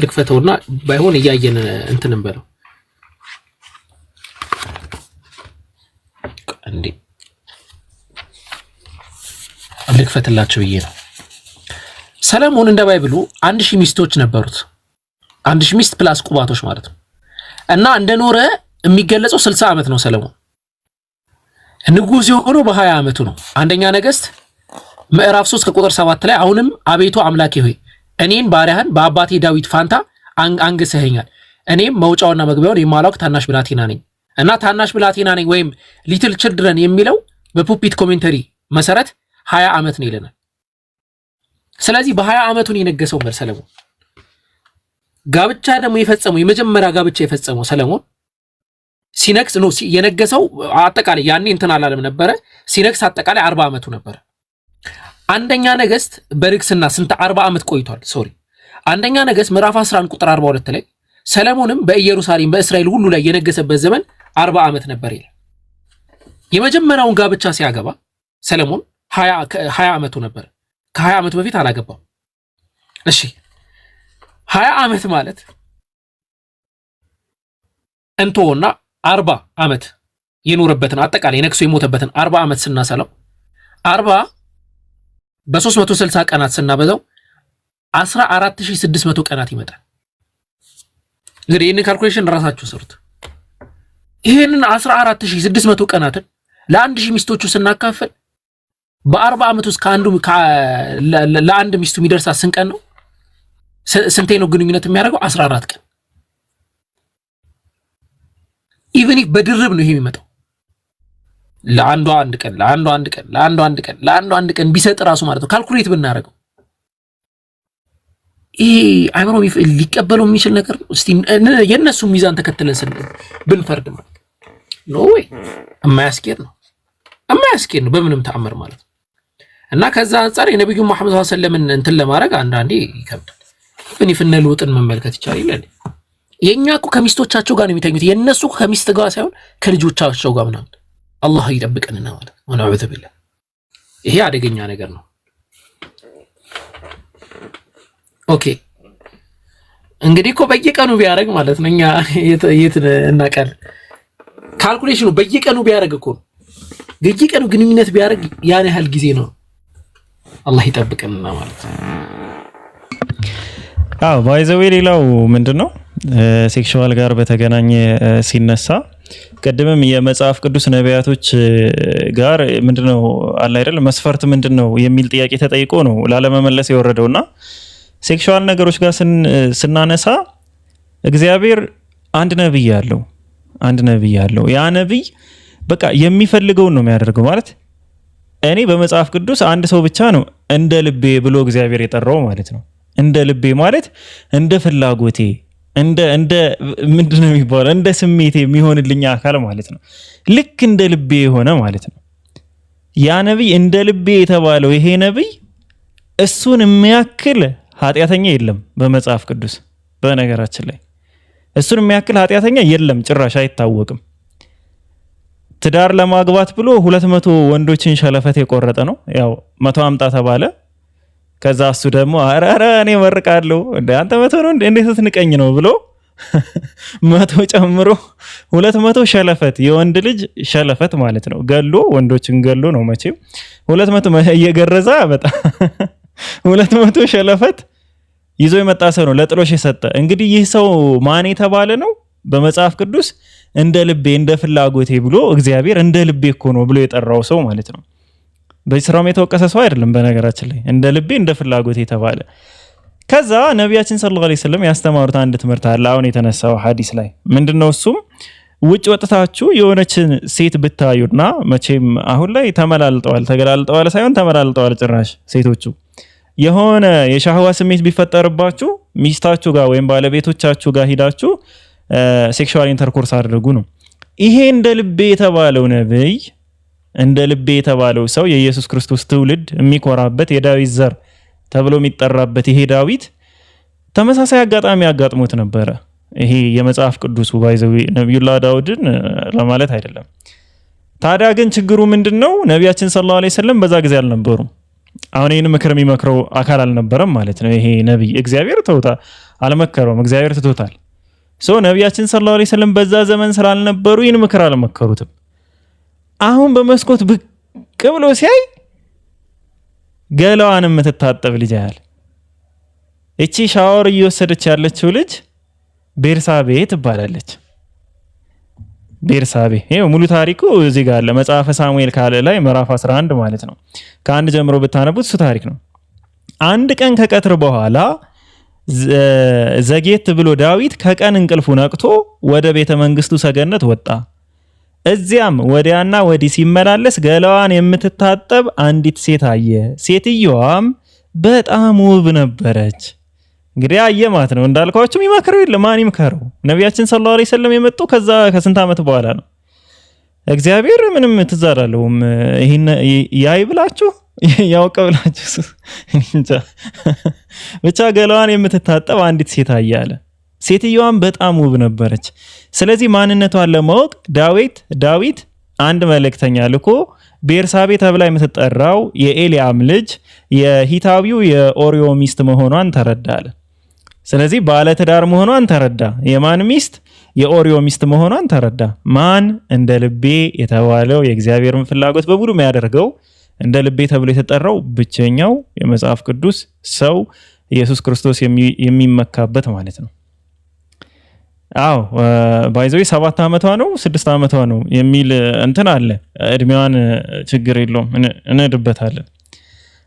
ልክፈተውና ባይሆን እያየን እንትን እንበለው እንዴ ልክፈትላችሁ ብዬ ነው። ሰለሞን እንደ ባይብሉ 1000 ሚስቶች ነበሩት። 1000 ሚስት ፕላስ ቁባቶች ማለት ነው። እና እንደኖረ የሚገለጸው 60 ዓመት ነው። ሰለሞን ንጉስ የሆነው በ20 ዓመቱ ነው። አንደኛ ነገሥት ምዕራፍ 3 ከቁጥር 7 ላይ አሁንም አቤቱ አምላኬ ሆይ እኔን ባሪያህን በአባቴ ዳዊት ፋንታ አንግሰኸኛል። እኔም መውጫውና መግቢያውን የማላውቅ ታናሽ ብላቴና ነኝ። እና ታናሽ ብላቴና ነኝ ወይም ሊትል ችልድረን የሚለው በፑፒት ኮሜንተሪ መሰረት 20 ዓመት ነው ይለናል። ስለዚህ በ20 ዓመቱ ነው የነገሰው ሰለሞን። ጋብቻ ደግሞ የፈጸመው የመጀመሪያ ጋብቻ የፈጸመው ሰለሞን ሲነክስ ነው የነገሰው። አጠቃላይ ያኔ እንትን አላለም ነበረ። ሲነክስ አጠቃላይ 40 ዓመቱ ነበረ። አንደኛ ነገሥት በርክስና ስንት 40 ዓመት ቆይቷል። ሶሪ አንደኛ ነገሥት ምዕራፍ 11 ቁጥር 42 ላይ ሰለሞንም በኢየሩሳሌም በእስራኤል ሁሉ ላይ የነገሰበት ዘመን 40 ዓመት ነበር ይላል። የመጀመሪያውን ጋብቻ ሲያገባ ሰለሞን 20 ዓመቱ ነበር። ከ20 ዓመት በፊት አላገባም። እሺ 20 ዓመት ማለት እንቶና 40 ዓመት የኖረበትን አጠቃላይ ነክሶ የሞተበትን 40 ዓመት ስናሰላው 40 በ360 ቀናት ስናበዛው 14600 ቀናት ይመጣል። እንግዲህ ይሄን ካልኩሌሽን ራሳችሁ ሰሩት። ይሄንን 14600 ቀናትን ለ1000 ሚስቶቹ ስናካፈል በ40 ዓመት ውስጥ ለአንድ ሚስቱ የሚደርሳት ስንት ቀን ነው? ስንቴ ነው ግንኙነት የሚያደርገው? 14 ቀን። ኢቭን ኢፍ በድርብ ነው ይሄ የሚመጣው። ለአንዱ አንድ ቀን ቢሰጥ ራሱ ማለት ነው ካልኩሌት ብናደርገው ይሄ አይምሮ ሊቀበለው የሚችል ነገር ነው። እስቲ የነሱ ሚዛን ተከትለን ብንፈርድ ማለት ነው ወይ የማያስኬድ ነው በምንም ተአምር ማለት ነው። እና ከዛ አንፃር የነብዩ መሐመድ ሰለላሁ ዐለይሂ ወሰለም እንትን ለማድረግ አንዳንዴ ይከብዳል። ፍንፍነ ለውጥን መመልከት ይቻላል። የኛ እኮ ከሚስቶቻቸው ጋር ነው የሚተኙት። የነሱ ከሚስት ጋር ሳይሆን ከልጆቻቸው ጋር ምናምን አላህ ይጠብቀንና ማለት ነው። ወነዑዙ ቢላህ ይሄ አደገኛ ነገር ነው። ኦኬ እንግዲህ እኮ በየቀኑ ቢያደርግ ማለት ነው እኛ የት እናቀር ካልኩሌሽኑ በየቀኑ ቢያደርግ እኮ በየቀኑ ግንኙነት ቢያደርግ ያን ያህል ጊዜ ነው። አላህ ይጠብቀንና ማለት ነው። ባይዘዌ ሌላው ምንድነው ሴክሹዋል ጋር በተገናኘ ሲነሳ ቀደምም የመጽሐፍ ቅዱስ ነቢያቶች ጋር ምንድነው አለ አይደል መስፈርት ምንድነው የሚል ጥያቄ ተጠይቆ ነው ላለመመለስ የወረደውና ሴክሹዋል ነገሮች ጋር ስናነሳ እግዚአብሔር አንድ ነብይ ያለው ያ ነብይ በቃ የሚፈልገውን ነው የሚያደርገው። ማለት እኔ በመጽሐፍ ቅዱስ አንድ ሰው ብቻ ነው እንደ ልቤ ብሎ እግዚአብሔር የጠራው ማለት ነው። እንደ ልቤ ማለት እንደ ፍላጎቴ እንደ ምንድነው የሚባለው እንደ ስሜቴ የሚሆንልኝ አካል ማለት ነው። ልክ እንደ ልቤ የሆነ ማለት ነው። ያ ነብይ እንደ ልቤ የተባለው ይሄ ነብይ እሱን የሚያክል ኃጢያተኛ የለም በመጽሐፍ ቅዱስ። በነገራችን ላይ እሱን የሚያክል ኃጢያተኛ የለም፣ ጭራሽ አይታወቅም። ትዳር ለማግባት ብሎ 200 ወንዶችን ሸለፈት የቆረጠ ነው። ያው 100 አምጣ ተባለ። ከዛ እሱ ደግሞ አረ እኔ መርቃለሁ እንደ አንተ 100 ነው እንዴት ትንቀኝ ነው ብሎ 100 ጨምሮ 200 ሸለፈት የወንድ ልጅ ሸለፈት ማለት ነው ገሎ ወንዶችን ገሎ ነው መቼም 200 እየገረዛ በጣም 200 ሸለፈት ይዞ የመጣ ሰው ነው ለጥሎሽ የሰጠ። እንግዲህ ይህ ሰው ማን የተባለ ነው በመጽሐፍ ቅዱስ? እንደ ልቤ እንደ ፍላጎቴ ብሎ እግዚአብሔር እንደ ልቤ እኮ ነው ብሎ የጠራው ሰው ማለት ነው። በስራም የተወቀሰ ሰው አይደለም በነገራችን ላይ እንደ ልቤ እንደ ፍላጎቴ ተባለ። ከዛ ነቢያችን ሰለላሁ ዐለይሂ ወሰለም ያስተማሩት አንድ ትምህርት አለ አሁን የተነሳው ሐዲስ ላይ ምንድነው እሱም ውጭ ወጥታችሁ የሆነችን ሴት ብታዩና መቼም አሁን ላይ ተገላልጠዋል ሳይሆን ተመላልጠዋል ጭራሽ ሴቶቹ የሆነ የሻህዋ ስሜት ቢፈጠርባችሁ ሚስታችሁ ጋር ወይም ባለቤቶቻችሁ ጋር ሂዳችሁ ሴክሹዋል ኢንተርኮርስ አድርጉ ነው። ይሄ እንደ ልቤ የተባለው ነብይ እንደ ልቤ የተባለው ሰው የኢየሱስ ክርስቶስ ትውልድ የሚኮራበት የዳዊት ዘር ተብሎ የሚጠራበት ይሄ ዳዊት ተመሳሳይ አጋጣሚ አጋጥሞት ነበረ። ይሄ የመጽሐፍ ቅዱስ ባይዘው ነብዩላህ ዳውድን ለማለት አይደለም። ታዲያ ግን ችግሩ ምንድነው? ነቢያችን ሰለላሁ ዐለይሂ ወሰለም በዛ ጊዜ አልነበሩም። አሁን ይህን ምክር የሚመክረው አካል አልነበረም ማለት ነው። ይሄ ነብይ እግዚአብሔር ተውታ አልመከረውም፣ እግዚአብሔር ትቶታል። ነቢያችን ሰለላሁ ዐለይሂ ወሰለም በዛ ዘመን ስላልነበሩ ይህን ምክር አልመከሩትም። አሁን በመስኮት ብቅ ብሎ ሲያይ ገላዋን የምትታጠብ ልጅ ያያል። እቺ ሻወር እየወሰደች ያለችው ልጅ ቤርሳቤ ትባላለች። ቤርሳቤ ይሄው ሙሉ ታሪኩ እዚህ ጋር አለ። መጽሐፈ ሳሙኤል ካለ ላይ ምዕራፍ 11 ማለት ነው። ከአንድ ጀምሮ ብታነቡት እሱ ታሪክ ነው። አንድ ቀን ከቀትር በኋላ ዘጌት ብሎ ዳዊት ከቀን እንቅልፉ ነቅቶ ወደ ቤተ መንግስቱ ሰገነት ወጣ። እዚያም ወዲያና ወዲህ ሲመላለስ ገላዋን የምትታጠብ አንዲት ሴት አየ። ሴትየዋም በጣም ውብ ነበረች። እንግዲህ አየማት ነው እንዳልኳችሁ ይመክረው የለ ማን ይመክረው? ነቢያችን ሰለላሁ ዐለይሂ ወሰለም የመጡ ከዛ ከስንት ዓመት በኋላ ነው። እግዚአብሔር ምንም ትዛራለውም ይሄን ያይ ብላችሁ ያውቀ ብላችሁ እንጃ ብቻ ገላዋን የምትታጠብ አንዲት ሴት አያለ። ሴትየዋም በጣም ውብ ነበረች። ስለዚህ ማንነቷን ለማወቅ ዳዊት አንድ መልእክተኛ ልኮ ቤርሳቤ ተብላ የምትጠራው የኤልያም ልጅ የሂታዊው የኦሪዮ ሚስት መሆኗን ተረዳለ። ስለዚህ ባለትዳር መሆኗን ተረዳ። የማን ሚስት? የኦሪዮ ሚስት መሆኗን ተረዳ። ማን? እንደ ልቤ የተባለው የእግዚአብሔርን ፍላጎት በሙሉ የሚያደርገው እንደ ልቤ ተብሎ የተጠራው ብቸኛው የመጽሐፍ ቅዱስ ሰው ኢየሱስ ክርስቶስ የሚመካበት ማለት ነው። አዎ ባይዘው 7 ዓመቷ ነው 6 ዓመቷ ነው የሚል እንትን አለ። እድሜዋን ችግር የለውም እንድበታለን።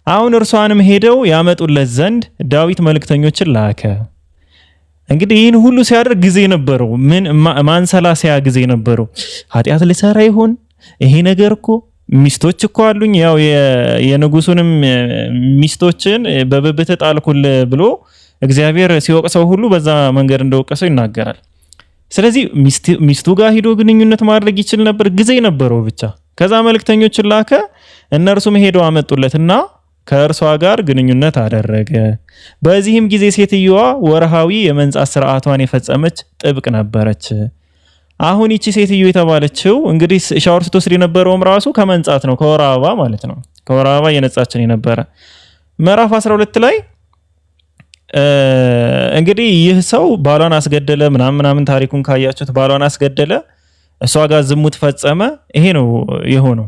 አሁን እርሷንም ሄደው ያመጡለት ዘንድ ዳዊት መልእክተኞችን ላከ። እንግዲህ ይህን ሁሉ ሲያደርግ ጊዜ ነበረው። ማንሰላሰያ ጊዜ ነበረው። ኃጢአት ሊሰራ ይሆን? ይሄ ነገር እኮ ሚስቶች እኮ አሉኝ፣ ያው የንጉሱንም ሚስቶችን በብብት ጣልኩል ብሎ እግዚአብሔር ሲወቅሰው ሁሉ በዛ መንገድ እንደወቀሰው ይናገራል። ስለዚህ ሚስቱ ጋር ሄዶ ግንኙነት ማድረግ ይችል ነበር፣ ጊዜ ነበረው ብቻ። ከዛ መልእክተኞችን ላከ። እነርሱም ሄደው አመጡለትና ከእርሷ ጋር ግንኙነት አደረገ። በዚህም ጊዜ ሴትየዋ ወርሃዊ የመንጻት ስርዓቷን የፈጸመች ጥብቅ ነበረች። አሁን ይቺ ሴትዮ የተባለችው እንግዲህ ሻወር ስትወስድ የነበረውም ራሱ ከመንጻት ነው፣ ከወር አበባ ማለት ነው። ከወር አበባ የነጻችን የነበረ ምዕራፍ 12 ላይ እንግዲህ ይህ ሰው ባሏን አስገደለ ምናምን ታሪኩን ካያችሁት ባሏን አስገደለ፣ እሷ ጋር ዝሙት ፈጸመ። ይሄ ነው የሆነው።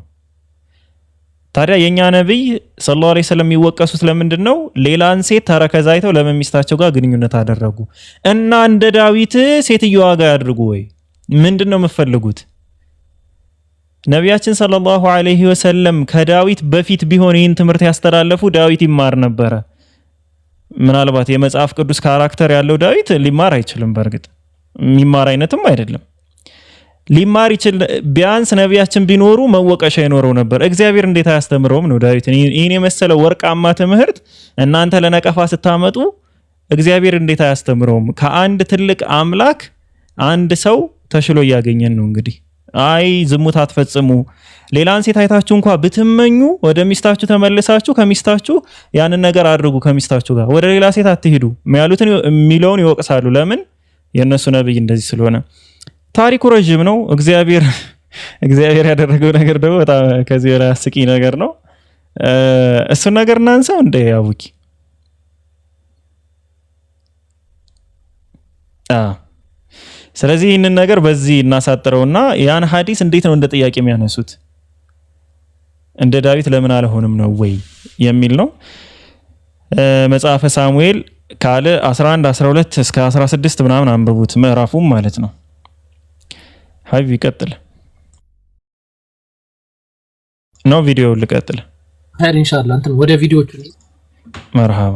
ታዲያ የኛ ነብይ ሰለላሁ ዐለይሂ ወሰለም የሚወቀሱት ለምንድን ነው? ሌላን ሴት ተረከዛይተው ለሚስታቸው ጋር ግንኙነት አደረጉ እና እንደ ዳዊት ሴትየዋ ጋር ያድርጉ ወይ? ምንድነው የምትፈልጉት? ነቢያችን ሰለላሁ ዐለይሂ ወሰለም ከዳዊት በፊት ቢሆን ይህን ትምህርት ያስተላለፉ ዳዊት ይማር ነበረ። ምናልባት የመጽሐፍ ቅዱስ ካራክተር ያለው ዳዊት ሊማር አይችልም። በእርግጥ የሚማር አይነትም አይደለም። ሊማር ይችል ቢያንስ ነቢያችን ቢኖሩ መወቀሻ ይኖረው ነበር። እግዚአብሔር እንዴት አያስተምረውም ነው ዳዊት? ይህን የመሰለ ወርቃማ ትምህርት እናንተ ለነቀፋ ስታመጡ እግዚአብሔር እንዴት አያስተምረውም? ከአንድ ትልቅ አምላክ አንድ ሰው ተሽሎ እያገኘን ነው። እንግዲህ አይ ዝሙት አትፈጽሙ፣ ሌላን ሴት አይታችሁ እንኳን ብትመኙ ወደ ሚስታችሁ ተመልሳችሁ ከሚስታችሁ ያንን ነገር አድርጉ፣ ከሚስታችሁ ጋር ወደ ሌላ ሴት አትሄዱ የሚያሉትን የሚለውን ይወቅሳሉ። ለምን? የነሱ ነብይ እንደዚህ ስለሆነ። ታሪኩ ረጅም ነው። እግዚአብሔር ያደረገው ነገር ደግሞ በጣም ከዚህ በላይ አስቂኝ ነገር ነው። እሱን ነገር እናንሳው እንደ አቡኪ ስለዚህ ይህንን ነገር በዚህ እናሳጥረውና ያን ሐዲስ እንዴት ነው እንደ ጥያቄ የሚያነሱት? እንደ ዳዊት ለምን አልሆንም ነው ወይ የሚል ነው። መጽሐፈ ሳሙኤል ካለ 11 12 እስከ 16 ምናምን አንብቡት፣ ምዕራፉም ማለት ነው። ሀቢብ ይቀጥል ነው። ቪዲዮ ልቀጥል ሀይር ኢንሻአላህ እንትን ወደ ቪዲዮቹ መርሃባ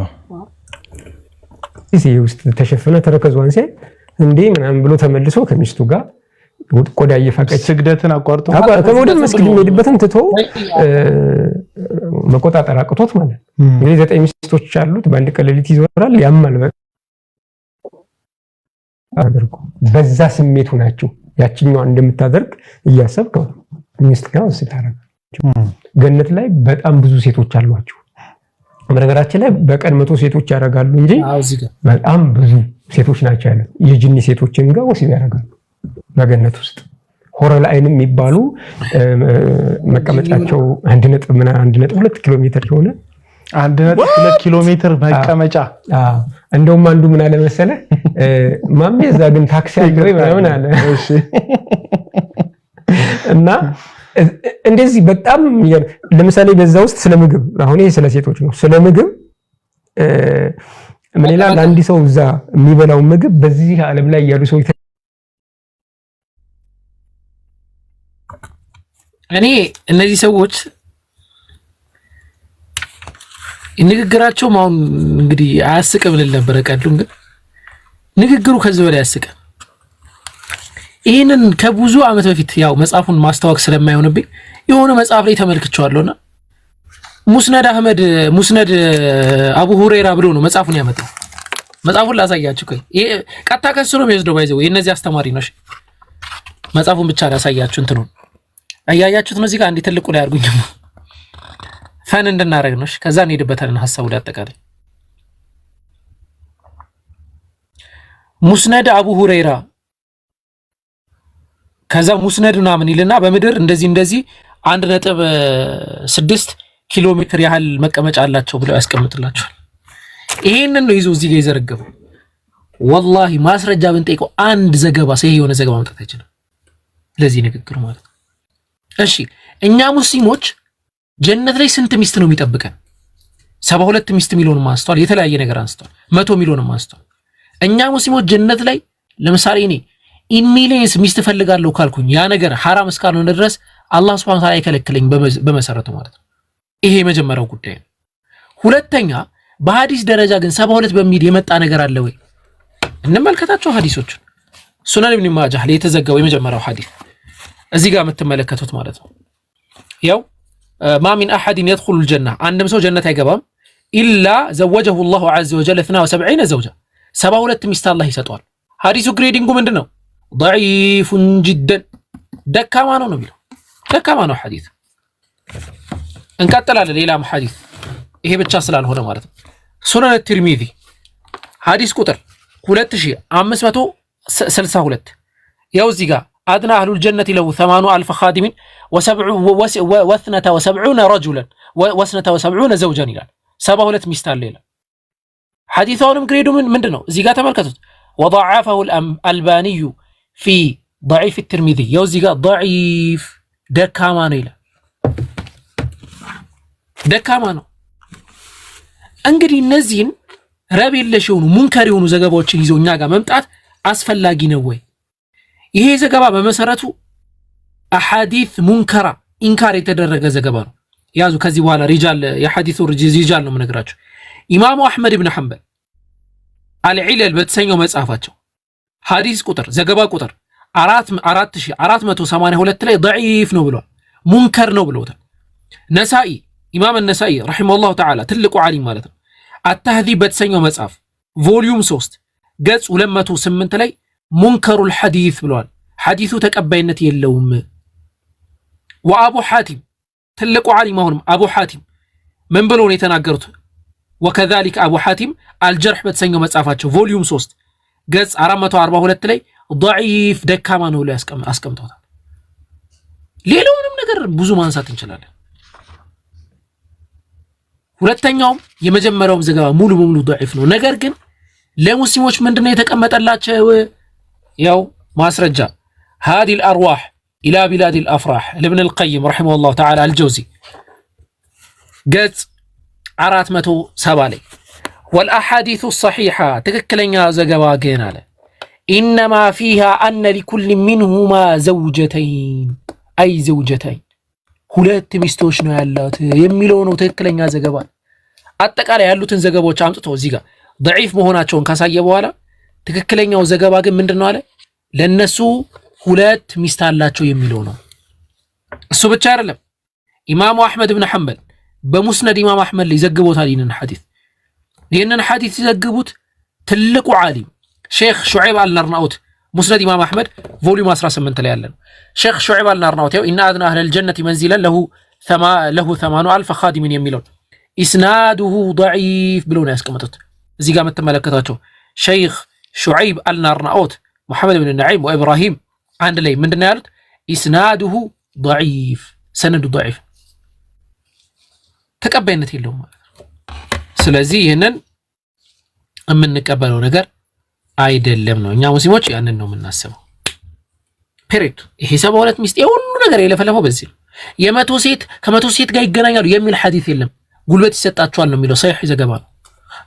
እዚህ ውስጥ ተሸፈነ ተረከዟን ሲያይ እንዴ ምናምን ብሎ ተመልሶ ከሚስቱ ጋር ቆዳ እየፋቀች ስግደትን አቋርጦ ከሞደም መስጊድ የሚሄድበትን ትቶ መቆጣጠር አቅቶት ማለት እንግዲህ 9 ሚስቶች አሉት። በአንድ ቀን ሌሊት ይዞራል፣ ያማል። አድርጎ በዛ ስሜቱ ናቸው ያቺኛው እንደምታደርግ እያሰብክ ሚስት ጋር ወስዳረጋ። ገነት ላይ በጣም ብዙ ሴቶች አሏቸው። በነገራችን ላይ በቀን 100 ሴቶች ያደርጋሉ እንጂ በጣም ብዙ ሴቶች ናቸው ያሉት። የጂኒ ሴቶችን ጋር ወሲብ ያደርጋሉ በገነት ውስጥ። ሆረል አይን የሚባሉ መቀመጫቸው 1.2 ኪሎ ሜትር የሆነ 1.2 ኪሎ ሜትር መቀመጫ። እንደውም አንዱ ምን አለ መሰለ ማሜ እዛ ግን ታክሲ አለ ወይ ምናምን አለ። እሺ እና እንደዚህ በጣም ለምሳሌ በዛ ውስጥ ስለ ምግብ አሁን ይሄ ስለ ሴቶች ነው። ስለ ምግብ ምን ይላል አንድ ሰው እዛ የሚበላው ምግብ በዚህ ዓለም ላይ ያሉ ሰዎች እኔ እነዚህ ሰዎች ንግግራቸው ማን እንግዲህ አያስቅም ልል ነበር ቀድሉን፣ ግን ንግግሩ ከዚህ በላይ ያስቃል። ይሄንን ከብዙ ዓመት በፊት ያው መጽሐፉን ማስተዋወቅ ስለማይሆንብኝ የሆነ መጽሐፍ ላይ ተመልክቻለሁና ሙስነድ አቡ ሁረይራ ብሎ ነው መጽሐፉን ያመጣው። መጽሐፉን ላሳያችሁ ቆይ። ይሄ ቀጥታ ከሱ ነው የሚወስደው ባይዘው የነዚህ አስተማሪ ነው። መጽሐፉን ብቻ ላሳያችሁ እንትኑ አያያችሁት ነው። እዚህ ጋር አንዴ ትልቁ ላይ አድርጉኝ ፈን እንድናረግ ነው። ከዛ እንሄድበታለን ሐሳቡ ላይ አጠቃላይ ሙስነድ አቡ ሁረይራ ከዛ ሙስነድ ምናምን ይልና በምድር እንደዚህ 1.6 ኪሎ ሜትር ያህል መቀመጫ አላቸው ብለው ያስቀምጥላቸዋል። ይሄንን ነው ይዞ እዚህ ጋር የዘረገበው። ወላሂ ማስረጃ ብንጠይቀው አንድ ዘገባ ሰሂህ የሆነ ዘገባ ማምጣት አይችልም ለዚህ ንግግር ማለት ነው። እሺ እኛ ሙስሊሞች ጀነት ላይ ስንት ሚስት ነው የሚጠብቀን? 72 ሚስት ሚሊዮን ማስተዋል የተለያየ ነገር አንስተዋል። 100 ሚሊዮን ማስተዋል። እኛ ሙስሊሞች ጀነት ላይ ለምሳሌ እኔ ኢሚሊየንስ ሚስት ፈልጋለሁ ካልኩኝ ያ ነገር ሐራም እስካልሆነ ድረስ አላህ Subhanahu Wa Ta'ala አይከለክለኝ በመሰረቱ ማለት ነው። ይሄ የመጀመሪያው ጉዳይ ነው። ሁለተኛ በሐዲስ ደረጃ ግን 72 በሚል የመጣ ነገር አለ ወይ? እንመልከታቸው ሐዲሶቹን። ሱነን ኢብኑ ማጃህ ላይ የተዘገበው የመጀመሪያው ሐዲስ እዚህ ጋር የምትመለከቱት ማለት ነው። ያው ማ ሚን አሐድን يدخل الجنة አንድም ሰው ጀነት አይገባም ኢላ ዘወጀሁ الله عز وجل 72 ዘውጃ 72 ሚስት አላህ ይሰጠዋል። ሐዲሱ ግሬዲንጉ ምንድነው? ضعيف جدا ደካማ ነው የሚለው ደካማ ነው ሐዲስ። እንቀጥላለን ሌላም ሐዲስ ይሄ ብቻ ስላልሆነ ማለት ነው። ሱነን ትርሚዚ ሐዲስ ቁጥር 2562 ያው እዚህ ጋር አድና አህሉል ጀነቲ ለው 80,000 ኻዲሚን و72 رجلا و72 زوجا ይላል። 72 ሚስት አለ ይላል። ሐዲሱንም ግሬዱ ምንድነው? እዚህ ጋር ተመልከቱት። وضعفه الألباني في ضعيف الترمذي ያው እዚህ ጋር ضعيف ደካማ ነው ይላል። ደካማ ነው። እንግዲህ እነዚህን ረብ የለሽ የሆኑ ሙንከር የሆኑ ዘገባዎችን ይዘው እኛ ጋር መምጣት አስፈላጊ ነው ወይ? ይሄ ዘገባ በመሰረቱ አሐዲስ ሙንከራ ኢንካር የተደረገ ዘገባ ነው። ያዙ ከዚህ በኋላ ሪጃል የሐዲሱ ሪጃል ነው የምነግራችሁ። ኢማሙ አህመድ ኢብኑ ሐንበል አልዒለል በተሰኘው መጽሐፋቸው ሐዲስ ቁጥር ዘገባ ቁጥር 4482 ላይ ضعيف ነው ብሏል። ሙንከር ነው ብለውታል። ነሳኢ ኢማም ነሳኢ ረሂመሁላሁ ተዓላ ትልቁ ዓሊም ማለት ነው። አተህዚብ በተሰኘው መጽሐፍ ቮሊዩም 3 ገጽ 208 ላይ ሙንከሩል ሐዲስ ብለዋል። ሐዲሱ ተቀባይነት የለውም። ወአቡ ሐቲም ትልቁ ዓሊም አሁንም አቡ ሐቲም ምን ብለው ነው የተናገሩት? ወከዛሊክ አቡ ሐቲም አልጀርህ በተሰኘው መጽሐፋቸው ቮሊዩም 3 ገጽ 442 ላይ ضعيف ደካማ ነው ብለው አስቀምጠውታል። ሌላውንም ነገር ብዙ ማንሳት እንችላለን። ሁለተኛውም የመጀመሪያውም ዘገባ ሙሉ በሙሉ ضعيف ነው። ነገር ግን ለሙስሊሞች ምንድነው የተቀመጠላቸው? ያው ማስረጃ هذه الأرواح إلى بلاد الأفراح لابن القيم رحمه الله تعالى الجوزي ገጽ 470 ላይ والأحاديث الصحيحة ትክክለኛ ዘገባ ግን አለ إنما فيها أن لكل منهما زوجتين أي زوجتين ሁለት ሚስቶች ነው ያላት የሚለው ነው ትክክለኛ ዘገባ። አጠቃላይ ያሉትን ዘገባዎች አምጥቶ እዚህ ጋር ضعيف መሆናቸውን ካሳየ በኋላ ትክክለኛው ዘገባ ግን ምንድነው አለ ለነሱ ሁለት ሚስት አላቸው የሚለው ነው። እሱ ብቻ አይደለም። ኢማሙ አህመድ ኢብኑ ሐንበል በሙስነድ ኢማም አህመድ ላይ ዘግቦታል ይህንን ሐዲስ ሲዘግቡት ትልቁ ዓሊም ሼክ ሹዐይብ አልነርናኡት ሙስነድ ኢማም አህመድ ቮሊዩም 18 ላይ ያለ ነው። ሼክ ሹዐይብ አልነርናኡት ያው ኢነ አድና አህለል ጀነቲ መንዚለን ለሁ 80,000 ኻዲሚን የሚለው ኢስናዱሁ ضعيف ብለው ነው ያስቀመጡት። እዚህ ጋር የምትመለከታቸው ሼክ ሹዐይብ አልነርናኡት ሙሐመድ ኢብኑ ነዒም ወኢብራሂም አንድ ላይ ምንድነው ያሉት? ኢስናዱሁ ضعيف ሰነዱ ضعيف ተቀባይነት የለውም ማለት ነው። ስለዚህ ይሄንን የምንቀበለው ነገር አይደለም ነው። እኛ ሙስሊሞች ያንን ነው የምናስበው። ፔሬድ ይሄ 72 ሚስት የሁሉ ነገር የለፈለፈው በዚህ ነው። የመቶ ሴት ከመቶ ሴት ጋር ይገናኛሉ የሚል ሐዲስ የለም። ጉልበት ይሰጣቸዋል ነው የሚለው ሰሒህ ዘገባ ነው።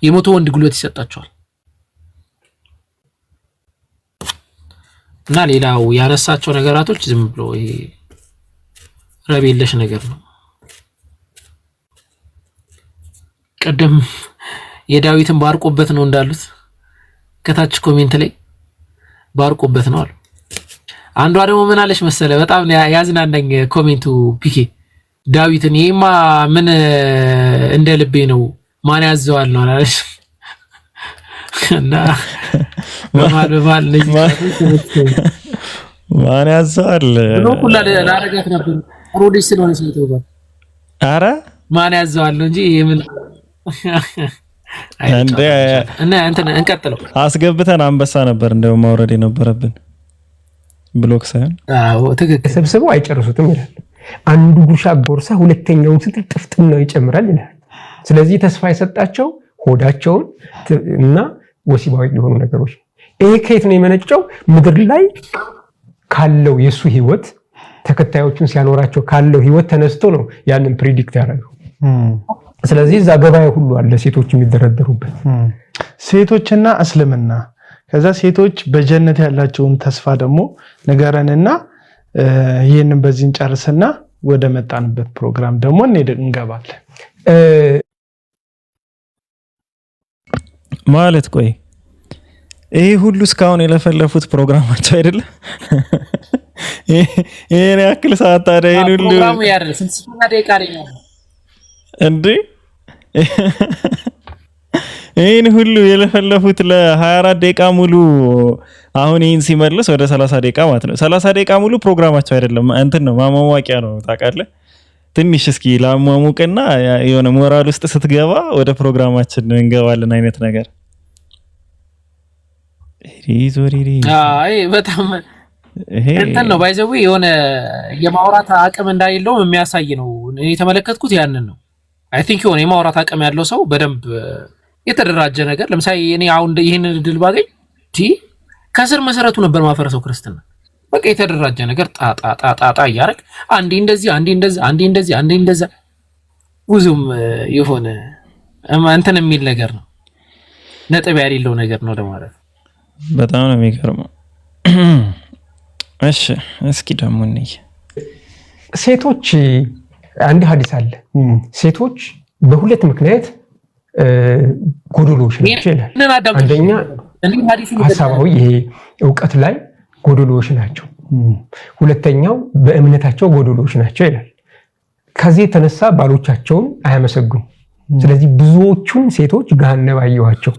የመቶ ወንድ ጉልበት ይሰጣቸዋል። እና ሌላው ያነሳቸው ነገራቶች ዝም ብሎ ይሄ ረብ የለሽ ነገር ነው። ቀደም የዳዊትን ባርቆበት ነው እንዳሉት ከታች ኮሜንት ላይ ባርቆበት ነው አሉ። አንዷ ደግሞ ምን አለች መሰለ በጣም ያዝናናኝ ኮሜንቱ ፒኬ ዳዊትን ይሄማ ምን እንደ ልቤ ነው ማን ያዘዋል ነው አላለች። እና በማል ልጅ ማን ያዘዋል ብሎ ሁላ ላረጋት ነበር ሮዲስ ስለሆነ ስለተባለ አረ ማን ያዘዋል ነው እንጂ የምን እንደ እና እንትን እንቀጥለው አስገብተን አንበሳ ነበር እንደው ማውረድ የነበረብን ብሎክ ሳይሆን አዎ ትክክል ሰብስበው አይጨርሱትም ይላል። አንዱ ጉርሻ ጎርሳ ሁለተኛውን ስትል ጥፍጥናው ይጨምራል ይላል። ስለዚህ ተስፋ የሰጣቸው ሆዳቸውን እና ወሲባዊ የሆኑ ነገሮች ይሄ ከየት ነው የመነጨው? ምድር ላይ ካለው የሱ ህይወት ተከታዮቹን ሲያኖራቸው ካለው ህይወት ተነስቶ ነው ያንን ፕሪዲክት ያደረገው። ስለዚህ እዛ ገበያ ሁሉ አለ ሴቶች የሚደረደሩበት ሴቶችና እስልምና ከዛ ሴቶች በጀነት ያላቸውን ተስፋ ደግሞ ንገረንና ይሄንን በዚህ እንጨርስና ወደ መጣንበት ፕሮግራም ደግሞ እንገባለን። ማለት ቆይ ይሄ ሁሉ እስካሁን የለፈለፉት ፕሮግራማቸው አይደለ? ይሄን ያክል ሰዓት ታዲያ ይሄን ሁሉ ፕሮግራሙ ያደረ ስንት ደቂቃ ነው እንዴ? ይሄን ሁሉ የለፈለፉት ለ24 ደቂቃ ሙሉ አሁን ይሄን ሲመልስ ወደ 30 ደቂቃ ማለት ነው። 30 ደቂቃ ሙሉ ፕሮግራማቸው አይደለም እንትን ነው ማሟሟቂያ ነው ታውቃለህ። ትንሽ እስኪ ላሟሙቅና የሆነ ሞራል ውስጥ ስትገባ ወደ ፕሮግራማችን እንገባለን አይነት ነገር አይ በጣም እንትን ነው ባይዘው የሆነ የማውራት አቅም እንዳይለው የሚያሳይ ነው። እኔ የተመለከትኩት ያንን ነው። አይ ቲንክ የሆነ የማውራት አቅም ያለው ሰው በደንብ የተደራጀ ነገር ለምሳሌ እኔ አሁን ይሄንን ድል ባገኝ ከስር መሰረቱ ነበር ማፈረሰው ክርስትና። በቃ የተደራጀ ነገር ጣጣ እያደረግ አንዴ እንደዚህ አንዴ እንደዛ አንዴ እንደዚህ አንዴ እንደዛ ብዙም የሆነ እንትን የሚል ነገር ነው። ነጥብ ያለው ነገር ነው ለማለት በጣም ነው የሚገርመው። እሺ እስኪ ደግሞ እንይ ሴቶች አንድ ሐዲስ አለ። ሴቶች በሁለት ምክንያት ጎዶሎሽ ናቸው ይላል። አንደኛ ሐሳባዊ ይሄ ዕውቀት ላይ ጎዶሎሽ ናቸው፣ ሁለተኛው በእምነታቸው ጎዶሎሽ ናቸው ይላል። ከዚህ የተነሳ ባሎቻቸውን አያመሰግኑም። ስለዚህ ብዙዎቹን ሴቶች ገሃነም አየኋቸው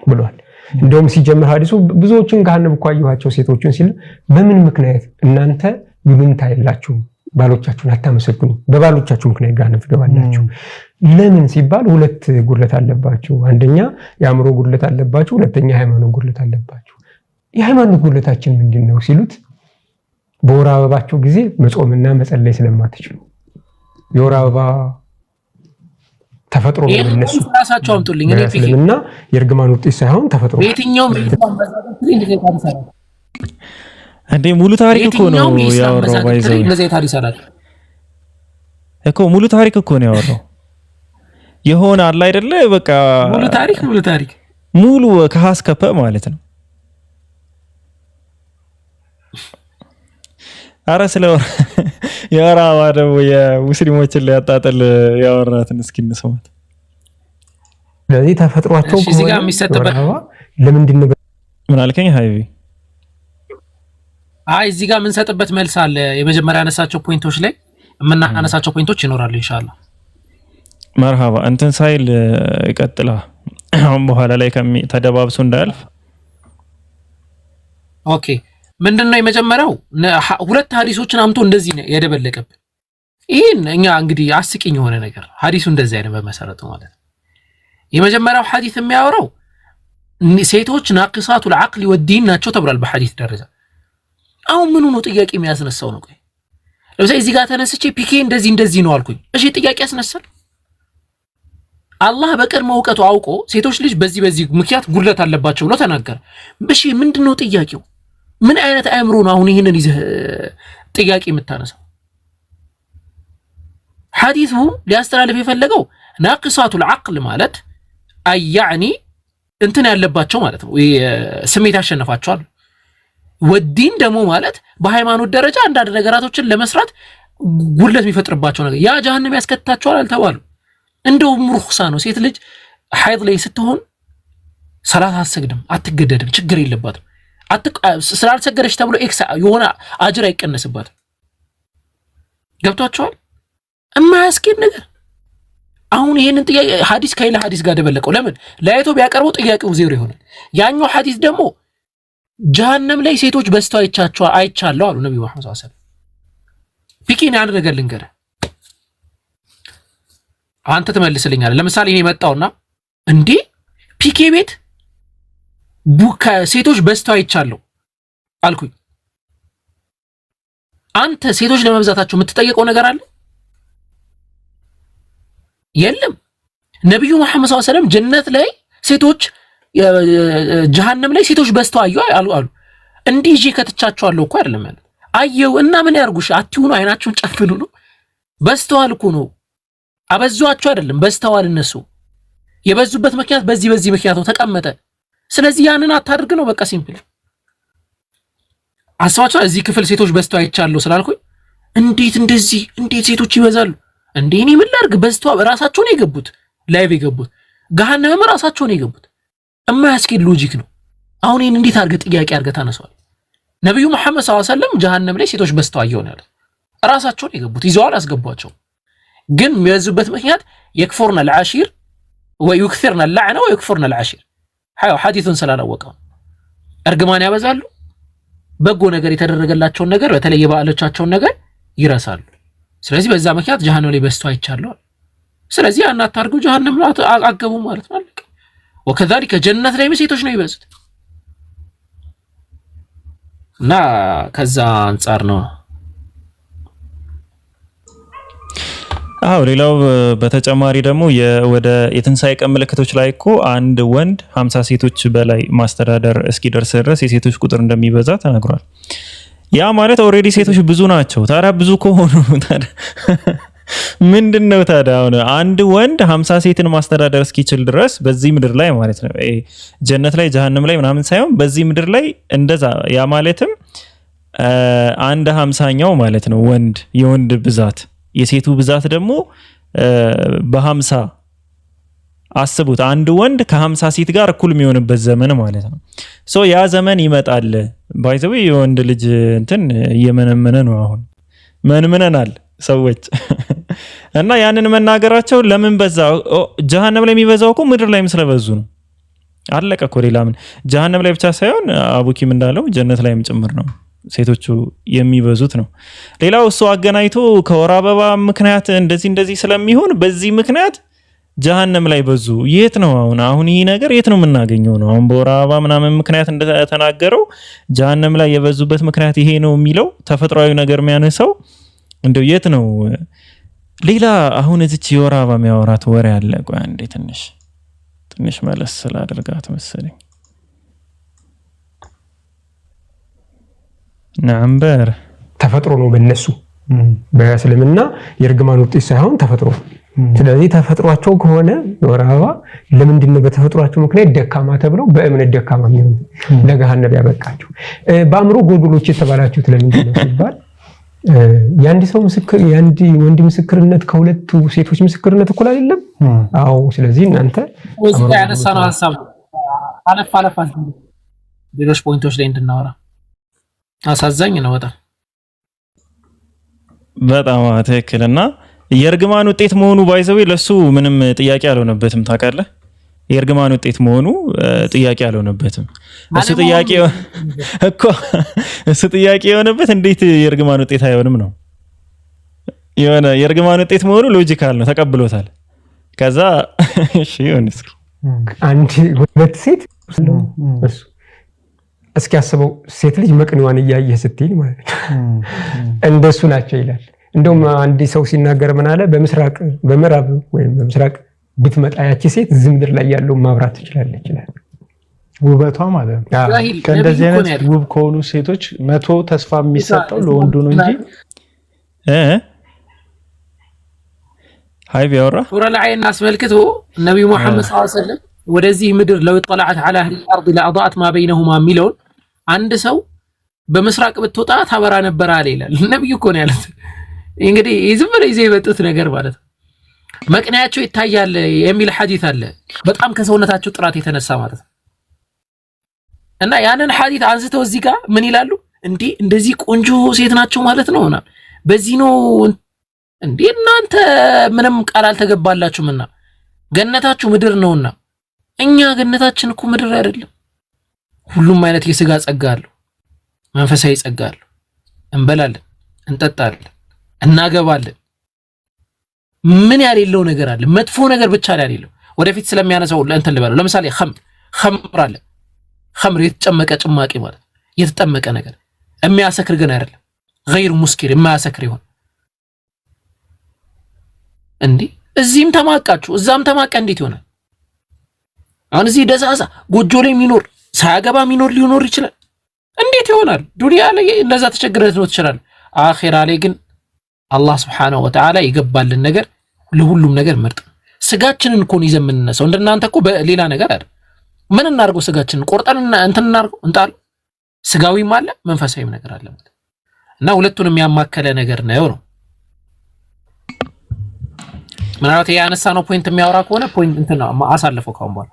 ብሏል። እንደውም ሲጀምር ሐዲሱ ብዙዎችን ገሃነም እኮ አየኋቸው ሴቶችን ሲል በምን ምክንያት እናንተ ይሉንታ የላችሁም ባሎቻችሁን አታመሰግኑ፣ በባሎቻችሁ ምክንያት ገሃነም ትገባላችሁ። ለምን ሲባል ሁለት ጉድለት አለባችሁ። አንደኛ የአእምሮ ጉድለት አለባችሁ፣ ሁለተኛ የሃይማኖት ጉድለት አለባችሁ። የሃይማኖት ጉድለታችን ምንድነው ሲሉት በወር አበባችሁ ጊዜ መጾምና መጸለይ ስለማትችሉ የወር አበባ ተፈጥሮ ነው እነሱ ራሳቸው አምጡልኝ እኔ እና የእርግማን ውጤት ሳይሆን ተፈጥሮ የትኛውም እንዴ ሙሉ ታሪክ እኮ ነው ያወራው። ባይዘው እንደዚህ ታሪክ ይሰራል እኮ ሙሉ ታሪክ እኮ ነው ያወራው። የሆነ አለ አይደለ በቃ ሙሉ ታሪክ ሙሉ ከሐስከፈ ማለት ነው። አረ ስለወራ ያራዋ ደግሞ የሙስሊሞችን ሊያጣጥል ያወራትን እስኪ እንስማት። ለዚህ ተፈጥሯቸው እዚህ ጋር የሚሰጥበት ለምንድን ነው ምን አልከኝ ሃይቢ? አይ እዚህ ጋር ምን ሰጥበት መልስ አለ። የመጀመሪያ ያነሳቸው ፖይንቶች ላይ የምናነሳቸው ፖይንቶች ይኖራሉ ኢንሻአላህ። መርሃባ እንትን ሳይል ይቀጥላ አሁን በኋላ ላይ ተደባብሶ እንዳያልፍ። ኦኬ ምንድነው የመጀመሪያው ሁለት ሐዲሶችን አምቶ እንደዚህ ነው የደበለቀብን። ይሄን እኛ እንግዲህ አስቂኝ የሆነ ነገር ሐዲሱ እንደዚህ አይነት በመሰረቱ ማለት ነው። የመጀመሪያው ሐዲስ የሚያወራው ሴቶች ናቅሳቱል ዐቅል ወዲን ናቸው ተብሏል በሐዲስ ደረጃ። አሁን ምን ነው ጥያቄ የሚያስነሳው ነው? ቆይ ለምሳሌ እዚህ ጋር ተነስቼ ፒኬ እንደዚህ ነው አልኩኝ። እሺ ጥያቄ ያስነሳል? አላህ በቀድሞ ዕውቀቱ አውቆ ሴቶች ልጅ በዚህ ምክንያት ጉድለት አለባቸው ብሎ ተናገረ። እሺ ምንድነው ጥያቄው? ምን አይነት አእምሮ ነው አሁን ይሄንን ይዘህ ጥያቄ የምታነሳው? ሐዲሱ ሊያስተላልፍ የፈለገው ናቅሳቱል ዐቅል ማለት አያኒ እንትን ያለባቸው ማለት ነው፣ ስሜት ያሸነፋቸዋል። ወዲን ደግሞ ማለት በሃይማኖት ደረጃ አንዳንድ ነገራቶችን ለመስራት ጉድለት የሚፈጥርባቸው ነገር ያ ጀሃነም ያስከታቸዋል አልተባሉ። እንደውም ሩኽሳ ነው። ሴት ልጅ ሐይድ ላይ ስትሆን ሰላት አትሰግድም፣ አትገደድም፣ ችግር የለባትም። ስላልሰገደች ተብሎ ኤክስ የሆነ አጅር አይቀነስባትም። ገብቷቸዋል? የማያስኬድ ነገር። አሁን ይሄንን ጥያቄ ሐዲስ ከሌላ ሐዲስ ጋር ደበለቀው። ለምን ለአይቶ ቢያቀርበው ጥያቄው ዜሮ ይሆናል። ያኛው ሐዲስ ደግሞ ጀሃነም ላይ ሴቶች በስተው አይቻለሁ አሉ ነብዩ መሐመድ ሰለላሁ ዐለይሂ ወሰለም። ፒኬን አንድ ነገር ልንገርህ፣ አንተ ትመልስልኛለህ። ለምሳሌ እኔ መጣውና እንዴ ፒኬ ቤት ቡካ ሴቶች በስተው አይቻለሁ አልኩኝ። አንተ ሴቶች ለመብዛታቸው የምትጠየቀው ነገር አለ? የለም። ነብዩ መሐመድ ሰለላሁ ዐለይሂ ወሰለም ጀነት ላይ ሴቶች ጀሃነም ላይ ሴቶች በስተው አሉ አሉ። እንዲህ እጄ ከትቻቸዋለሁ እኮ አይደለም ማለት አየው። እና ምን ያርጉሽ? አትዩኑ፣ አይናችሁን ጨፍኑ ነው። በስተዋል እኮ ነው፣ አበዟቸው አይደለም፣ በስተዋል። እነሱ የበዙበት ምክንያት በዚህ ምክንያት ነው ተቀመጠ። ስለዚህ ያንን አታድርግ ነው በቃ ሲምፕል። አስባቸው እዚህ ክፍል ሴቶች በስተው አይቻለሁ ስላልኩኝ እንዴት ሴቶች ይበዛሉ እንዴ? እኔ ምን ላድርግ? በስተው ራሳቸው ነው የገቡት፣ ላይቭ የገቡት ገሃነም ራሳቸው ነው የገቡት። የማያስኬድ ሎጂክ ነው። አሁን ይሄን እንዴት አድርገህ ጥያቄ አድርገህ ታነሳዋል? ነብዩ መሐመድ ሰለላሁ ዐለይሂ ወሰለም ጀሃነም ላይ ሴቶች በስተው አየው ነው ራሳቸው ነው የገቡት፣ ይዘዋል፣ አስገቧቸው። ግን የሚበዙበት ምክንያት የክፉርና العاشر ويكثرنا اللعنه ويكفرنا العاشر ሐዲሱን ስላላወቀው እርግማን ያበዛሉ፣ በጎ ነገር የተደረገላቸውን ነገር በተለይ የባዕሎቻቸውን ነገር ይረሳሉ። ስለዚህ በዛ ምክንያት ጀሃነም ላይ በስተው አይቻለሁ። ስለዚህ ያን አታርጉ፣ ጀሃነም ላይ አገቡ ማለት ነው። ወከዛሊከ ጀነት ላይ ሴቶች ነው ይበዙት እና ከዛ አንፃር ነው። አዎ ሌላው በተጨማሪ ደግሞ ወደ የትንሳኤ ቀን ምልክቶች ላይ እኮ አንድ ወንድ 50 ሴቶች በላይ ማስተዳደር እስኪደርስ ድረስ የሴቶች ቁጥር እንደሚበዛ ተነግሯል። ያ ማለት ኦሬዲ ሴቶች ብዙ ናቸው። ታዲያ ብዙ ከሆኑ ታዲያ ምንድነው ታዲያ አሁን አንድ ወንድ 50 ሴትን ማስተዳደር እስኪችል ድረስ በዚህ ምድር ላይ ማለት ነው ጀነት ላይ ጀሃነም ላይ ምናምን ሳይሆን በዚህ ምድር ላይ እንደዛ ያ ማለትም አንድ 50ኛው ማለት ነው ወንድ የወንድ ብዛት የሴቱ ብዛት ደግሞ በ50 አስቡት። አንድ ወንድ ከ50 ሴት ጋር እኩል የሚሆንበት ዘመን ማለት ነው። ሶ ያ ዘመን ይመጣል። ባይዘው የወንድ ልጅ እንትን እየመነመነ ነው። አሁን መንምነናል ሰዎች እና ያንን መናገራቸው ለምን በዛ? ጀሃነም ላይ የሚበዛው እኮ ምድር ላይም ስለበዙ ነው። አለቀ እኮ። ሌላ ምን ጀሃነም ላይ ብቻ ሳይሆን አቡኪም እንዳለው ጀነት ላይም ጭምር ነው ሴቶቹ የሚበዙት ነው። ሌላው እሱ አገናኝቶ ከወር አበባ ምክንያት እንደዚህ ስለሚሆን በዚህ ምክንያት ጀሃነም ላይ በዙ። የት ነው አሁን ይሄ ነገር የት ነው የምናገኘው ነው? አሁን በወር አበባ ምናምን ምክንያት እንደተናገረው ጀሃነም ላይ የበዙበት ምክንያት ይሄ ነው የሚለው ተፈጥሯዊ ነገር የሚያነሳው እንደው የት ነው? ሌላ አሁን እዚች የወር አበባ የሚያወራት ወሬ አለ። ቆይ አንዴ ትንሽ መለስ ስላደርጋት መሰለኝ። ናምበር ተፈጥሮ ነው በእነሱ በእስልምና የርግማን ውጤት ሳይሆን ተፈጥሮ። ስለዚህ ተፈጥሯቸው ከሆነ የወር አበባ ለምንድን ነው በተፈጥሯቸው ምክንያት ደካማ ተብለው በእምነት ደካማ የሚሆኑ ለገሃነም ያበቃቸው? በአእምሮ ጎዶሎች የተባላችሁት ለምንድን ነው ሲባል የአንድ ሰው ምስክር የአንድ ወንድ ምስክርነት ከሁለቱ ሴቶች ምስክርነት እኩል አይደለም? አዎ። ስለዚህ እናንተ ወይስ ያነሳነው ሐሳብ አለፍ ሌሎች ፖይንቶች ላይ እንድናወራ አሳዛኝ ነው በጣም ትክክልና የርግማን ውጤት መሆኑ ባይዘው ለሱ ምንም ጥያቄ አልሆነበትም። ታውቃለህ? የርግማን ውጤት መሆኑ ጥያቄ አልሆነበትም። እሱ ጥያቄ የሆነበት እንዴት የርግማን ውጤት አይሆንም ነው። የሆነ የርግማን ውጤት መሆኑ ሎጂካል ነው፣ ተቀብሎታል። ከዛ እሺ ይሁንስ አንድ ሁለት ሴት እሱ እስኪ አስበው ሴት ልጅ መቅንዋን እያየህ ስትይ ማለት እንደሱ ናቸው ይላል። እንደውም አንድ ሰው ሲናገር ምን አለ? በምዕራብ ወይም በምስራቅ ብትመጣ ያቺ ሴት እዚህ ምድር ላይ ያለው ማብራት ትችላለች ይላል። ውበቷ ማለት ነው። ከእንደዚህ አይነት ውብ ከሆኑ ሴቶች 100 ተስፋ የሚሰጠው ለወንዱ ነው እንጂ ሃይ ቢያወራ ሱራ العين አስመልክቶ ነብዩ መሐመድ ሰለላሁ ዐለይሂ ወሰለም ወደዚህ ምድር ለው طلعت على اهل الارض لاضاءت ما بينهما ሚለውን አንድ ሰው በመስራቅ ብትወጣ ታበራ ነበር አለ ይላል። ነብዩ እኮ ነው ያሉት። እንግዲህ ዝም ብለው ይዘው የመጡት ነገር ማለት ነው። መቅናያቸው ይታያል የሚል ሐዲስ አለ። በጣም ከሰውነታቸው ጥራት የተነሳ ማለት ነው። እና ያንን ሐዲስ አንስተው እዚህ ጋር ምን ይላሉ? እንዴ እንደዚህ ቆንጆ ሴት ናቸው ማለት ነውና በዚህ ነው እንዴ እናንተ ምንም ቃል አልተገባላችሁምና ገነታችሁ ምድር ነውና እኛ ገነታችን እኮ ምድር አይደለም። ሁሉም አይነት የሥጋ ጸጋ አለው፣ መንፈሳዊ ጸጋ አለው። እንበላለን፣ እንጠጣለን፣ እናገባለን። ምን ያሌለው ነገር አለ? መጥፎ ነገር ብቻ ላይ ያሌለው ወደፊት ስለሚያነሳው ለእንትን ልበለው። ለምሳሌ ኸምር አለ። ኸምር የተጨመቀ ጭማቂ ማለት የተጠመቀ ነገር የሚያሰክር ግን አይደለም። غير ሙስኪር የማያሰክር ይሆን እንዴ? እዚህም ተማቃችሁ እዛም ተማቃ እንዴት ይሆናል? አሁን እዚህ ደሳሳ ጎጆ ላይ የሚኖር ሳያገባ የሚኖር ሊኖር ይችላል። እንዴት ይሆናል? ዱንያ ላይ እንደዛ ተቸግረህ ነው ትችላል። አኺራ ላይ ግን አላህ Subhanahu Wa Ta'ala ይገባልን ነገር ለሁሉም ነገር ምርጥ። ስጋችንን እኮ ነው ይዘን የምንነሳው። እንደናንተ እኮ በሌላ ነገር አይደል። ምን እናርገው? ስጋችንን ቆርጠንና እንትን እናርገው እንጣል። ስጋዊም አለ መንፈሳዊም ነገር አለ ማለት እና ሁለቱንም ያማከለ ነገር ነው። ምናልባት ያነሳ ነው ፖይንት የሚያወራ ከሆነ ፖይንት እንትን አሳልፈው ካሁን በኋላ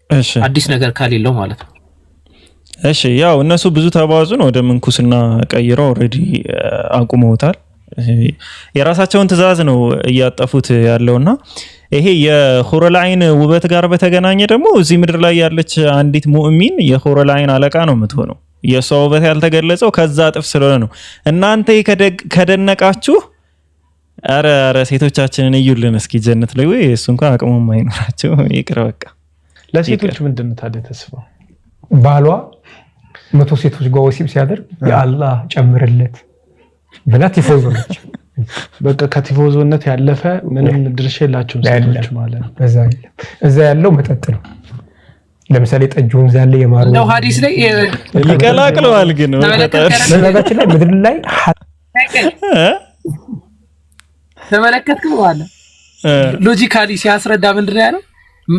እሺ፣ አዲስ ነገር ካሌለው ማለት ነው። እሺ፣ ያው እነሱ ብዙ ተባዙን ወደ ምንኩስና ቀይረው ኦሬዲ አቁመውታል። የራሳቸውን ትእዛዝ ነው እያጠፉት ያለውና ይሄ የኹረል ዐይን ውበት ጋር በተገናኘ ደግሞ እዚህ ምድር ላይ ያለች አንዲት ሙእሚን የኹረል ዐይን አለቃ ነው የምትሆነው። የሷ ውበት ያልተገለጸው ከዛ እጥፍ ስለሆነ ነው። እናንተ ከደነቃችሁ አረ ሴቶቻችንን እዩልን እስኪ ጀነት ላይ ወይ እሱ እንኳን አቅሙም አይኖራቸው ይቅር በቃ። ለሴቶች ምንድነው ታዲያ ተስፋው? ባሏ 100 ሴቶች ጋር ወሲብ ሲያደርግ የአላህ ጨምርለት ብላ ቲፎዞ ነች። በቃ ከቲፎዞነት ያለፈ ምንም ድርሻ የላቸውም ሴቶች ማለት ነው። እዛ ያለው መጠጥ ነው። ለምሳሌ ጠጁን ዛለ የማሩ ነው ሐዲስ ላይ ይቀላቅለዋል። ግን በነገራችን ላይ ምድር ላይ ተመለከትክ ማለት ሎጂካሊ ሲያስረዳ ምንድን ነው ያለው?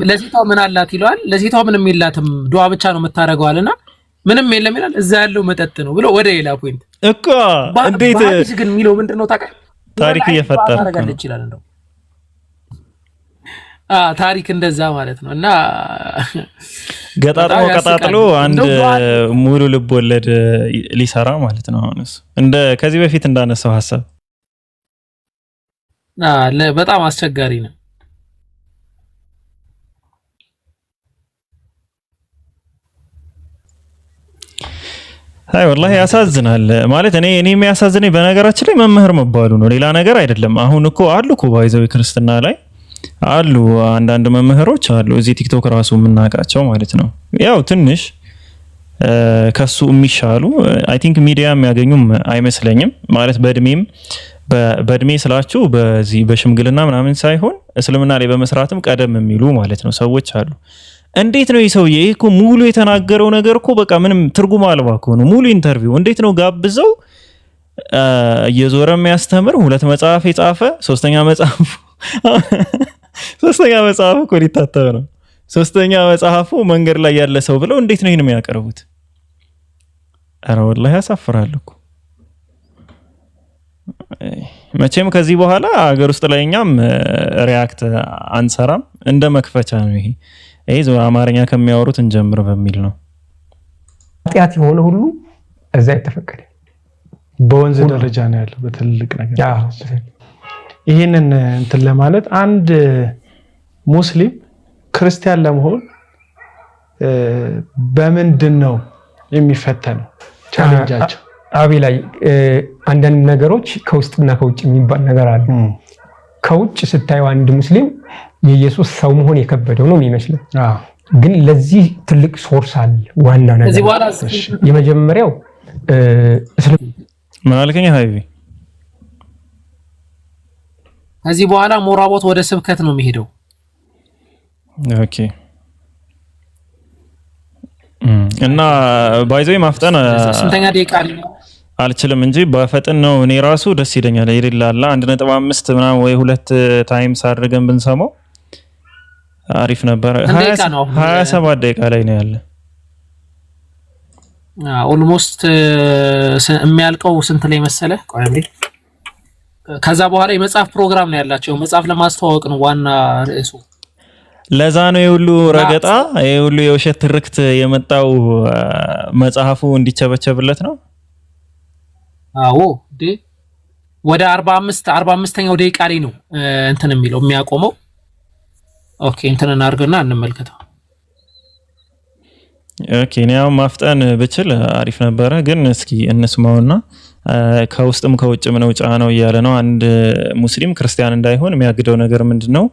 ለሴቷ ምን አላት ይለዋል። ለሴቷ ምንም የላትም ዱዓ ብቻ ነው የምታረገዋልና ምንም የለም ይላል። እዛ ያለው መጠጥ ነው ብሎ ወደ ሌላ ፖይንት እኮ እንዴት ግን የሚለው ምንድነው ታውቃለህ? ታሪክ እየፈጠረ ታረጋለች ይላል። እንደው ታሪክ እንደዛ ማለት ነው። እና ገጣጥሞ ቀጣጥሎ አንድ ሙሉ ልብ ወለድ ሊሰራ ማለት ነው። አሁንስ እንደ ከዚህ በፊት እንዳነሳው ሐሳብ በጣም አስቸጋሪ ነው። አይ ወላሂ ያሳዝናል። ማለት እኔ የሚያሳዝነኝ በነገራችን ላይ መምህር መባሉ ነው፣ ሌላ ነገር አይደለም። አሁን እኮ አሉ እኮ ባይዘው ክርስትና ላይ አሉ አንዳንድ መምህሮች አሉ እዚህ ቲክቶክ ራሱ የምናውቃቸው ማለት ነው። ያው ትንሽ ከሱ የሚሻሉ አይ ቲንክ ሚዲያ የሚያገኙም አይመስለኝም። ማለት በእድሜ ስላችሁ በዚህ በሽምግልና ምናምን ሳይሆን እስልምና ላይ በመስራትም ቀደም የሚሉ ማለት ነው ሰዎች አሉ። እንዴት ነው ይሰውዬ እኮ ሙሉ የተናገረው ነገር እኮ በቃ ምንም ትርጉም አልባ እኮ ነው ሙሉ ኢንተርቪው። እንዴት ነው ጋብዘው እየዞረ የሚያስተምር 2 መጽሐፍ የጻፈ ሶስተኛ መጽሐፍ እኮ ሊታተም ነው። ሶስተኛ መጽሐፉ መንገድ ላይ ያለ ሰው ብለው እንዴት ነው ይሄን የሚያቀርቡት? ኧረ ወላሂ ያሳፍራል እኮ። መቼም ከዚህ በኋላ ሀገር ውስጥ ላይ እኛም ሪያክት አንሰራም። እንደ መክፈቻ ነው ይሄ ዘው አማርኛ ከሚያወሩት እንጀምር በሚል ነው። ኃጢአት የሆነ ሁሉ እዛ የተፈቀደ በወንዝ ደረጃ ነው ያለው በትልቅ ነገር። ይሄንን እንትን ለማለት አንድ ሙስሊም ክርስቲያን ለመሆን በምንድን ነው የሚፈተነው? ቻሌንጃቸው አቢ ላይ አንዳንድ ነገሮች ከውስጥና ከውጭ የሚባል ነገር አለ። ከውጭ ስታየው አንድ ሙስሊም የኢየሱስ ሰው መሆን የከበደው ነው የሚመስለው። ግን ለዚህ ትልቅ ሶርስ አለ። ዋና ነገር የመጀመሪያው ማለከኛ ሃይቪ ከዚህ በኋላ ሞራቦት ወደ ስብከት ነው የሚሄደው። ኦኬ እና ባይዘይ ማፍጠን ስንተኛ ደቂቃ አልችልም እንጂ በፈጥን ነው እኔ ራሱ ደስ ይለኛል። ይላል 1.5 ምናምን ወይ 2 ታይምስ አድርገን ብንሰማው አሪፍ ነበር። 27 ደቂቃ ላይ ነው ያለ። ኦልሞስት የሚያልቀው ስንት ላይ መሰለ? ቆይ እንዴ ከዛ በኋላ የመጽሐፍ ፕሮግራም ነው ያላቸው። መጽሐፍ ለማስተዋወቅ ነው ዋና ርዕሱ። ለዛ ነው የሁሉ ረገጣ የሁሉ የውሸት ትርክት የመጣው መጽሐፉ እንዲቸበቸብለት ነው። አዎ ወደ 45ኛው ደቂቃ ላይ ነው እንትን የሚለው የሚያቆመው። ኦኬ እንትን እናርግና እንመልከተው። ኦኬ ነው ማፍጠን ብችል አሪፍ ነበረ፣ ግን እስኪ እንስማውና ከውስጥም ከውጭም ነው ጫናው እያለ ነው። አንድ ሙስሊም ክርስቲያን እንዳይሆን የሚያግደው ነገር ምንድነው?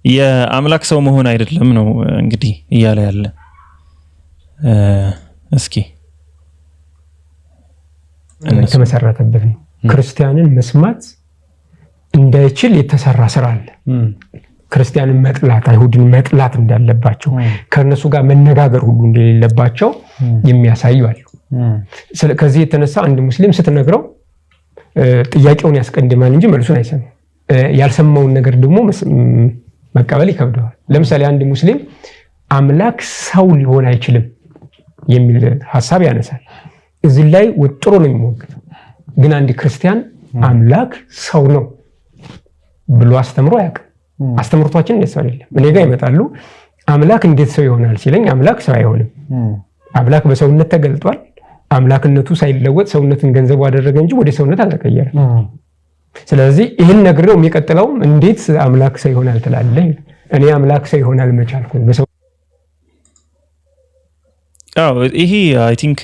የአምላክ ሰው መሆን አይደለም ነው እንግዲህ እያለ ያለ። እስኪ የተመሰረተበት ነው። ክርስቲያንን መስማት እንዳይችል የተሰራ ስራ አለ። ክርስቲያንን መጥላት፣ አይሁድን መጥላት እንዳለባቸው፣ ከነሱ ጋር መነጋገር ሁሉ እንደሌለባቸው የሚያሳዩ አሉ። ከዚህ የተነሳ አንድ ሙስሊም ስትነግረው ጥያቄውን ያስቀድማል እንጂ መልሱን አይሰማም። ያልሰማውን ነገር ደግሞ መቀበል ይከብደዋል። ለምሳሌ አንድ ሙስሊም አምላክ ሰው ሊሆን አይችልም የሚል ሐሳብ ያነሳል። እዚህ ላይ ወጥሮ ነው የሚሞግተው። ግን አንድ ክርስቲያን አምላክ ሰው ነው ብሎ አስተምሮ ያውቃል። አስተምሮታችን እንደሱ አይደለም። እኔ ጋር ይመጣሉ አምላክ እንዴት ሰው ይሆናል ሲለኝ አምላክ ሰው አይሆንም። አምላክ በሰውነት ተገልጧል። አምላክነቱ ሳይለወጥ ሰውነትን ገንዘቡ አደረገ እንጂ ወደ ሰውነት አልተቀየረም። ስለዚህ ይህን ነግሬው የሚቀጥለው እንዴት አምላክ ሰው ይሆናል ትላለህ? እኔ አምላክ ሰው ይሆናል መቻልኩኝ በሰው ይሄ አይ ቲንክ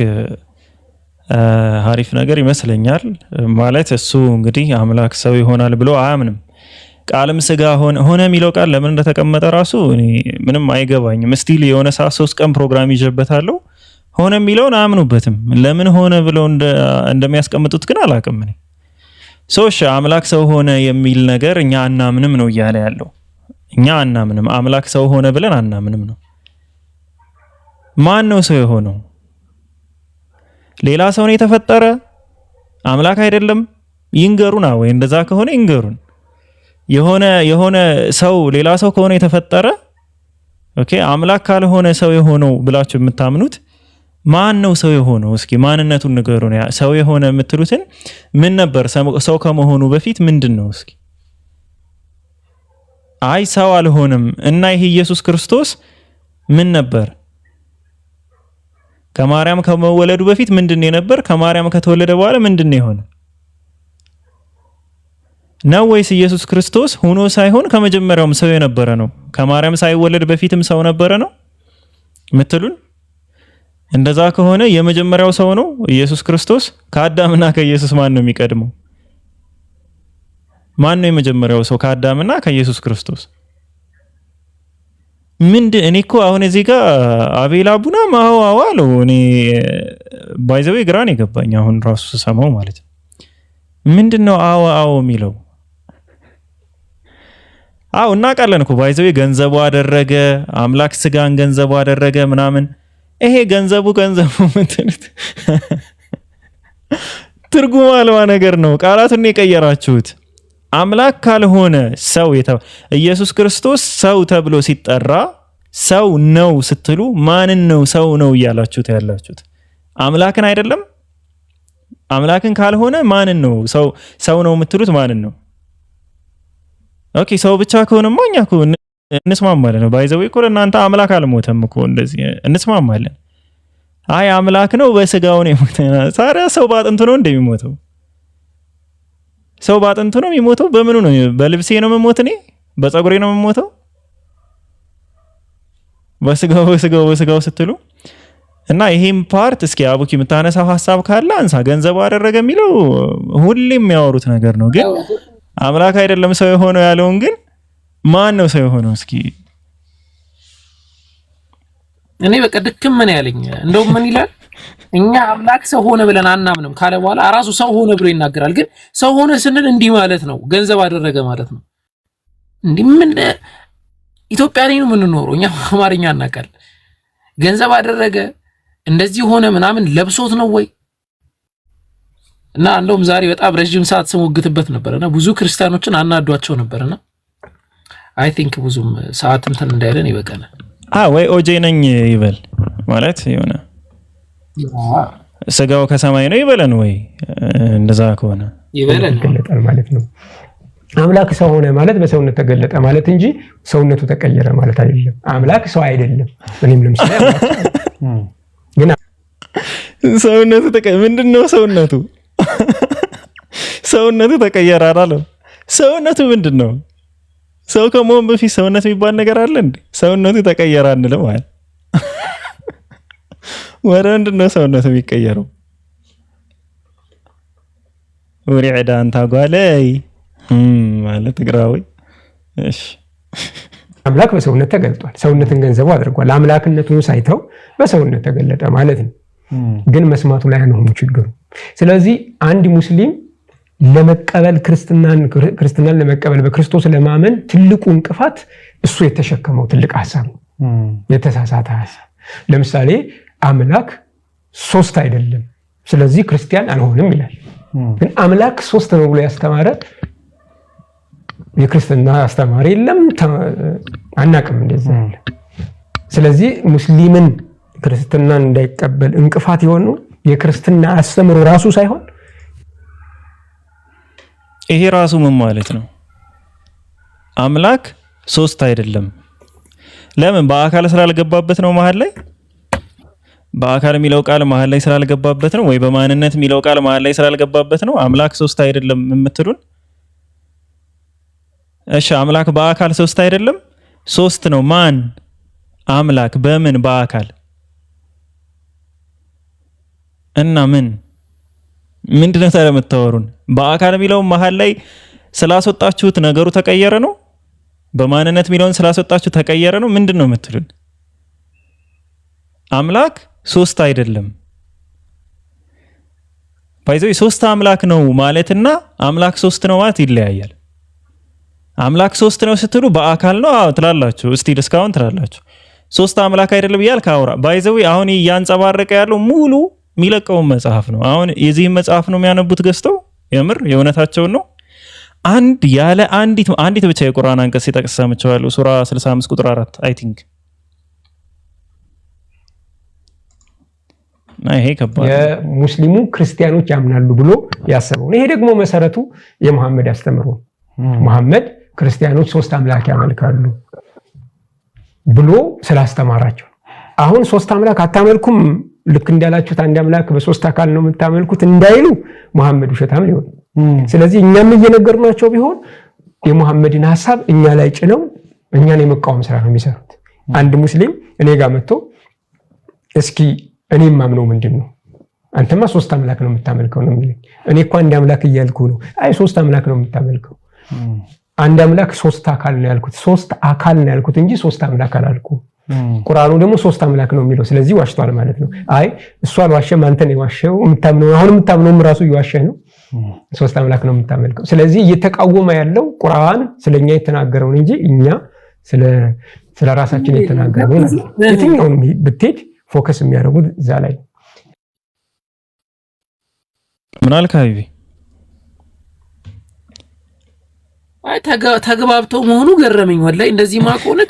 አሪፍ ነገር ይመስለኛል። ማለት እሱ እንግዲህ አምላክ ሰው ይሆናል ብሎ አያምንም። ቃልም ስጋ ሆነ የሚለው ቃል ለምን እንደተቀመጠ ራሱ እኔ ምንም አይገባኝም። ስቲል የሆነ ሰዓት 3 ቀን ፕሮግራም ይጀበታለሁ። ሆነ የሚለውን አያምኑበትም። ለምን ሆነ ብለው እንደሚያስቀምጡት ግን አላውቅም። እኔ ሶሽ አምላክ ሰው ሆነ የሚል ነገር እኛ አናምንም ነው እያለ ያለው። እኛ አናምንም፣ አምላክ ሰው ሆነ ብለን አናምንም ነው። ማን ነው ሰው የሆነው? ሌላ ሰው ነው የተፈጠረ? አምላክ አይደለም? ይንገሩና ወይ እንደዛ ከሆነ ይንገሩን። የሆነ ሰው ሌላ ሰው ከሆነ የተፈጠረ ኦኬ፣ አምላክ ካልሆነ ሰው የሆነው ብላችሁ የምታምኑት ማን ነው ሰው የሆነው? እስኪ ማንነቱን ንገሩን። ሰው የሆነ የምትሉትን ምን ነበር? ሰው ከመሆኑ በፊት ምንድነው? እስኪ አይ ሰው አልሆነም እና ይሄ ኢየሱስ ክርስቶስ ምን ነበር? ከማርያም ከመወለዱ በፊት ምንድነው ነበር? ከማርያም ከተወለደ በኋላ ምንድነው የሆነ ነው? ወይስ ኢየሱስ ክርስቶስ ሆኖ ሳይሆን ከመጀመሪያውም ሰው የነበረ ነው? ከማርያም ሳይወለድ በፊትም ሰው ነበረ ነው ምትሉን? እንደዛ ከሆነ የመጀመሪያው ሰው ነው ኢየሱስ ክርስቶስ። ከአዳምና ከኢየሱስ ማን ነው የሚቀድመው? ማን ነው የመጀመሪያው ሰው ከአዳምና ከኢየሱስ ክርስቶስ? እኔ እኮ አሁን እዚህ ጋር አቤል አቡና ማዋዋ ነው። እኔ ባይዘው ግራን የገባኝ አሁን ራሱ ሰማው ማለት ነው። ምንድነው አዎ የሚለው? እናውቃለን እኮ ባይዘው ገንዘቡ አደረገ፣ አምላክ ስጋን ገንዘቡ አደረገ ምናምን። ይሄ ገንዘቡ ምትሉት ትርጉም አልባ ነገር ነው። ቃላቱን የቀየራችሁት። አምላክ ካልሆነ ሰው ኢየሱስ ክርስቶስ ሰው ተብሎ ሲጠራ ሰው ነው ስትሉ ማንን ነው ሰው ነው እያላችሁት ያላችሁት? አምላክን አይደለም። አምላክን ካልሆነ ማንን ነው ሰው ነው የምትሉት? ማንን ነው? ኦኬ ሰው ብቻ ከሆነማ እኛ እኮ እንስማማለን ነው። ባይዘው እኮ እናንተ አምላክ አልሞተም እኮ እንደዚህ እንስማማለን። አይ አምላክ ነው በስጋው ነው የሞተው። ታዲያ ሰው ባጥንቱ ነው እንደሚሞተው? ሰው ባጥንቱ ነው የሚሞተው? በምኑ ነው? በልብሴ ነው የምሞት እኔ? በፀጉሬ ነው የምሞተው? በስጋው ስትሉ እና ይሄም ፓርት እስኪ አቡኪ የምታነሳው ሐሳብ ካለ አንሳ። ገንዘቡ አደረገ የሚለው ሁሌም የሚያወሩት ነገር ነው። ግን አምላክ አይደለም ሰው የሆነው ያለውን ግን ማን ነው ሰው የሆነው? እስኪ እኔ በቃ ድክም ምን ያለኝ እንደው ምን ይላል? እኛ አምላክ ሰው ሆነ ብለን አናምንም ካለ በኋላ ራሱ ሰው ሆነ ብሎ ይናገራል። ግን ሰው ሆነ ስንል እንዲህ ማለት ነው፣ ገንዘብ አደረገ ማለት ነው። እንዲህ ምን ኢትዮጵያ ላይ ነው የምንኖረው እኛ አማርኛ እናውቃለን። ገንዘብ አደረገ እንደዚህ ሆነ ምናምን ለብሶት ነው ወይ? እና እንደውም ዛሬ በጣም ረጅም ሰዓት ስሞግትበት ነበርና ብዙ ክርስቲያኖችን አናዷቸው ነበርና አይ ቲንክ ብዙም ሰዓት እንትን እንዳይለን ይበቃናል። ወይ ኦጄ ነኝ ይበል ማለት የሆነ ስጋው ከሰማይ ነው ይበለን ወይ እንደዛ ከሆነ ይበለን ማለት ነው። አምላክ ሰው ሆነ ማለት በሰውነት ተገለጠ ማለት እንጂ ሰውነቱ ተቀየረ ማለት አይደለም። አምላክ ሰው አይደለም። እኔም ለምሳሌ ግን ሰውነቱ ምንድነው? ሰውነቱ ተቀየረ አይደለም። ሰውነቱ ምንድነው? ሰው ከመሆን በፊት ሰውነት የሚባል ነገር አለ እንዴ? ሰውነቱ ተቀየረ አንልም ማለት ወደ ምንድነው ሰውነቱ የሚቀየረው? ወሪዕዳ አንታ ጓለይ ማለት ግራዊ እሺ አምላክ በሰውነት ተገልጧል። ሰውነትን ገንዘቡ አድርጓል። አምላክነቱን ሳይተው በሰውነት ተገለጠ ማለት ነው። ግን መስማቱ ላይ ነው ችግሩ። ስለዚህ አንድ ሙስሊም ለመቀበል ክርስትናን ለመቀበል በክርስቶስ ለማመን ትልቁ እንቅፋት እሱ የተሸከመው ትልቅ ሐሳብ ነው፣ የተሳሳተ ሐሳብ። ለምሳሌ አምላክ ሶስት አይደለም ስለዚህ ክርስቲያን አልሆንም ይላል። ግን አምላክ ሶስት ነው ብሎ ያስተማረ የክርስትና አስተማሪ የለም፣ አናቅም እንደዛ ያለ። ስለዚህ ሙስሊምን ክርስትናን እንዳይቀበል እንቅፋት የሆነው የክርስትና አስተምሮ ራሱ ሳይሆን ይሄ ራሱ ምን ማለት ነው? አምላክ ሶስት አይደለም። ለምን? በአካል ስላልገባበት ነው። መሀል ላይ በአካል የሚለው ቃል መሀል ላይ ስላልገባበት ነው ወይ በማንነት የሚለው ቃል መሀል ላይ ስላልገባበት ነው አምላክ ሶስት አይደለም የምትሉን? እሺ አምላክ በአካል ሶስት አይደለም፣ ሶስት ነው። ማን? አምላክ በምን? በአካል እና ምንድነው ታዲያ የምታወሩን? በአካል የሚለው መሀል ላይ ስላስወጣችሁት ነገሩ ተቀየረ ነው? በማንነት የሚለውን ስላስወጣችሁ ተቀየረ ነው? ምንድነው የምትሉን? አምላክ ሶስት አይደለም። ባይዘው ሶስት አምላክ ነው ማለትና አምላክ ሶስት ነው ማለት ይለያያል። አምላክ ሶስት ነው ስትሉ በአካል ነው ትላላችሁ፣ እስቲ እስካሁን ትላላችሁ። ሶስት አምላክ አይደለም ይያልክ አውራ። ባይዘው አሁን ያንጸባረቀ ያለው ሙሉ የሚለቀውን መጽሐፍ ነው። አሁን የዚህ መጽሐፍ ነው የሚያነቡት ገዝተው የምር የእውነታቸውን ነው። አንዲት ብቻ የቁርአን አንቀጽ ሲጠቅስ ሰምቻለሁ። ሱራ 65 ቁጥር 4 አይ ቲንክ ይሄ ከባድ የሙስሊሙ ክርስቲያኖች ያምናሉ ብሎ ያሰበው። ይሄ ደግሞ መሰረቱ የመሐመድ አስተምሮ መሐመድ ክርስቲያኖች ሶስት አምላክ ያመልካሉ ብሎ ስላስተማራቸው አሁን ሶስት አምላክ አታመልኩም ልክ እንዳላችሁት አንድ አምላክ በሶስት አካል ነው የምታመልኩት እንዳይሉ መሐመድ ውሸታም ሊሆን። ስለዚህ እኛም እየነገርናቸው ቢሆን የመሐመድን ሐሳብ እኛ ላይ ጭነው እኛን የመቃወም ስራ ነው የሚሰሩት። አንድ ሙስሊም እኔ ጋር መጥቶ እስኪ እኔ ማምነው ምንድነው? አንተማ ሶስት አምላክ ነው የምታመልከው ነው የሚለኝ። እኔ እኮ አንድ አምላክ እያልኩ ነው። አይ ሶስት አምላክ ነው የምታመልከው። አንድ አምላክ ሶስት አካል ነው ያልኩት፣ ሶስት አካል ነው ያልኩት እንጂ ሶስት አምላክ አላልኩም። ቁርአኑ ደግሞ ሶስት አምላክ ነው የሚለው፣ ስለዚህ ዋሽቷል ማለት ነው። አይ እሱ አልዋሸም፣ አንተ ነው የዋሸው። አሁን የምታምነውም ራሱ እየዋሸህ ነው። ሶስት አምላክ ነው የምታመልከው። ስለዚህ እየተቃወመ ያለው ቁርአን ስለኛ የተናገረውን እንጂ እኛ ስለ ራሳችን የተናገረውን ነው። የትኛውንም ብትሄድ ፎከስ የሚያደርጉት እዛ ላይ። ምን አልክ ሀቢቢ? አይ ተግባብተው መሆኑ ገረመኝ ወላሂ። እንደዚህ ማቆነ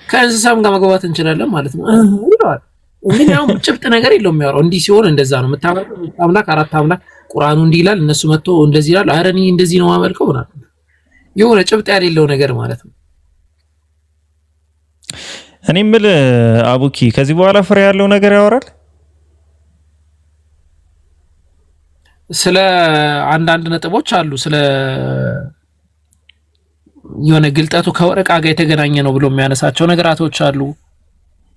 ከእንስሳም ጋር መግባባት እንችላለን ማለት ነው ይላል። እንግዲህ ያው ጭብጥ ነገር የለውም የሚያወራው። እንዲህ ሲሆን እንደዛ ነው የምታመልከው አምላክ አራት አምላክ ቁርአኑ እንዲህ ይላል፣ እነሱ መጥቶ እንደዚህ ይላል። ኧረ እኔ እንደዚህ ነው ማመልከው ማለት ነው። የሆነ ጭብጥ ያሌለው ነገር ማለት ነው። እኔ የምልህ አቡኪ ከዚህ በኋላ ፍሬ ያለው ነገር ያወራል ስለ አንዳንድ ነጥቦች አሉ። ስለ የሆነ ግልጠቱ ከወረቃ ጋር የተገናኘ ነው ብሎ የሚያነሳቸው ነገራቶች አሉ።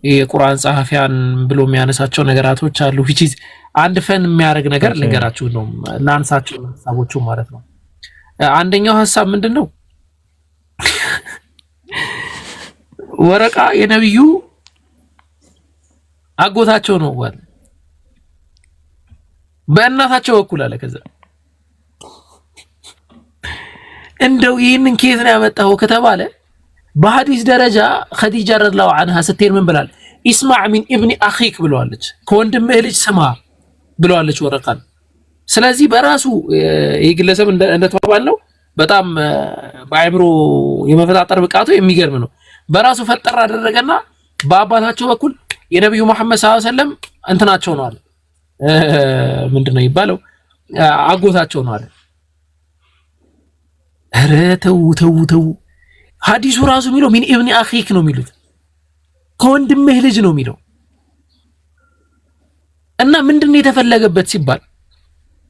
የቁርአን ጸሐፊያን ብሎ የሚያነሳቸው ነገራቶች አሉ። which is አንድ ፈን የሚያደርግ ነገር ልንገራችሁ ነው ላንሳቸው ሐሳቦቹ ማለት ነው። አንደኛው ሐሳብ ምንድነው? ወረቃ የነብዩ አጎታቸው ነው ወል በእናታቸው በኩል አለ። ከዛ እንደው ይህንን ኬዝ ነው ያመጣው ከተባለ በሐዲስ ደረጃ ኸዲጃ ረዲየላሁ ዐንሃ ስትሄድ ምን ብላል? ኢስማዕ ሚን ኢብኒ አኺክ ብለዋለች፣ ከወንድምህ ልጅ ስማ ብለዋለች ወረቃን። ስለዚህ በራሱ ይህ ግለሰብ እንደተባለው በጣም በአይምሮ የመፈጣጠር ብቃቱ የሚገርም ነው። በራሱ ፈጠር አደረገና በአባታቸው በኩል የነብዩ መሐመድ ሰለላሁ ዐለይሂ ወሰለም እንትናቸው ነው አለ። ምንድነው ይባለው? አጎታቸው ነው አለ። ኧረ ተው ሐዲሱ ራሱ የሚለው ሚን ኢብኒ አኺክ ነው የሚሉት፣ ከወንድምህ ልጅ ነው የሚለው። እና ምንድነው የተፈለገበት ሲባል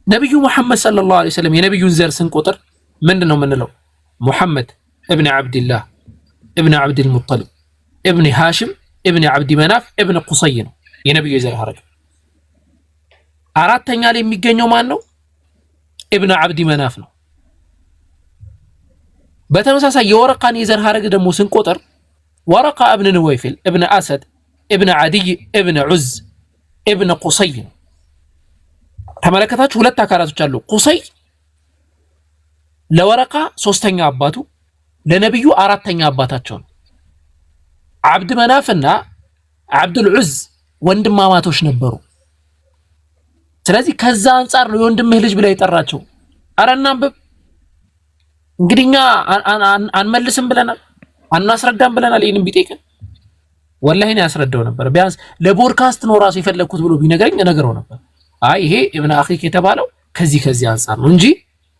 ነብዩ መሐመድ ሰለላሁ ዐለይሂ ወሰለም የነብዩን ዘር ስንቆጥር ምንድነው የምንለው? ሙሐመድ እብነ አብድላህ እብነ አብድል ሙጠሊብ እብነ ሃሽም እብነ አብዲ መናፍ እብነ ቁሰይ ነው የነብዩ የዘር ሐረግ። አራተኛ ላይ የሚገኘው ማን ነው? እብነ አብዲ መናፍ ነው። በተመሳሳይ የወረቃን የዘር ሐረግ ደግሞ ስንቆጥር ወረቃ እብነ ነወይፊል እብነ አሰድ እብነ አዲይ እብነ ዑዝ እብነ ቁሰይ ነው። ተመለከታችሁ? ሁለት አካላቶች አሉ። ቁሰይ ለወረቃ ሶስተኛ አባቱ፣ ለነብዩ አራተኛ አባታቸው ነው። አብድ መናፍና አብዱል ዑዝ ወንድማማቶች ነበሩ። ስለዚህ ከዛ አንፃር ነው የወንድምህ ልጅ ብላ የጠራቸው። አረ እናንብብ እንግዲህ እኛ አንመልስም ብለናል፣ አናስረዳም ብለናል። ይሄንን ቢጠይቀን ወላሂ ነው ያስረዳው ነበር። ቢያንስ ለቦድካስት ነው ራሱ የፈለኩት ብሎ ቢነገረኝ እነግረው ነበር። አይ ይሄ ኢብኑ አኺክ የተባለው ከዚህ አንፃር ነው እንጂ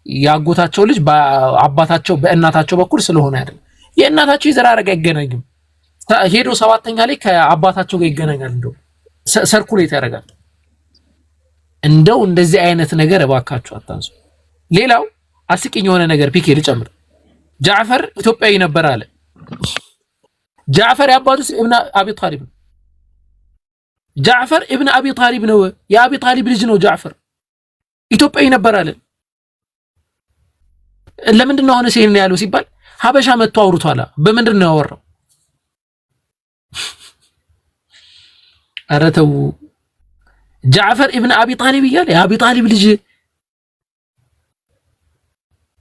ያጎታቸው ልጅ በአባታቸው በእናታቸው በኩል ስለሆነ አይደለም። የእናታቸው የዘር ሐረግ አይገናኝም። ሄዶ ሰባተኛ ላይ ከአባታቸው ጋር ይገናኛል። እንደው ሰርኩሌት ያደርጋል። እንደው እንደዚህ አይነት ነገር እባካችሁ አታንሱ። ሌላው አስቂኝ የሆነ ነገር ፒኬ ልጨምር። ጃዕፈር ኢትዮጵያዊ ነበር አለ። ጃዕፈር የአባቱስ ኢብኑ አቢ ጣሊብ ነው። ጃዕፈር ኢብኑ አቢ ጣሊብ ነው፣ የአቢ ጣሊብ ልጅ ነው። ጃዕፈር ኢትዮጵያዊ ነበር አለ። ለምንድን ነው አሁን ሲሄን ያለው ሲባል ሀበሻ መጥቶ አውርቷል። በምንድን ነው ያወራው? ኧረ ተው። ጃዕፈር ኢብኑ አቢ ጣሊብ እያለ የአቢ ጣሊብ ልጅ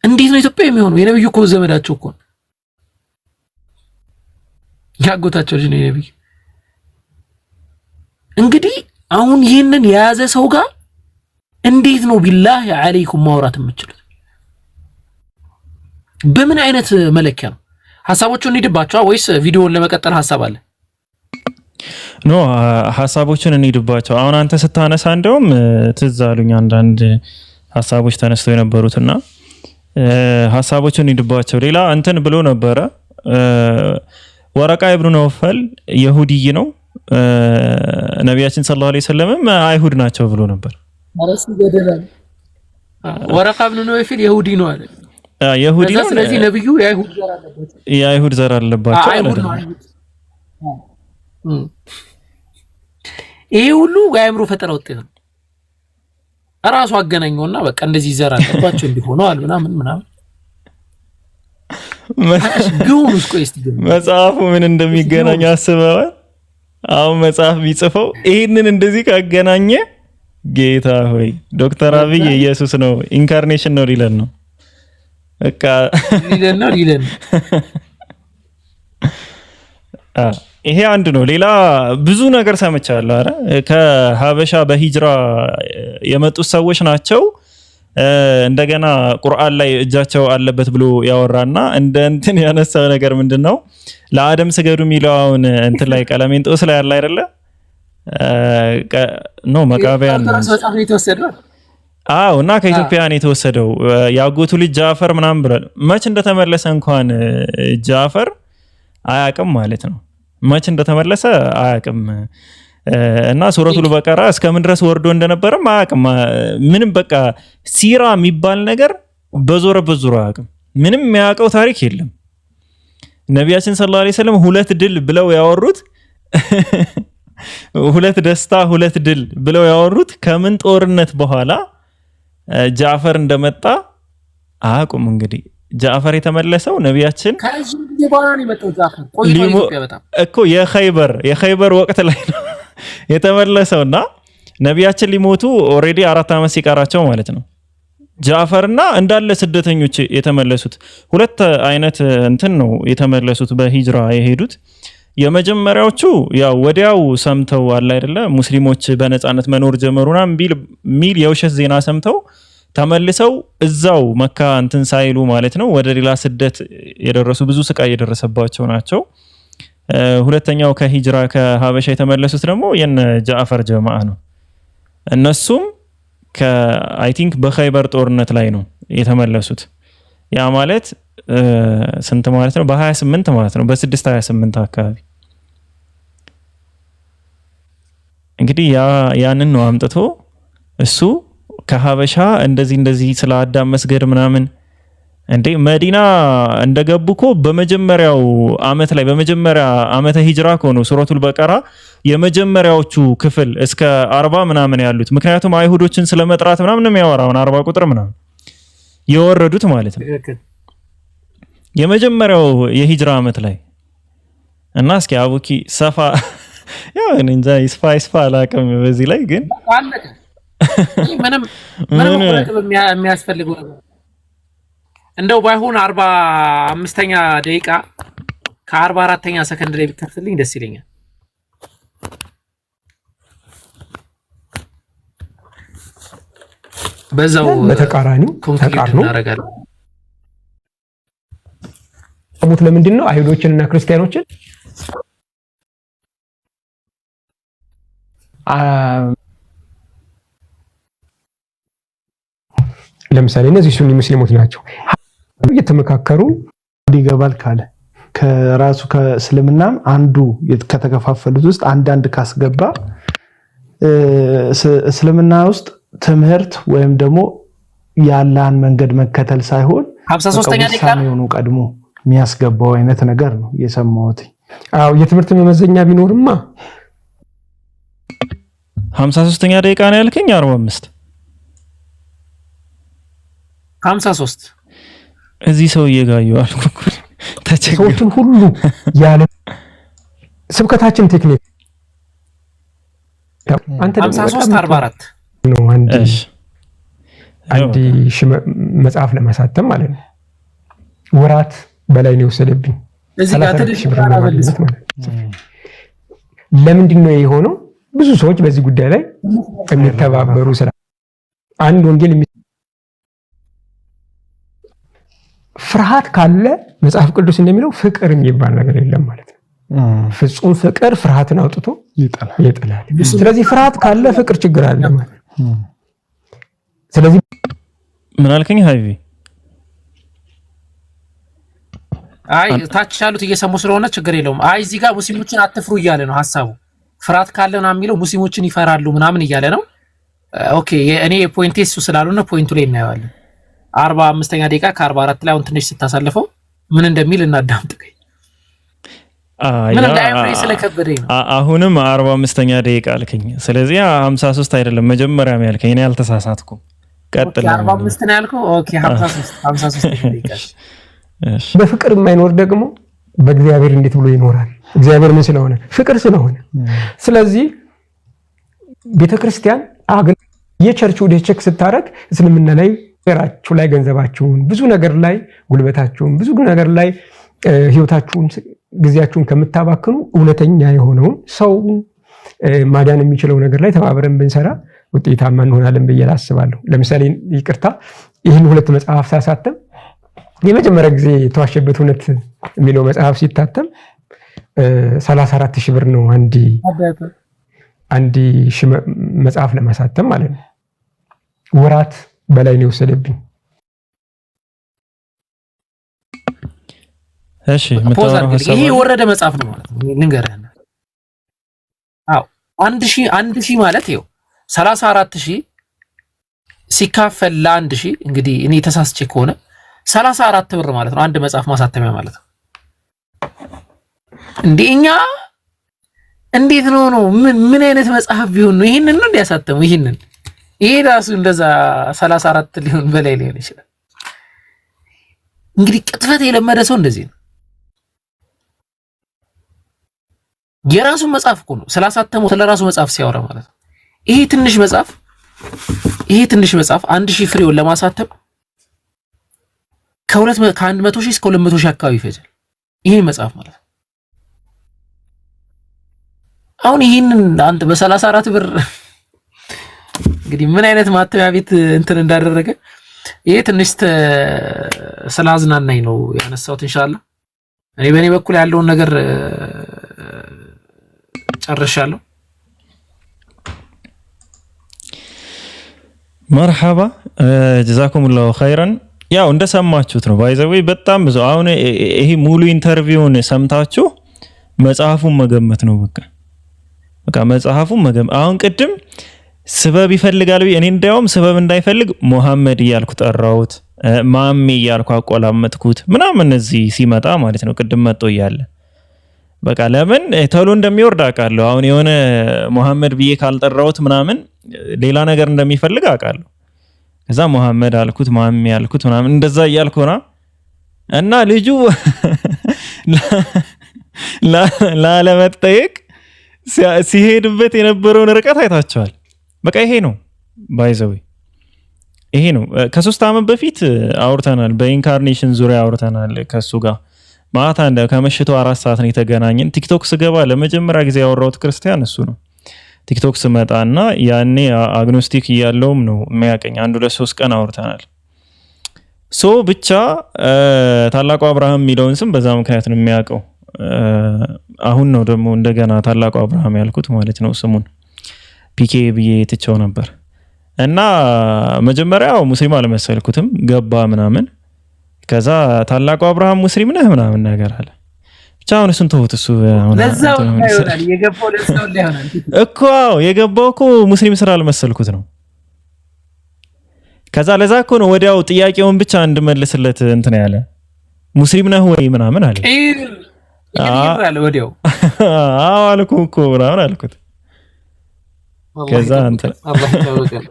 እንዴት ነው ኢትዮጵያ የሚሆነው? የነብዩ እኮ ዘመዳቸው እኮ ያጎታቸው ልጅ ነው የነብዩ። እንግዲህ አሁን ይህንን የያዘ ሰው ጋር እንዴት ነው ቢላህ አለይኩም ማውራት የምችሉት? በምን አይነት መለኪያ ነው? ሐሳቦቹን እንሂድባቸው ወይስ ቪዲዮውን ለመቀጠል ሐሳብ አለ? ኖ ሐሳቦቹን እንሂድባቸው። አሁን አንተ ስታነሳ እንደውም ትዝ አሉኝ አንዳንድ ሐሳቦች ተነስተው የነበሩትና ሐሳቦቹን እንሂድባቸው። ሌላ እንትን ብሎ ነበረ ወረቃ ኢብኑ ነውፈል ይሁዲይ ነው፣ ነቢያችን ሰለላሁ ዐለይሂ ወሰለም አይሁድ ናቸው ብሎ ነበር። አረስ ገደላል። ወረቃ ኢብኑ ነውፈል ይሁዲ ነው አለ። ይሁዲ ነው። ስለዚህ ነብዩ የአይሁድ ዘር አለባቸው ማለት ነው። ይሄ ሁሉ የአእምሮ ፈጠራ ውጤት ነው። እራሱ አገናኘውና በቃ እንደዚህ ዘር አለባቸው እንዲሆነዋል ምናምን መጽሐፉ ምን እንደሚገናኝ አስበዋል? አሁን መጽሐፍ ቢጽፈው ይሄንን እንደዚህ ካገናኘ ጌታ ሆይ ዶክተር አብይ ኢየሱስ ነው ኢንካርኔሽን ነው ሊለን ነው። በቃ ሊለን ይሄ አንድ ነው። ሌላ ብዙ ነገር ሰምቻለሁ። አረ ከሀበሻ በሂጅራ የመጡት ሰዎች ናቸው። እንደገና ቁርአን ላይ እጃቸው አለበት ብሎ ያወራና እንደ እንትን ያነሳው ነገር ምንድነው? ለአደም ስገዱ የሚለውን እንትን ላይ ቀለሜንጦስ ላይ ያለ አይደለ? ኖ መቃቢያን አዎ። እና ከኢትዮጵያን የተወሰደው ያጎቱ ልጅ ጃፈር ምናምን ብሏል። መች እንደተመለሰ እንኳን ጃፈር አያውቅም ማለት ነው። መች እንደተመለሰ አያውቅም። እና ሱረቱል በቀራ እስከምን ድረስ ወርዶ እንደነበረም አያውቅም። ምንም በቃ ሲራ የሚባል ነገር በዞረበት ዙሪያ አያውቅም። ምንም የሚያውቀው ታሪክ የለም። ነቢያችን ሰለላሁ ዐለይሂ ወሰለም ሁለት ድል ብለው ያወሩት ሁለት ደስታ ሁለት ድል ብለው ያወሩት ከምን ጦርነት በኋላ ጃፈር እንደመጣ አያውቁም። እንግዲህ ጃፈር የተመለሰው ነቢያችን ከዚህ በኋላ ነው የመጣው። ጃፈር ቆይቶ በጣም እኮ የኸይበር ወቅት ላይ ነው የተመለሰውና ነቢያችን ሊሞቱ ኦሬዲ 4 ዓመት ሲቀራቸው ማለት ነው። ጃፈርና እንዳለ ስደተኞች የተመለሱት ሁለት አይነት እንትን ነው የተመለሱት በሂጅራ የሄዱት። የመጀመሪያዎቹ ያው ወዲያው ሰምተው አለ አይደለ ሙስሊሞች በነፃነት መኖር ጀመሩና ሚል የውሸት ዜና ሰምተው ተመልሰው እዛው መካ እንትን ሳይሉ ማለት ነው ወደ ሌላ ስደት የደረሱ ብዙ ስቃይ የደረሰባቸው ናቸው። ሁለተኛው ከሂጅራ ከሀበሻ የተመለሱት ደግሞ የነ ጃፈር ጀማዓ ነው። እነሱም ከአይ ቲንክ በኸይበር ጦርነት ላይ ነው የተመለሱት። ያ ማለት ስንት ማለት ነው? በ28 ማለት ነው፣ በ628 አካባቢ እንግዲህ ያንን ነው አምጥቶ እሱ ከሀበሻ እንደዚህ ስለ አዳም መስገድ ምናምን እንዴ መዲና እንደገቡኮ በመጀመሪያው አመት ላይ በመጀመሪያ አመተ ሂጅራ ነው ሱረቱል በቀራ የመጀመሪያዎቹ ክፍል እስከ 40 ምናምን ያሉት። ምክንያቱም አይሁዶችን ስለመጥራት ምናምን ነው የሚያወራው 40 ቁጥር ምናምን የወረዱት ማለት ነው የመጀመሪያው የሂጅራ አመት ላይ። እና እስኪ አቡኪ ሰፋ ያው እንጃ ይስፋ አላውቅም በዚህ ላይ ግን ምንም የሚያስፈልገው እንደው ባይሆን 45ኛ ደቂቃ ከ44ኛ ሰከንድ ላይ ቢከፍትልኝ ደስ ይለኛል። በዛው በተቃራኒው ተቃርኖ እናደርጋለን። አቡት ለምንድን ነው አይሁዶችንና ክርስቲያኖችን ለምሳሌ እነዚህ ሱኒ ሙስሊሞች ናቸው እየተመካከሩ ይገባል ካለ ከራሱ ከእስልምናም አንዱ ከተከፋፈሉት ውስጥ አንዳንድ ካስገባ እስልምና ውስጥ ትምህርት ወይም ደግሞ ያላን መንገድ መከተል ሳይሆን 53ኛ ደቂቃ ነው ቀድሞ የሚያስገባው አይነት ነገር ነው የሰማሁት። አዎ የትምህርት መመዘኛ ቢኖርማ 53ኛ ደቂቃ ነው ያልከኝ 45 53 እዚህ ሰውዬ ጋር ይዋልኩ ሰዎችን ሁሉ ያለ ስብከታችን ቴክኒክ አንተ 53 44 ነው አንድ መጽሐፍ ለማሳተም ማለት ነው ወራት በላይ ነው የወሰደብኝ። እዚህ ጋር ትንሽ ለምንድን ነው የሆነው? ብዙ ሰዎች በዚህ ጉዳይ ላይ የሚተባበሩ ስራ አንድ ወንጌል ፍርሃት ካለ መጽሐፍ ቅዱስ እንደሚለው ፍቅር የሚባል ነገር የለም ማለት ነው። ፍጹም ፍቅር ፍርሃትን አውጥቶ ይጥላል። ስለዚህ ፍርሃት ካለ ፍቅር ችግር አለ ማለት ነው። ስለዚህ ምን አልከኝ ሃይቪ? አይ ታች ያሉት እየሰሙ ስለሆነ ችግር የለውም። አይ እዚህ ጋር ሙስሊሞችን አትፍሩ እያለ ነው ሐሳቡ። ፍርሃት ካለ ነው የሚለው ሙስሊሞችን ይፈራሉ ምናምን እያለ ነው። ኦኬ እኔ ፖይንቴ እሱ ስላልሆነ ፖይንቱ ላይ እናየዋለን። 45ኛ ደቂቃ ከ44 ላይ አሁን ትንሽ ስታሳልፈው ምን እንደሚል እናዳምጥከኝ። ምን እንዳይሆን ስለከበደኝ ነው። አሁንም 45ኛ ደቂቃ አልከኝ። ስለዚህ 53 አይደለም መጀመሪያም ያልከኝ እኔ አልተሳሳትኩም። ቀጥል። 45 ነው ያልከው። ኦኬ 53 ደቂቃ። በፍቅር የማይኖር ደግሞ በእግዚአብሔር እንዴት ብሎ ይኖራል? እግዚአብሔር ምን ስለሆነ? ፍቅር ስለሆነ። ስለዚህ ቤተክርስቲያን የቸርች ወደ ቼክ ስታረግ እስልምና ላይ ራችሁ ላይ ገንዘባችሁን ብዙ ነገር ላይ ጉልበታችሁን ብዙ ነገር ላይ ህይወታችሁን ጊዜያችሁን ከምታባክኑ እውነተኛ የሆነውን ሰው ማዳን የሚችለው ነገር ላይ ተባብረን ብንሰራ ውጤታማ እንሆናለን ብዬ አስባለሁ። ለምሳሌ ይቅርታ ይህን ሁለት መጽሐፍ ሳሳተም የመጀመሪያ ጊዜ የተዋሸበት እውነት የሚለው መጽሐፍ ሲታተም 34,000 ብር ነው አንድ መጽሐፍ ለማሳተም ማለት ነው። ወራት በላይ ነው የወሰደብኝ። እሺ ይሄ የወረደ መጽሐፍ ነው ማለት ነው። ልንገርህ። አዎ 1000 ማለት ይኸው 34,000 ሲካፈል ለ1000 እንግዲህ እኔ ተሳስቼ ከሆነ 34 ብር ማለት ነው አንድ መጽሐፍ ማሳተሚያ ማለት ነው። እንደኛ እንዴት ነው ምን አይነት መጽሐፍ ቢሆን ነው ይሄንን ነው እንዲያሳተሙ? ይሄ ራሱ እንደዛ 34 ሊሆን በላይ ሊሆን ይችላል። እንግዲህ ቅጥፈት የለመደ ሰው እንደዚህ ነው። የራሱ መጽሐፍ እኮ ነው ስላሳተመው ስለራሱ መጽሐፍ ሲያወራ ማለት ነው። ይሄ ትንሽ መጽሐፍ ይሄ ትንሽ መጽሐፍ 1000 ፍሬውን ለማሳተም ከ100,000 እስከ 200,000 አካባቢ ይፈጃል። ይሄ መጽሐፍ ማለት ነው። አሁን ይሄንን አንተ በ34 ብር እንግዲህ ምን አይነት ማተሚያ ቤት እንትን እንዳደረገ ይሄ ትንሽ ስላዝናናኝ ነው ያነሳሁት። ኢንሻአላህ እኔ በእኔ በኩል ያለውን ነገር ጨርሻለሁ። መርሐባ ጀዛኩሙላሁ ኸይረን። ያው እንደሰማችሁት ነው ባይዘዌ በጣም ብዙ አሁን ይሄ ሙሉ ኢንተርቪውን ሰምታችሁ መጽሐፉን መገመት ነው በቃ መጽሐፉን መገመት። አሁን ቅድም ስበብ ይፈልጋል እኔ እንዳውም ስበብ እንዳይፈልግ ሙሐመድ እያልኩ ጠራሁት፣ ማሜ እያልኩ አቆላመጥኩት ምናምን እዚህ ሲመጣ ማለት ነው። ቅድም መጥቶ እያለ በቃ ለምን ተሎ እንደሚወርድ አውቃለሁ። አሁን የሆነ ሙሐመድ ብዬ ካልጠራሁት ምናምን ሌላ ነገር እንደሚፈልግ አውቃለሁ። ከዛ ሙሐመድ አልኩት ማሜ አልኩት ምናምን እንደዛ እያልኩና እና ልጁ ላለመጠየቅ ሲሄድበት የነበረውን ርቀት አይታቸዋል። በቃ ይሄ ነው ባይዘዌ ይሄ ነው። ከ3 ዓመት በፊት አውርተናል፣ በኢንካርኔሽን ዙሪያ አውርተናል ከሱ ጋር ማታ ከመሽቱ 4 ሰዓት ነው የተገናኘን። ቲክቶክ ስገባ ለመጀመሪያ ጊዜ ያወራሁት ክርስቲያን እሱ ነው። ቲክቶክ ስመጣና ያኔ አግኖስቲክ እያለውም ነው የሚያቀኝ። 1-2-3 ቀን አውርተናል። ሶ ብቻ ታላቁ አብርሃም የሚለውን ስም በዛ ምክንያት ነው የሚያውቀው። አሁን ነው ደግሞ እንደገና ታላቁ አብርሃም ያልኩት ማለት ነው። ስሙን ፒኬ ብዬ ትቸው ነበር እና መጀመሪያው ሙስሊም አልመሰልኩትም። ገባ ምናምን ከዛ ታላቁ አብርሃም ሙስሊም ነህ ምናምን ነገር አለ። ብቻ አሁን እሱን ተውት። እሱ አሁን ለዛው ይሆናል የገባው ለዛው ይሆናል እኮ የገባው እኮ ሙስሊም ስራ አልመሰልኩት ነው። ከዛ ለዛ እኮ ነው ወዲያው ጥያቄውን ብቻ እንድመልስለት እንትን ያለ ሙስሊም ነህ ወይ ምናምን አለ። ይሄ ወዲያው አልኩ እኮ ምናምን አልኩት። ከዛ አንተ አላህ ይታወቃል።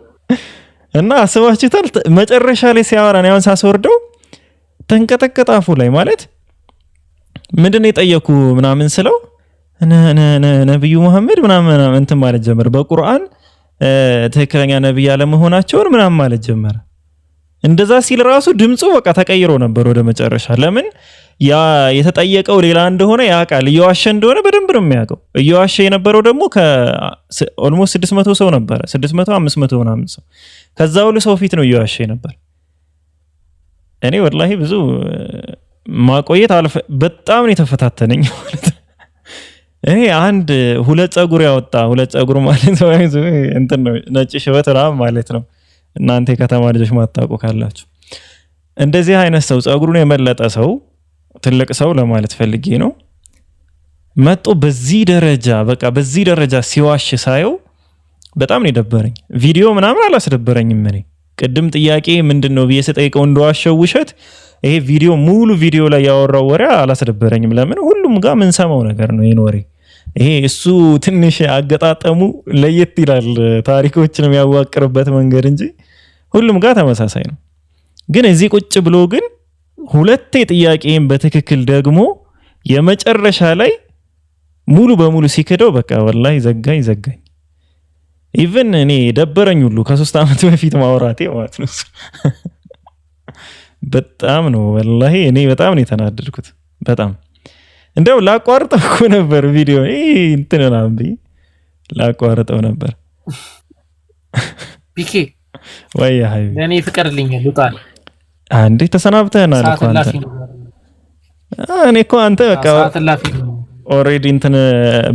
እና አስባችሁታል መጨረሻ ላይ ሲያወራ ነው ሳስወርደው ተንቀጠቀጠ አፉ ላይ ማለት ምንድነው የጠየቁ ምናምን ስለው ነብዩ መሐመድ ምናምን እንትን ማለት ጀመረ። በቁርአን ትክክለኛ ነብይ ያለመሆናቸውን ምናምን ማለት ጀመረ። እንደዛ ሲል ራሱ ድምጹ በቃ ተቀይሮ ነበር ወደ መጨረሻ። ለምን ያ የተጠየቀው ሌላ እንደሆነ ያውቃል። እየዋሸ እንደሆነ በደንብ ነው የሚያውቀው። እየዋሸ የነበረው ደግሞ ኦልሞስት 600 ሰው ነበር፣ 600 500 ምናምን ሰው ከዛ ሁሉ ሰው ፊት ነው እየዋሸ ነበር። እኔ ወላሂ ብዙ ማቆየት በጣም ነው የተፈታተነኝ ማለት ነው። እኔ አንድ 2 ጸጉር ያወጣ 2 ጸጉር ማለት ነው እንትን ነው ነጭ ሽበት ማለት ነው። እናንተ የከተማ ልጆች ማታውቁ ካላችሁ እንደዚህ አይነት ሰው ጸጉሩን የመለጠ ሰው ትልቅ ሰው ለማለት ፈልጌ ነው መጥቶ በዚህ ደረጃ በቃ በዚህ ደረጃ ሲዋሽ ሳየው በጣም ነው የደበረኝ። ቪዲዮ ምናምን አላስደበረኝም። እኔ ቅድም ጥያቄ ምንድነው ብዬ ስጠይቀው እንደዋሸው ውሸት ይሄ ቪዲዮ ሙሉ ቪዲዮ ላይ ያወራው ወሬ አላስደበረኝም። ለምን ሁሉም ጋር ምን ሰማው ነገር ነው ይኖር። ይሄ እሱ ትንሽ አገጣጠሙ ለየት ይላል፣ ታሪኮችን የሚያዋቅርበት መንገድ እንጂ ሁሉም ጋር ተመሳሳይ ነው። ግን እዚህ ቁጭ ብሎ ግን ሁለቴ ጥያቄን በትክክል ደግሞ የመጨረሻ ላይ ሙሉ በሙሉ ሲከደው በቃ ወላሂ ዘጋኝ። ኢቭን እኔ ደበረኝ ሁሉ ከ3 ዓመት በፊት ማውራቴ ማለት ነው። በጣም ነው ወላሂ እኔ በጣም ነው የተናደድኩት። በጣም እንደው ላቋርጠው እኮ ነበር ቪዲዮ እንትንና ላቋርጠው ነበር። ፒኬ ወይ ሃይ ለኔ ፍቀድልኝ ልውጣል። አንዴ ተሰናብተናል እኮ አንተ። እኔ እኮ አንተ በቃ ኦሬዲ እንትን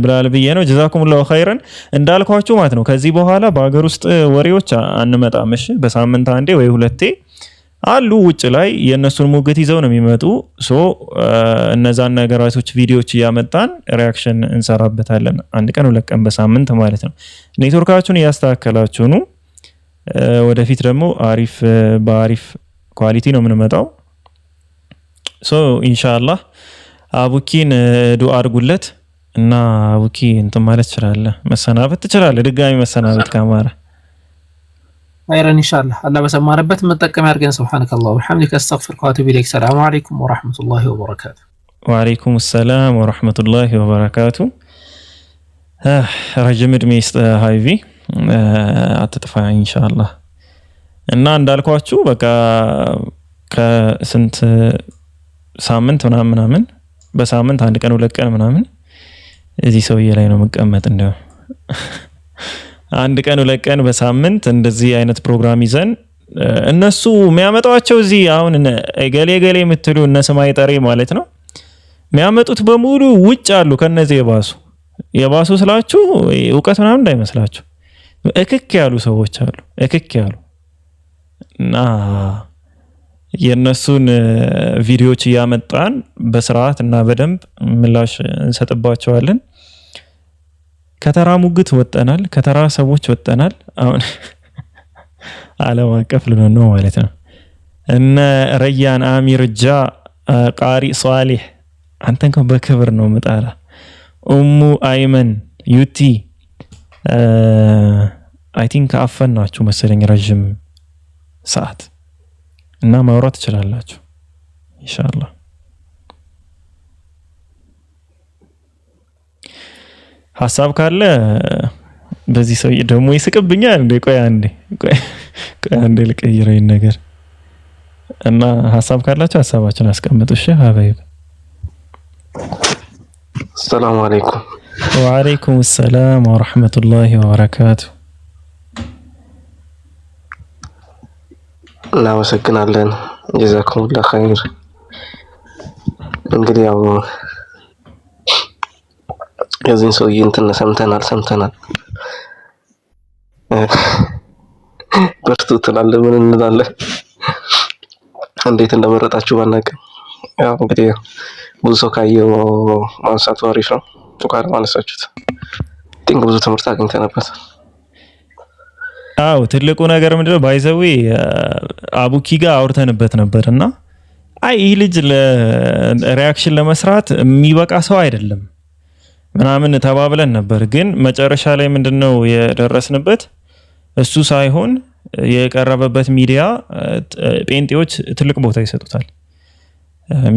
ብላል ብዬ ነው። ጀዛኩሙላሁ ኸይረን እንዳልኳችሁ ማለት ነው። ከዚህ በኋላ በአገር ውስጥ ወሬዎች አንመጣም። እሺ በሳምንት አንዴ ወይ 2 አሉ ውጭ ላይ የነሱን ሙግት ይዘው ነው የሚመጡ። እነዛን ነገራቶች ቪዲዮዎች እያመጣን ሪአክሽን እንሰራበታለን። 1 ቀን 2 ቀን በሳምንት ማለት ነው። ኔትወርካችሁን እያስተካከላችሁ ነው። ወደፊት ደግሞ በአሪፍ ኳሊቲ ነው የምንመጣው። ኢንሻአላህ አቡኪን ዱአ አድርጉለት እና አቡኪ እንትን ማለት ትችላለህ፣ መሰናበት ትችላለህ። ድጋሚ መሰናበት ካማራ خيرا ان شاء الله الله በሰማረበት መጠቀም ያርገን። ሱብሃንከላሁ ወቢሐምዲከ አስተግፊሩከ ወአቱቡ ኢለይክ። ሰላም አለይኩም ወራህመቱላሂ ወበረካቱ። ወአለይኩም ሰላም ወራህመቱላሂ ወበረካቱ። ረጅም እድሜ ይስጥ ሃይቪ አትጥፋ ኢንሻአላህ። እና እንዳልኳችሁ በቃ ከስንት ሳምንት ምናምን በሳምንት አንድ ቀን ሁለት ቀን ምናምን እዚህ ሰውዬ ላይ ነው መቀመጥ እንደው አንድ ቀን ሁለት ቀን በሳምንት እንደዚህ አይነት ፕሮግራም ይዘን እነሱ የሚያመጣቸው እዚህ አሁን ገሌ የምትሉ እነ ሰማይ ጠሪ ማለት ነው የሚያመጡት በሙሉ ውጭ አሉ ከነዚህ የባሱ ስላችሁ ዕውቀት ምናምን እንዳይመስላችሁ እክክ ያሉ ሰዎች አሉ እክክ ያሉ እና የነሱን ቪዲዮዎች ያመጣን በስርዓት እና በደንብ ምላሽ እንሰጥባቸዋለን ከተራ ሙግት ወጠናል ከተራ ሰዎች ወጠናል አሁን ዓለም አቀፍ ልንሆን ነው ማለት ነው እነ ረያን አሚር ጃ ቃሪ ሷሊህ አንተን በክብር ነው መጣላ ኡሙ አይመን ዩቲ አይ ቲንክ አፈናችሁ መሰለኝ ረጅም ሰዓት እና ማውራት ትችላላችሁ ኢንሻአላህ ሐሳብ ካለ በዚህ ሰው ደግሞ ይስቅብኛል እንዴ ቆይ አንዴ ልቀይረው ነገር እና ሐሳብ ካላችሁ ሐሳባችሁን አስቀምጡ እሺ ሀበይብ ሰላም አለይኩም ወአለይኩም ሰላም ወራህመቱላሂ ወበረካቱ እናመሰግናለን ጀዛኩሙላህ ኸይር እንግዲህ ያው የዚህን ሰውዬ እንትን ሰምተናል በርቱ ትላለህ ምን እንላለን እንዴት እንደመረጣችሁ ባናውቅም ያው እንግዲህ ብዙ ሰው ካየው ማንሳቱ አሪፍ ነው ቃል ማነሳችሁት ቲንክ ብዙ ትምህርት አግኝተንበት አው ትልቁ ነገር ምንድነው ባይዘዊ አቡኪ ጋር አውርተንበት ነበርና አይ ይህ ልጅ ለሪአክሽን ለመስራት የሚበቃ ሰው አይደለም ምናምን ተባብለን ነበር ግን መጨረሻ ላይ ምንድነው የደረስንበት እሱ ሳይሆን የቀረበበት ሚዲያ ጴንጤዎች ትልቅ ቦታ ይሰጡታል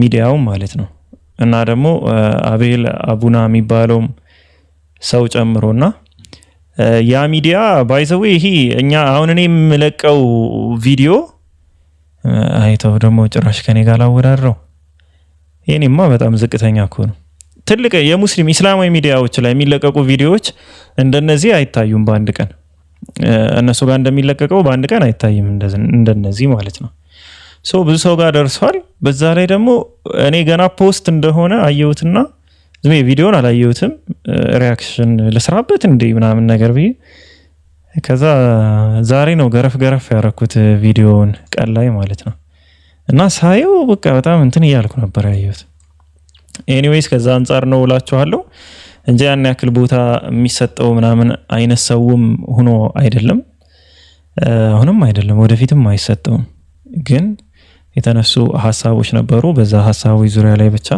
ሚዲያው ማለት ነው እና ደግሞ አቤል አቡና የሚባለው ሰው ጨምሮና ያ ሚዲያ ባይዘው ይሄ እኛ አሁን እኔ የምለቀው ቪዲዮ አይተው ደግሞ ጭራሽ ከኔ ጋር አወዳድረው የኔማ በጣም ዝቅተኛ እኮ ነው ትልቅ የሙስሊም እስላማዊ ሚዲያዎች ላይ የሚለቀቁ ቪዲዮዎች እንደነዚህ አይታዩም በአንድ ቀን እነሱ ጋር እንደሚለቀቀው በአንድ ቀን አይታይም እንደነዚህ ማለት ነው ሶ ብዙ ሰው ጋር ደርሷል በዛ ላይ ደግሞ እኔ ገና ፖስት እንደሆነ አየሁትና ዝም ቪዲዮን አላየሁትም ሪአክሽን ለስራበት እንዴ ምናምን ነገር ብዬ ከዛ ዛሬ ነው ገረፍ ያረኩት ቪዲዮውን ቀን ላይ ማለት ነው እና ሳየው በቃ በጣም እንትን እያልኩ ነበር ያየሁት ኤኒዌይስ ከዛ አንፃር ነው እላችኋለሁ እንጂ ያን ያክል ቦታ የሚሰጠው ምናምን አይነት ሰውም ሆኖ አይደለም አሁንም አይደለም ወደፊትም አይሰጠውም ግን የተነሱ ሐሳቦች ነበሩ በዛ ሐሳቦች ዙሪያ ላይ ብቻ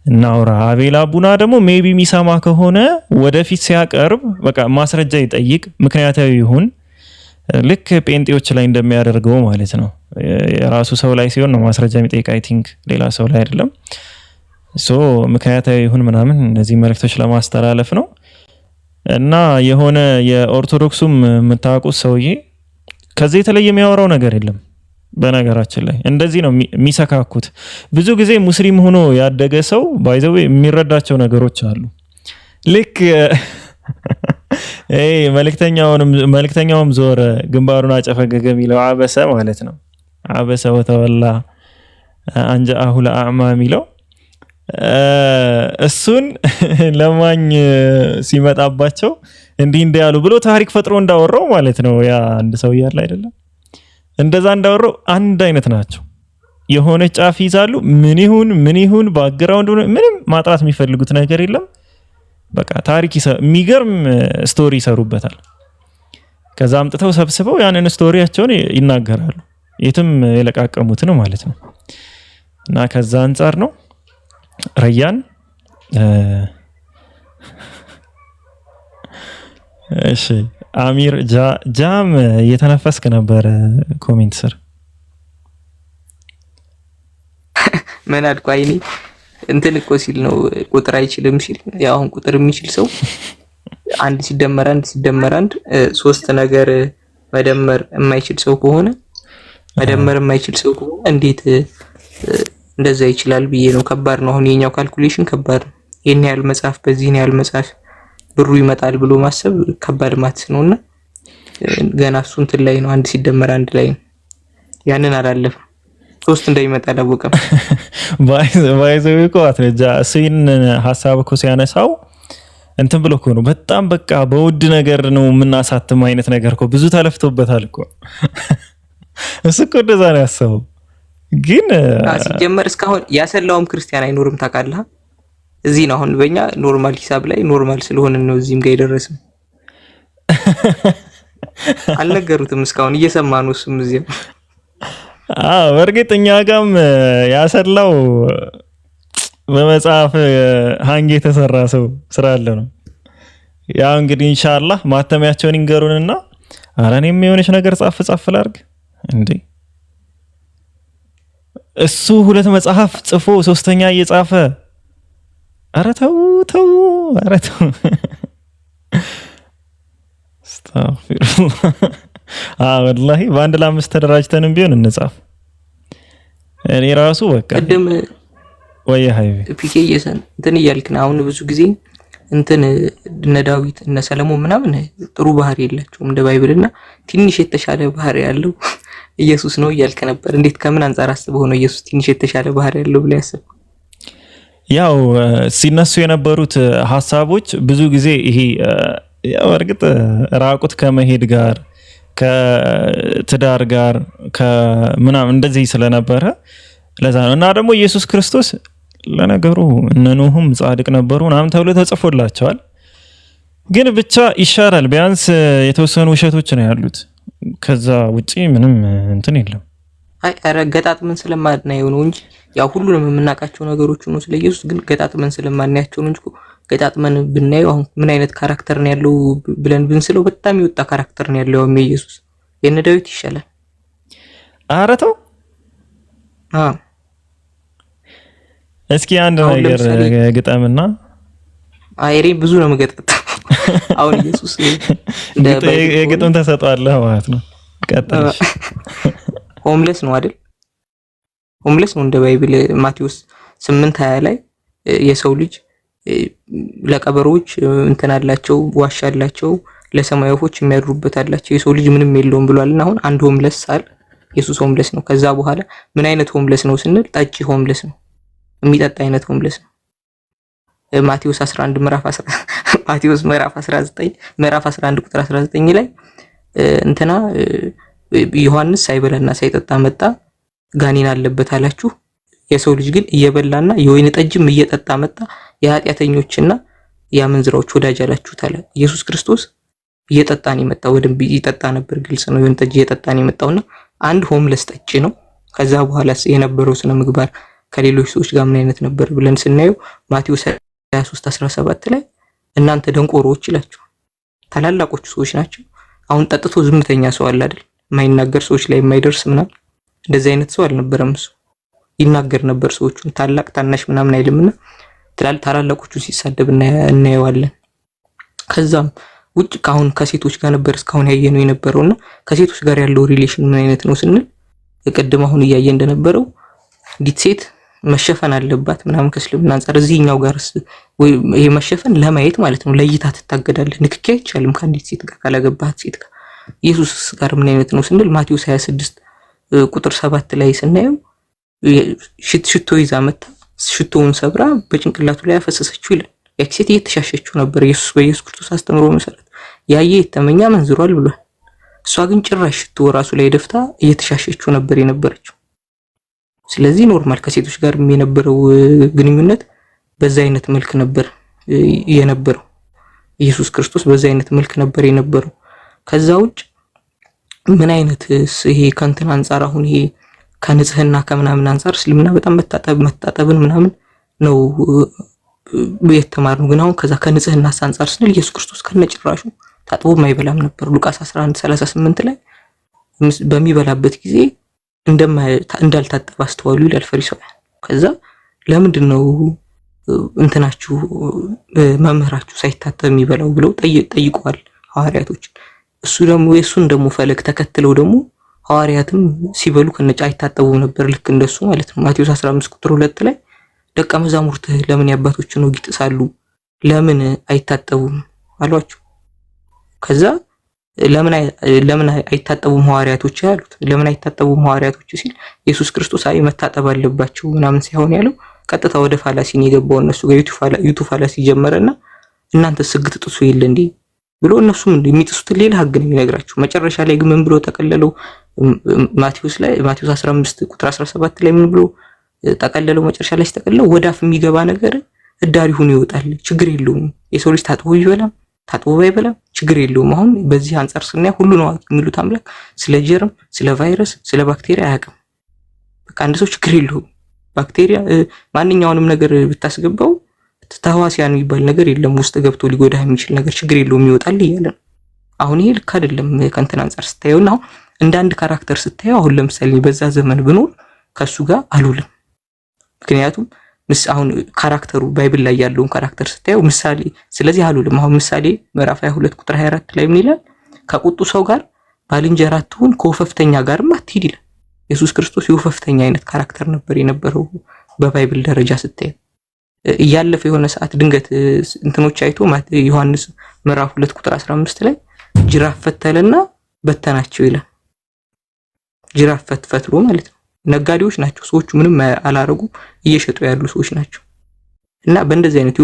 እናውራ አቤል አቡና ደግሞ ሜቢ ሚሰማ ከሆነ ወደፊት ሲያቀርብ በቃ ማስረጃ ይጠይቅ ምክንያታዊ ይሁን ልክ ጴንጤዎች ላይ እንደሚያደርገው ማለት ነው የራሱ ሰው ላይ ሲሆን ነው ማስረጃ የሚጠይቅ አይ ቲንክ ሌላ ሰው ላይ አይደለም ሶ ምክንያታዊ ይሁን ምናምን እነዚህ መልእክቶች ለማስተላለፍ ነው እና የሆነ የኦርቶዶክሱም የምታውቁት ሰውዬ ከዚህ የተለየ የሚያወራው ነገር የለም በነገራችን ላይ እንደዚህ ነው የሚሰካኩት ብዙ ጊዜ ሙስሊም ሆኖ ያደገ ሰው ባይዘው የሚረዳቸው ነገሮች አሉ ልክ መልእክተኛውም ዞረ ግንባሩን አጨፈገገ የሚለው አበሰ ማለት ነው አበሰ ወተወላ አንጃአሁ ለአዕማ የሚለው እሱን ለማኝ ሲመጣባቸው እንዲህ ያሉ ብሎ ታሪክ ፈጥሮ እንዳወራው ማለት ነው ያ አንድ ሰው ያለ አይደለም እንደዛ እንዳወራው አንድ አይነት ናቸው የሆነ ጫፍ ይዛሉ ምን ይሁን ባክግራውንድ ምንም ማጥራት የሚፈልጉት ነገር የለም በቃ ታሪክ የሚገርም ስቶሪ ይሰሩበታል ከዛ አምጥተው ሰብስበው ያንን ስቶሪያቸውን ይናገራሉ የትም የለቃቀሙት ነው ማለት ነው እና ከዛ አንፃር ነው ረያን እሺ አሚር ጃም እየተነፈስክ ነበር ኮሜንት ስር ምን አድቋይኒ እንትን እኮ ሲል ነው ቁጥር አይችልም ሲል ያው አሁን ቁጥር የሚችል ሰው አንድ ሲደመር አንድ ሶስት ነገር መደመር የማይችል ሰው ከሆነ እንዴት እንደዛ ይችላል ብዬ ነው። ከባድ ነው። አሁን የኛው ካልኩሌሽን ከባድ ነው። ይሄን ያህል መጽሐፍ በዚህ ያህል መጽሐፍ ብሩ ይመጣል ብሎ ማሰብ ከባድ ማትስ ነውና ገና እሱ እንትን ላይ ነው። 1 ሲደመር 1 ላይ ነው። ያንን አላለፈም። 3 እንደሚመጣ አላወቀም። ባይዘው እኮ አትረጃ እሱን ሐሳብ እኮ ሲያነሳው እንትን ብሎ እኮ ነው በጣም በቃ በውድ ነገር ነው የምናሳትም አይነት ነገር እኮ ብዙ ተለፍቶበታል እኮ እሱ እኮ እንደዛ ነው ያሰበው። ግን ሲጀመር እስካሁን ያሰላውም ክርስቲያን አይኖርም ታውቃለህ። እዚህ ነው አሁን በእኛ ኖርማል ሂሳብ ላይ ኖርማል ስለሆነ ነው እዚህም ጋር የደረስነው። አልነገሩትም እስካሁን እየሰማ ነው እሱም እዚህ። በእርግጥ እኛ ጋርም ያሰላው በመጽሐፍ ሃንግ የተሰራ ሰው ስራ አለ ነው። ያው እንግዲህ ኢንሻአላህ ማተሚያቸውን ይንገሩንና አራኔም የሆነች ነገር ጻፍ ላድርግ እንዴ እሱ 2 መጽሐፍ ጽፎ 3ኛ እየጻፈ ኧረ ተው አስተግፊሩላህ። ወላሂ በአንድ ለ5 ተደራጅተንም ቢሆን እንጻፍ። እኔ ራሱ በቃ ቀደም ወይ ሃይቤ ፒኬ እንትን እያልክ ነው። አሁን ብዙ ጊዜ እንትን እነ ዳዊት እነ ሰለሞን ምናምን ጥሩ ባህሪ የላቸውም እንደ ባይብልና ትንሽ የተሻለ ባህሪ ያለው ኢየሱስ ነው እያልክ ነበር። እንዴት ከምን አንፃር አስበው ነው ኢየሱስ ትንሽ የተሻለ ባህሪ ያለው ብለ ያሰብ? ያው ሲነሱ የነበሩት ሐሳቦች ብዙ ጊዜ ይሄ ያው እርግጥ ራቁት ከመሄድ ጋር ከትዳር ጋር ከምናምን እንደዚህ ስለነበረ ለዛ ነው። እና ደግሞ ኢየሱስ ክርስቶስ ለነገሩ እነ ኖህም ጻድቅ ነበሩ ምናምን ተብሎ ተጽፎላቸዋል። ግን ብቻ ይሻላል ቢያንስ የተወሰኑ ውሸቶች ነው ያሉት። ከዛ ውጪ ምንም እንትን የለም። አረ ገጣጥመን ስለማናየው ነው እንጂ ያው ሁሉንም የምናውቃቸው ነገሮች ነው ስለ ኢየሱስ። ግን ገጣጥመን ስለማናያቸው ነው እንጂ ገጣጥመን ብናየው አሁን ምን አይነት ካራክተር ነው ያለው ብለን ብንስለው በጣም ይወጣ ካራክተር ነው ያለው ኢየሱስ። የነ ዳዊት ይሻላል። ኧረ ተው እስኪ አንድ ነገር ግጠምና አይሬ ብዙ ነው መገጠጥ። አሁን ኢየሱስ የግጥም ተሰጥቷለህ ማለት ነው። ቀጥልሽ ሆምለስ ነው አይደል? ሆምለስ ነው እንደ ባይብል ማቴዎስ 8:20 ላይ የሰው ልጅ ለቀበሮች እንትን አላቸው ዋሻ አላቸው ለሰማይ ወፎች የሚያድሩበት አላቸው የሰው ልጅ ምንም የለውም ብሏልና አሁን አንድ ሆምለስ ሳል ኢየሱስ ሆምለስ ነው። ከዛ በኋላ ምን አይነት ሆምለስ ነው ስንል ጠጪ ሆምለስ ነው፣ የሚጠጣ አይነት ሆምለስ ነው። ማቴዎስ 11 ማቴዎስ ምዕራፍ 11 ቁጥር 19 ላይ እንትና ዮሐንስ ሳይበላና ሳይጠጣ መጣ ጋኔን አለበት አላችሁ፣ የሰው ልጅ ግን እየበላና የወይን ጠጅም እየጠጣ መጣ የኃጢአተኞችና የአመንዝራዎች ወዳጅ አላችሁት አለ። ኢየሱስ ክርስቶስ እየጠጣን የመጣው ወደም ይጠጣ ነበር፣ ግልጽ ነው። የወይን ጠጅ እየጠጣን የመጣውና አንድ ሆምለስ ጠጪ ነው። ከዛ በኋላ የነበረው ስነ ምግባር ከሌሎች ሰዎች ጋር ምን አይነት ነበር ብለን ስናየው ማቴዎስ 23:17 ላይ እናንተ ደንቆሮዎች ይላችሁ። ታላላቆቹ ሰዎች ናቸው። አሁን ጠጥቶ ዝምተኛ ሰው አለ አይደል? የማይናገር ሰዎች ላይ የማይደርስ ምናምን እንደዚህ አይነት ሰው አልነበረም። እሱ ይናገር ነበር ሰዎቹን ታላቅ ታናሽ ምናምን አይልምና ታላላቆቹ ሲሳደብ እናየዋለን። ከዛም ውጭ ካሁን ከሴቶች ጋር ነበር እስካሁን ያየነው የነበረውና ከሴቶች ጋር ያለው ሪሌሽን ምን አይነት ነው ስንል ቀደም አሁን እያየ እንደነበረው እንዲት ሴት መሸፈን አለባት ምናምን ከእስልምና አንፃር እዚህኛው ጋርስ ወይ ይሄ መሸፈን ለማየት ማለት ነው ለይታ ትታገዳለህ። ንክኪ አይቻልም ከአንዲት ሴት ጋር ካላገባት ሴት ጋር። ኢየሱስ ጋር ምን አይነት ነው ስንል ማቴዎስ 26 ቁጥር 7 ላይ ስናየው ሽቶ ይዛ መጣ ሽቶውን ሰብራ በጭንቅላቱ ላይ ያፈሰሰችው ይላል። ያቺ ሴት እየተሻሸችው ነበር ኢየሱስ በኢየሱስ ክርስቶስ አስተምሮ መሰረት ያየ የተመኛ መንዝሯል ብሏል። እሷ ግን ጭራሽ ሽቶ ራሱ ላይ ደፍታ እየተሻሸችው ነበር የነበረችው። ስለዚህ ኖርማል ከሴቶች ጋር የነበረው ግንኙነት በዛ አይነት መልክ ነበር የነበረው። ኢየሱስ ክርስቶስ በዛ አይነት መልክ ነበር የነበረው። ከዛ ውጭ ምን አይነት ይሄ ከንትን አንፃር አሁን ይሄ ከንጽህና ከምናምን አንፃር እስልምና በጣም መታጠብን ምናምን ነው የተማርነው። ግን አሁን ከዛ ከንጽህና አንፃር ስንል ኢየሱስ ክርስቶስ ከነጭራሹ ታጥቦ ማይበላም ነበር። ሉቃስ 11:38 ላይ በሚበላበት ጊዜ እንዳልታጠበ አስተዋሉ ይላል ፈሪሳውያን። ከዛ ለምንድነው እንትናችሁ መምህራችሁ ሳይታጠብ የሚበላው ብለው ጠይቀዋል ሐዋርያቶች። እሱ ደግሞ የሱን ደግሞ ፈለግ ተከትለው ደግሞ ሐዋርያትም ሲበሉ ከነጫ አይታጠቡም ነበር ልክ እንደሱ ማለት ነው። ማቴዎስ 15 ቁጥር 2 ላይ ደቀ መዛሙርትህ ለምን ያባቶችን ወግ ይጥሳሉ ለምን አይታጠቡም አሏቸው። ከዛ ለምን አይታጠቡም ሐዋርያቶች ያሉት ለምን አይታጠቡም ሐዋርያቶች ሲል ኢየሱስ ክርስቶስ አይ መታጠብ አለባቸው ምናምን ሳይሆን ያለው ቀጥታ ወደ ፋላሲን የገባው እነሱ ጋር ዩቱ ፋላሲ ጀመረና እናንተ ስግት ጥሱ የለ እንዴ ብሎ እነሱም የሚጥሱት ሌላ ህግ ነው የሚነግራቸው። መጨረሻ ላይ ግን ምን ብሎ ተቀለለው? ማቴዎስ 15 ቁጥር 17 ላይ ምን ብሎ ተቀለለው? መጨረሻ ላይ ሲተቀለለው ወዳፍ የሚገባ ነገር እዳሪ ሆኖ ይወጣል፣ ችግር የለውም። የሰው ልጅ ታጥቦ ይበላም ታጥቦ ባይበላም ችግር የለውም። አሁን በዚህ አንፃር ስናይ ሁሉ ነው የሚሉት አምላክ ስለ ጀርም ስለ ቫይረስ ስለ ባክቴሪያ አያውቅም። በቃ አንድ ሰው ችግር የለውም ባክቴሪያ ማንኛውንም ነገር ብታስገባው ተህዋሲያን የሚባል ነገር የለም ውስጥ ገብቶ ሊጎዳህ የሚችል ነገር ችግር የለውም ይወጣል እያለ ነው። አሁን ይሄ ልክ አይደለም ከእንትን አንፃር ስታየውና አሁን እንደ አንድ ካራክተር ስታየው አሁን ለምሳሌ በዛ ዘመን ብኖር ከሱ ጋር አልውልም። ምክንያቱም አሁን ካራክተሩ ባይብል ላይ ያለውን ካራክተር ስታየው ምሳሌ ስለዚህ አልውልም። አሁን ምሳሌ ምዕራፍ 22 ቁጥር 24 ላይ ምን ይላል? ከቁጡ ሰው ጋር ባልንጀራ አትሁን ከወፈፍተኛ ጋርም አትሂድ ይላል። ኢየሱስ ክርስቶስ የወፈፍተኛ አይነት ካራክተር ነበር የነበረው በባይብል ደረጃ ስታየው። እያለፈ የሆነ ሰዓት ድንገት እንትኖች አይቶ ዮሐንስ ምዕራፍ 2 ቁጥር 15 ላይ ጅራፍ ፈተለና በተናቸው ይላል። ጅራፍ ፈትሎ ማለት ነው። ነጋዴዎች ናቸው ሰዎቹ፣ ምንም አላረጉ እየሸጡ ያሉ ሰዎች ናቸው። እና በእንደዚህ አይነት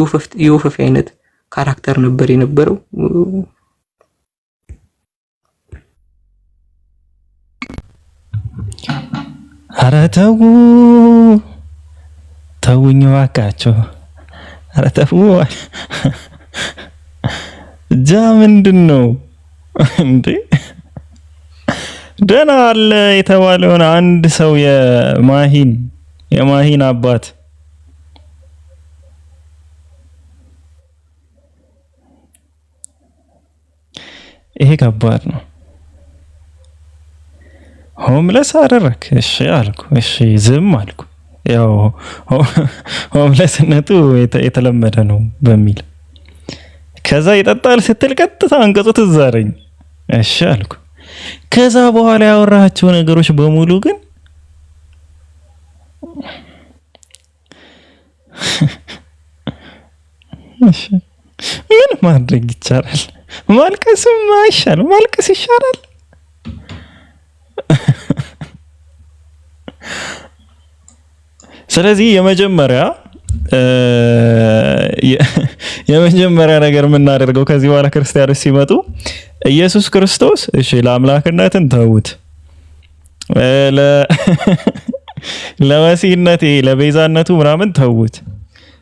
የወፈፍ አይነት ካራክተር ነበር የነበረው። ኧረ ተውኝ እባካችሁ፣ ኧረ ተው ጃ ምንድን ነው እንዴ? ደህና አለ የተባለውን አንድ ሰው የማሂን አባት ይሄ ከባድ ነው። ሆምለስ አደረክ። እሺ አልኩ፣ እሺ ዝም አልኩ። ያው ሆምለስነቱ የተለመደ ነው በሚል ከዛ ይጠጣል ስትል ቀጥታ አንቀጹ ትዝ አለኝ። እሺ አልኩ። ከዛ በኋላ ያወራቸው ነገሮች በሙሉ ግን ምን ማድረግ ይቻላል? ማልቀስም አይሻልም? ማልቀስ ይሻላል። ስለዚህ የመጀመሪያ ነገር የምናደርገው ከዚህ በኋላ ክርስቲያኖች ሲመጡ ኢየሱስ ክርስቶስ እሺ ለአምላክነትን ተውት፣ ለመሲህነት ለቤዛነቱ ምናምን ተውት፣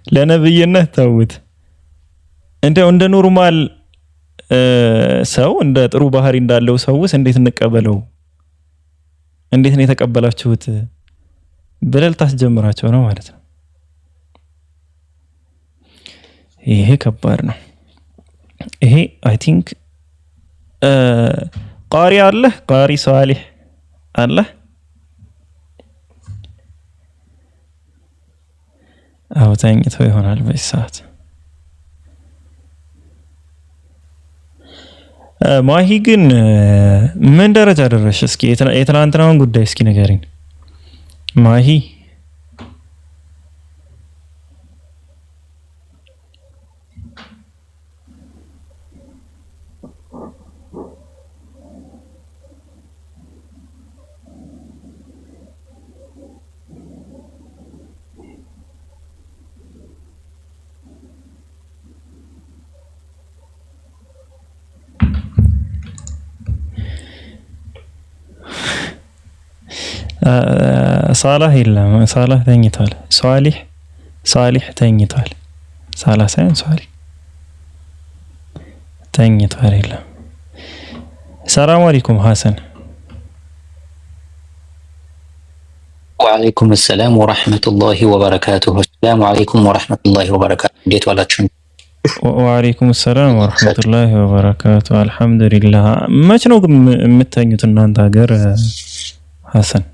ለነብይነት ተውት። እንደው እንደ ኖርማል ሰው እንደ ጥሩ ባህሪ እንዳለው ሰውስ እንዴት እንቀበለው? እንዴት ነው የተቀበላችሁት ብለህ ታስጀምራቸው ነው ማለት ነው። ይሄ ከባድ ነው። ይሄ አይ ቲንክ ቃሪ አለ ቃሪ ሷሊህ አለ ተኝተው ይሆናል በዚህ ሰዓት። ማሂ ግን ምን ደረጃ ደረሽ? እስኪ የትናንትናውን ጉዳይ እስኪ ንገሪኝ ማሂ። ሳላህ የለም። ሳላህ ተኝቷል። ሷሊህ ተኝቷል። ሳላህ ሳይሆን ሷሊህ ተኝቷል። የለም። ሰላም አለይኩም ሐሰን። ወአለይኩም ሰላም ወራህመቱላሂ ወበረካቱሁ። ሰላም አለይኩም ወራህመቱላሂ ወበረካቱሁ። እንዴት ዋላችሁ? ወአለይኩም ሰላም ወራህመቱላሂ ወበረካቱሁ። አልሐምዱሊላህ። መች ነው ግን የምትተኙት እናንተ ሀገር ሐሰን?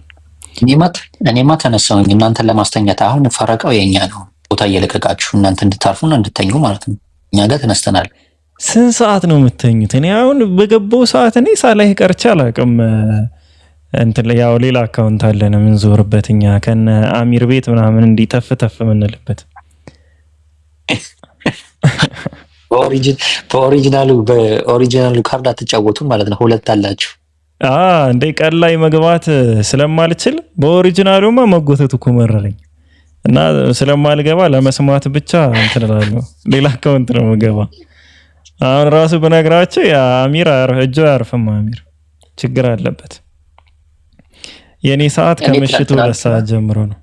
እኔማ ተነሳሁኝ እናንተን ለማስተኛት። አሁን ፈረቃው የኛ ነው። ቦታ እየለቀቃችሁ እናንተ እንድታርፉና እንድተኙ ማለት ነው። እኛ ጋር ተነስተናል። ስንት ሰዓት ነው የምተኙት? እኔ አሁን በገባው ሰዓት እኔ ሳላይ ቀርቼ አላውቅም። እንትን ያው ሌላ አካውንት አለን የምንዞርበት እኛ ከነ አሚር ቤት ምናምን እንዲተፍ ተፍ የምንልበት በኦሪጂናሉ ካርድ አትጫወቱም ማለት ነው። ሁለት አላችሁ። እንደ ቀን ላይ መግባት ስለማልችል በኦሪጂናሉማ መጎተቱ እኮ መረረኝ እና ስለማልገባ ለመስማት ብቻ እንትን እላለሁ። ሌላ አካውንት ነው የምገባ። አሁን ራሱ በነግራቸው የአሚር እጁ አያርፍም። አሚር ችግር አለበት። የኔ ሰዓት ከምሽቱ 2 ሰዓት ጀምሮ ነው።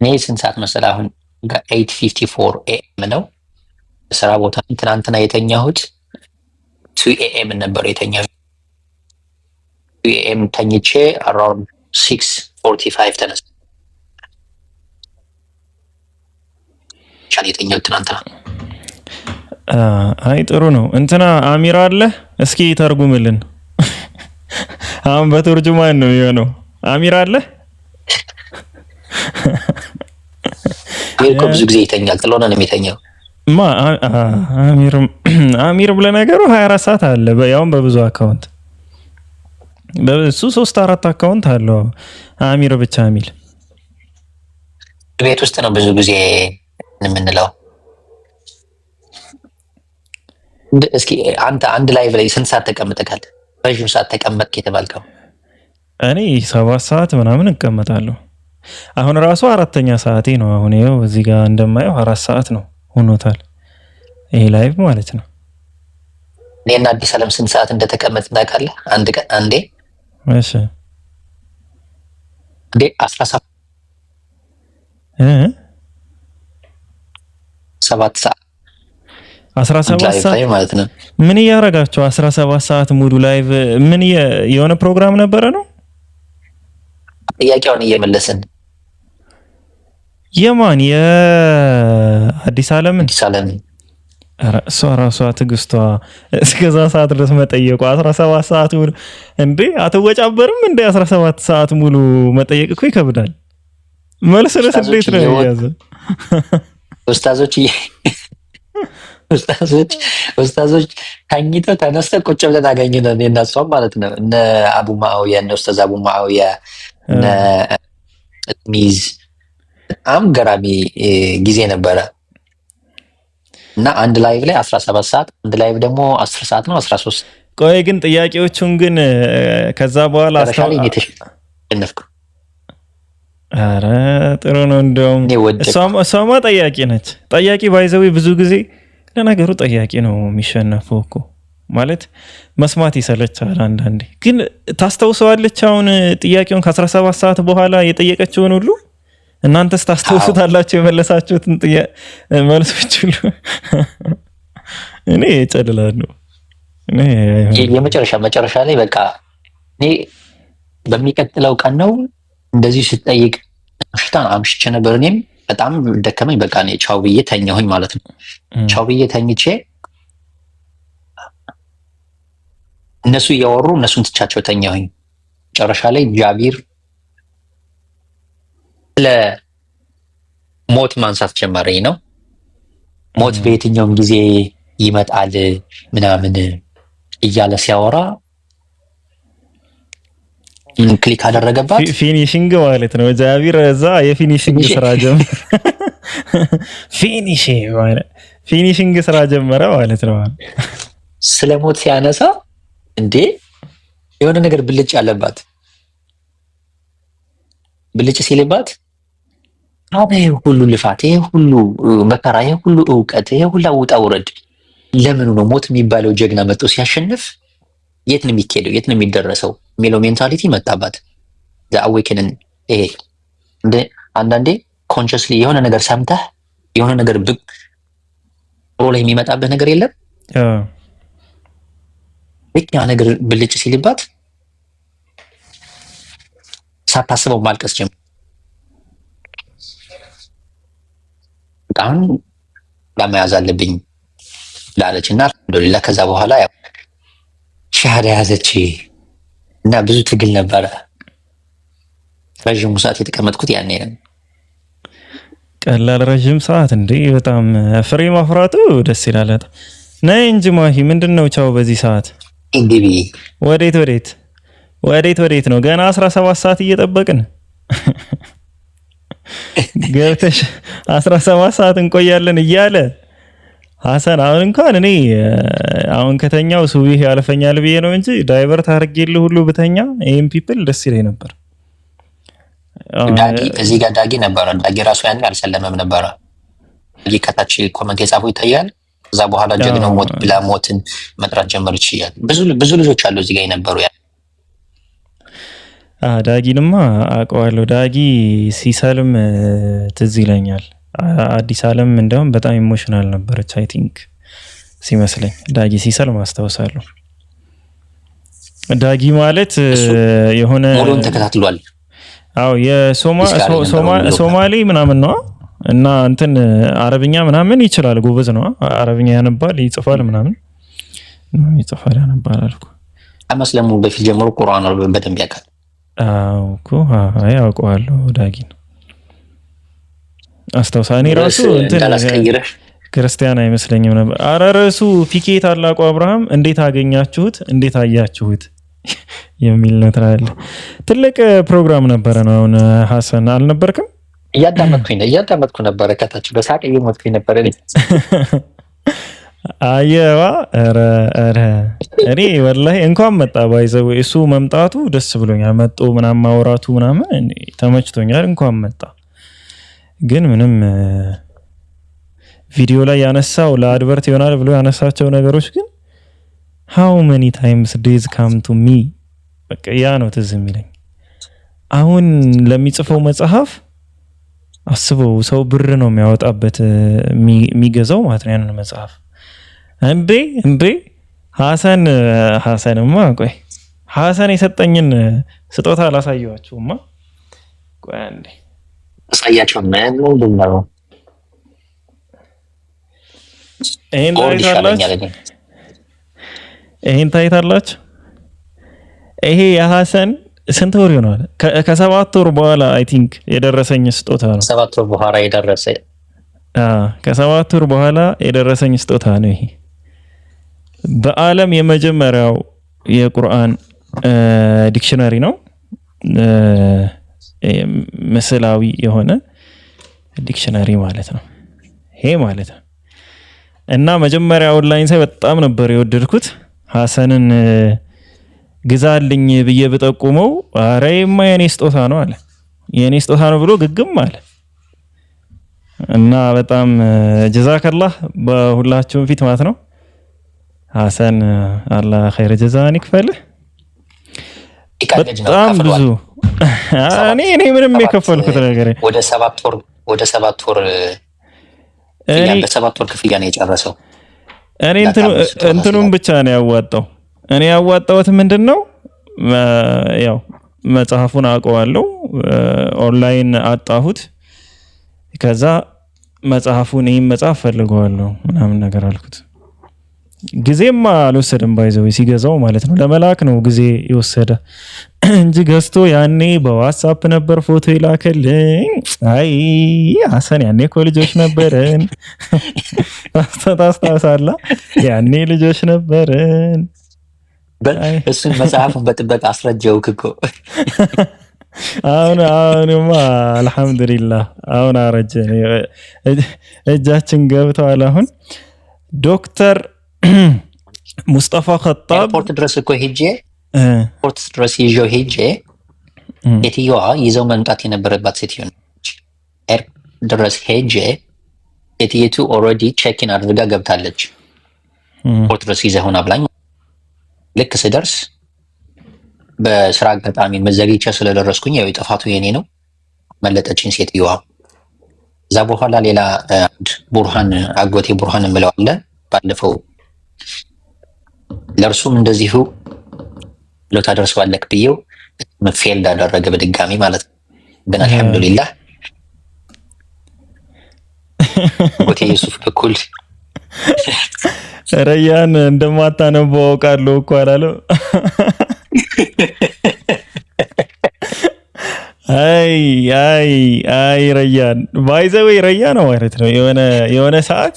እኔ ስንት ሰዓት መሰለህ? አሁን 8:54 AM ነው ስራ ቦታ። ትናንትና የተኛሁት 2 AM ነበር የተኛሁት። 2 AM ተኝቼ around 6:45 ተነሳ የተኛሁት ትናንትና። አይ ጥሩ ነው። እንትና አሚር አለ እስኪ ተርጉምልን። አሁን በተርጁማን ነው የሆነው። አሚር አለ ይሄ ብዙ ጊዜ ይተኛል። ጥሎና ነው የሚተኛው። አሚር ብለህ ነገሩ 24 ሰዓት አለ። ያውም በብዙ አካውንት በሱ 3-4 አካውንት አለው አሚር ብቻ የሚል ቤት ውስጥ ነው ብዙ ጊዜ የምንለው። እስኪ አንድ ላይቭ ላይ ስንት ሰዓት ተቀምጠካል? ረዥም ሰዓት ተቀመጥክ የተባልከው? እኔ 7 ሰዓት ምናምን እቀመጣለሁ። አሁን ራሱ 4ኛ ሰዓቴ ነው። አሁን ይኸው እዚህ ጋር እንደማየው 4 ሰዓት ነው ሆኖታል ይሄ ላይቭ ማለት ነው። እኔና አዲስ ዓለም ስንት ሰዓት እንደተቀመጥን ታውቃለህ? አንድ ቀን አንዴ እሺ 17 ሰዓት 17 ሰዓት ማለት ነው። ምን እያደረጋችሁ 17 ሰዓት ሙሉ ላይቭ? ምን የሆነ ፕሮግራም ነበረ ነው? ጥያቄውን እየመለስን የማን የአዲስ ዓለም? አዲስ ዓለም እሷ ራሷ ትግስቷ እስከዛ ሰዓት ድረስ መጠየቁ 17 ሰዓት ሙሉ እንዴ አትወጫበርም እንዴ? 17 ሰዓት ሙሉ መጠየቅ እኮ ይከብዳል። መልስልስ እንዴት ነው ያዘ? ኡስታዞች ተኝተው ተነስተው ቁጭ ብለን አገኘን እና እሷም ማለት ነው። እነ አቡ ማውያ እነ ኡስታዝ አቡ ማውያ እነ ሚዝ በጣም ገራሚ ጊዜ ነበረ እና አንድ ላይቭ ላይ 17 ሰዓት አንድ ላይቭ ደግሞ 10 ሰዓት ነው 13። ቆይ ግን ጥያቄዎቹን ግን ከዛ በኋላ አስተነፍኩ። ኧረ ጥሩ ነው። እንደውም እሷማ ጠያቂ ነች። ጠያቂ ባይዘዊ ብዙ ጊዜ ለነገሩ ጠያቂ ነው የሚሸነፈው እኮ ማለት መስማት ይሰለቻል አንዳንዴ። ግን ታስታውሰዋለች አሁን ጥያቄውን ከ17 ሰዓት በኋላ የጠየቀችውን ሁሉ እናንተስ ታስታውሱታላችሁ? የመለሳችሁትን መልሶች ሁሉ እኔ እጨልላለሁ። እኔ መጨረሻ ላይ በቃ እኔ በሚቀጥለው ቀን ነው እንደዚህ ስትጠይቅ አምሽቼ ነበር። እኔም በጣም ደከመኝ። በቃ እኔ ቻው ብዬ ተኛሁኝ ማለት ነው። ቻው ብዬ ተኝቼ እነሱ እያወሩ እነሱን ትቻቸው ተኛሁኝ። መጨረሻ ላይ ጃቢር ስለ ሞት ማንሳት ጀመረኝ ነው። ሞት በየትኛውም ጊዜ ይመጣል ምናምን እያለ ሲያወራ ክሊክ አደረገባት። ፊኒሽንግ ማለት ነው። ጃቢር እዛ የፊኒሽንግ ስራ ጀመረ። ፊኒሽንግ ስራ ጀመረ ማለት ነው። ስለ ሞት ሲያነሳ እንዴ የሆነ ነገር ብልጭ አለባት። ብልጭ ሲልባት ይሄ ሁሉ ልፋት፣ ይሄ ሁሉ መከራ፣ ይሄ ሁሉ እውቀት፣ ይሄ ሁሉ ውጣ ውረድ ለምኑ ነው? ሞት የሚባለው ጀግና መጥቶ ሲያሸንፍ የት ነው የሚካሄደው? የት ነው የሚደረሰው የሚለው ሜንታሊቲ መጣባት። አዌክንን ይሄ እንደ አንዳንዴ ኮንሽስሊ የሆነ ነገር ሰምተህ የሆነ ነገር ብቅ ላይ የሚመጣበት ነገር የለም። ልክ ያ ነገር ብልጭ ሲልባት ሳታስበው ማልቀስ ጀመረ። በጣም ለመያዝ አለብኝ ላለች እና አልሐምዱሊላህ ከዛ በኋላ ያው ሻሃዳ ያዘች እና ብዙ ትግል ነበረ። ረዥም ሰዓት የተቀመጥኩት ያኔ ነው። ቀላል ረዥም ሰዓት እንዴ! በጣም ፍሬ ማፍራቱ ደስ ይላል። ነይ እንጂ ማሂ ምንድነው ቻው በዚህ ሰዓት እንግቢ ወዴት ነው ገና 17 ሰዓት እየጠበቅን ገብተሽ 17 ሰዓት እንቆያለን እያለ ሐሰን አሁን እንኳን እኔ አሁን ከተኛው ሱብሂ ያልፈኛል ብዬ ነው እንጂ ዳይቨርት አድርጌልህ ሁሉ ብተኛ ኤም ፒፕል ደስ ይለኝ ነበር። ዳጊ እዚህ ጋር ዳጊ ነበር። ዳጊ ራሱ ያን አልሰለመም ነበር። ዳጊ ከታች ኮመንት የጻፉ ይታያል። ከዛ በኋላ ጀግናው ሞት ብላ ሞትን መጥራት ጀመረች ይላል። ብዙ ልጆች አሉ እዚህ ጋር የነበሩ ያ ዳጊንማ አውቀዋለሁ። ዳጊ ሲሰልም ትዝ ይለኛል። አዲስ ዓለም እንደውም በጣም ኢሞሽናል ነበረች አይ ቲንክ ሲመስለኝ። ዳጊ ሲሰልም አስታውሳለሁ። ዳጊ ማለት የሆነ ሙሉን ተከታትሏል። አዎ የሶማሌ ምናምን ነው እና እንትን አረብኛ ምናምን ይችላል፣ ጎበዝ ነው። አረብኛ ያነባል፣ ይጽፋል ምናምን ይጽፋል ያነባል አልኩ። ከመስለሙ በፊት ጀምሮ ቁርአን በደንብ ያውቃል። አዎ እኮ አውቀዋለሁ ዳጊን አስታውሳኔ ራሱ እንትን ክርስቲያን አይመስለኝም ነበር። ኧረ ራሱ ፒኬ ታላቁ አብርሃም እንዴት አገኛችሁት እንዴት አያችሁት የሚል ነው ትላለህ። ትልቅ ፕሮግራም ነበረ ነው። አሁን ሐሰን አልነበርክም? እያዳመጥኩ ነበረ ከታች በሳቅ እየሞትኩኝ ነበረ። አየዋ ኧረ እኔ ወላሂ እንኳን መጣ ባይዘው እሱ መምጣቱ ደስ ብሎኛል። መጥቶ ምናምን ማውራቱ ምናምን ተመችቶኛል። እንኳን መጣ። ግን ምንም ቪዲዮ ላይ ያነሳው ለአድቨርት ይሆናል ብሎ ያነሳቸው ነገሮች ግን how many times days come to me በቃ ያ ነው ትዝ የሚለኝ። አሁን ለሚጽፈው መጽሐፍ አስበው ሰው ብር ነው የሚያወጣበት የሚገዛው ማለት ነው ያንን መጽሐፍ። እንዴ ሐሰንማ ቆይ ሐሰን የሰጠኝን ስጦታ አላሳየዋችሁማ። ቆይ አንዴ አሳያቸው ነው ይሄን ታይታላችሁ። ይሄ የሐሰን ስንት ወር ይሆናል? ከ7 ወር በኋላ አይ ቲንክ የደረሰኝ ስጦታ ነው። 7 ወር በኋላ የደረሰ ከ7 ወር በኋላ የደረሰኝ ስጦታ ነው። ይሄ በዓለም የመጀመሪያው የቁርአን ዲክሽነሪ ነው። ምስላዊ የሆነ ዲክሽነሪ ማለት ነው ይሄ ማለት ነው። እና መጀመሪያ ኦንላይን ሳይ በጣም ነበር የወደድኩት። ሐሰንን ግዛልኝ ብዬ በጠቁመው አሬማ የኔ ስጦታ ነው አለ። የኔ ስጦታ ነው ብሎ ግግም አለ። እና በጣም ጀዛከላህ በሁላችሁም ፊት ማለት ነው። ሐሰን አላህ ኸይር ጀዛን ይክፈልህ። በጣም ብዙ እኔ ምንም የከፈልኩት ነገር ወደ 7 ወር በ7 ወር ክፍያ ነው የጨረሰው። እኔ እንትኑን ብቻ ነው ያዋጣው። እኔ ያዋጣሁት ምንድነው ያው መጽሐፉን አውቀዋለሁ፣ ኦንላይን አጣሁት። ከዛ መጽሐፉን ይሄን መጽሐፍ ፈልገዋለሁ ምናምን ነገር አልኩት። ጊዜማ አልወሰደም ባይዘው ሲገዛው ማለት ነው። ለመላክ ነው ጊዜ የወሰደ እንጂ ገዝቶ ያኔ በዋትስአፕ ነበር ፎቶ ይላከልኝ። አይ ሐሰን ያኔ እኮ ልጆች ነበርን። ታስታውሳለህ? ያኔ ልጆች ነበርን። እሱን መጽሐፉን በጥበቃ አስረጀውክ እኮ። አሁንማ አልሐምዱሊላህ አሁን አረጀን፣ እጃችን ገብተዋል። አሁን ዶክተር ሙስጠፋ ኸጣብ ኤርፖርት ድረስ እኮ ሄጄ ኤርፖርት ድረስ ይዤው ሄጄ ሴትዮዋ ይዘው መምጣት የነበረባት ሴትዮ ነች። ኤርፖርት ድረስ ሄጄ ሴትዮቱ ኦልሬዲ ቼክኢን አድርጋ ገብታለች። ኤርፖርት ድረስ ይዘውና ብላኝ ልክ ስደርስ በስራ አጋጣሚ መዘግይቼ ስለደረስኩኝ ያው ጥፋቱ የኔ ነው፣ መለጠችኝ ሴትዮዋ። እዛ በኋላ ሌላ ቡርሃን አጎቴ ቡርሃን እንብለው አለ ባለፈው ለርሱም እንደዚሁ ሎታ ደርሷለክ ብዬው ፌል አደረገ በድጋሚ ማለት ነው። ግን አልহামዱሊላህ አጎቴ ዩሱፍ በኩል ረያን እንደማታነበው አውቃለሁ እኮ አላለው። አይ ረያን ባይዘው ረያ ነው ማለት ነው። የሆነ ሰዓት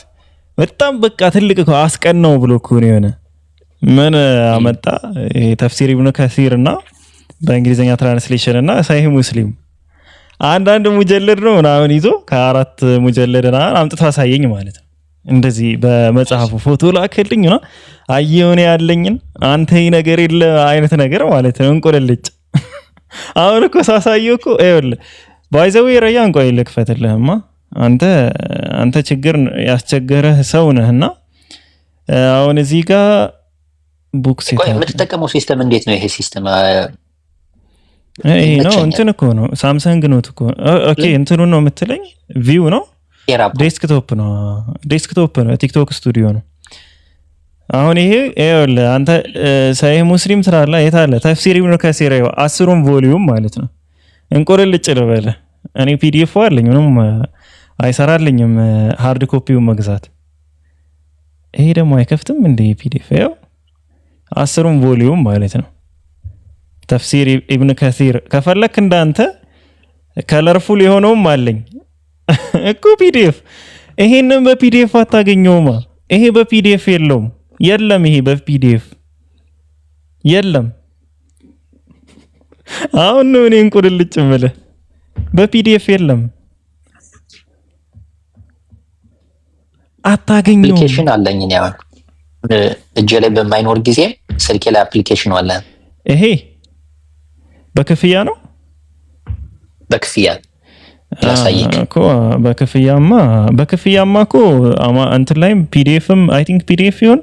በጣም በቃ ትልቅ እኮ አስቀናው ብሎ እኮ ነው የሆነ ምን አመጣ ተፍሲር ኢብኑ ከሲር እና በእንግሊዘኛ ትራንስሌሽን እና ሳሂህ ሙስሊም አንዳንድ ሙጀለድ ነው ምናምን ይዞ ከአራት ሙጀለድና አምጥቶ አሳየኝ ማለት ነው። እንደዚህ በመጽሐፉ ፎቶ ላከልኝ ነው አየውን ያለኝን አንተ ነገር የለ አይነት ነገር ማለት ነው። እንቆለልጭ አሁን እኮ ሳሳየው እኮ አይወል ባይዘው ረያን ቆይ ልክፈትልህማ አንተ ችግር ያስቸገረህ ሰው ነህና አሁን እዚህ ጋር ቡክስ የምትጠቀመው ሲስተም እንዴት ነው? ይሄ ሲስተም ይሄ ነው እንትን እኮ ነው ሳምሰንግ ኖት እኮ ኦኬ እንትኑ ነው የምትለኝ ቪው ነው ዴስክቶፕ ነው ቲክቶክ ስቱዲዮ ነው። አሁን ይሄ ይኸውልህ አንተ ሳሂህ ሙስሊም ስላለ የት አለ ተፍሲር ኢብኑ ከሲር 10ሩም ቮሊዩም ማለት ነው። እንቆልልጭ ልበለ እኔ ፒዲኤፍ አለኝ ምንም አይሰራልኝም ሃርድ ኮፒውን መግዛት። ይሄ ደግሞ አይከፍትም እንደ ፒዲኤፍ ያው 10ሩም ቮሊዩም ማለት ነው። ተፍሲር ኢብኑ ከሲር ከፈለክ እንዳንተ ከለርፉል የሆነውም አለኝ እኮ ፒዲኤፍ። ይሄንን በፒዲኤፍ አታገኘውማ። ይሄ በፒዲኤፍ የለም ይሄ በፒዲኤፍ የለም። አሁን ነው እኔ እንቁልልጭ ምልህ በፒዲኤፍ የለም አታገኘው። አፕሊኬሽን አለኝ እኔ አሁን እጄ ላይ በማይኖር ጊዜ ስልኬ ላይ አፕሊኬሽን አለ። ይሄ በክፍያ ነው በክፍያ ላሳይክ እኮ በክፍያማ እኮ እንትን ላይም ፒዲኤፍም አይ ቲንክ ፒዲኤፍ ይሁን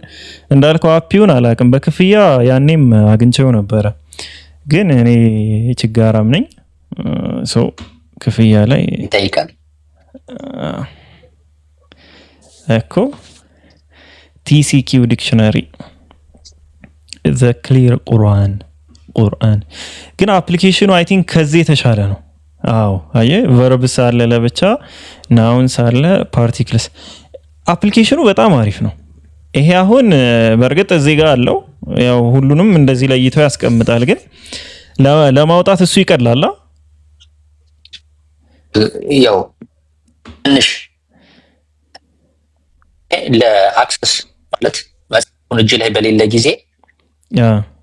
እንዳልከው አፕ ይሁን አላውቅም። በክፍያ ያኔም አግኝቼው ነበረ ግን እኔ ችጋራም ነኝ ሶ ክፍያ ላይ ይጠይቃል እኮ ቲሲኪው ዲክሽነሪ ዘ ክሊር ቁርአን ግን አፕሊኬሽኑ አይ ቲንክ ከዚህ የተሻለ ነው። አዎ አየ ቨርብስ አለ ለብቻ ናውንስ አለ ፓርቲክልስ አፕሊኬሽኑ በጣም አሪፍ ነው። ይሄ አሁን በርግጥ እዚህ ጋር አለው ያው ሁሉንም እንደዚህ ለይቶ ያስቀምጣል ግን ለማውጣት እሱ ይቀላል። ያው ትንሽ ለአክሰስ ማለት መጽሐፉን እጅ ላይ በሌለ ጊዜ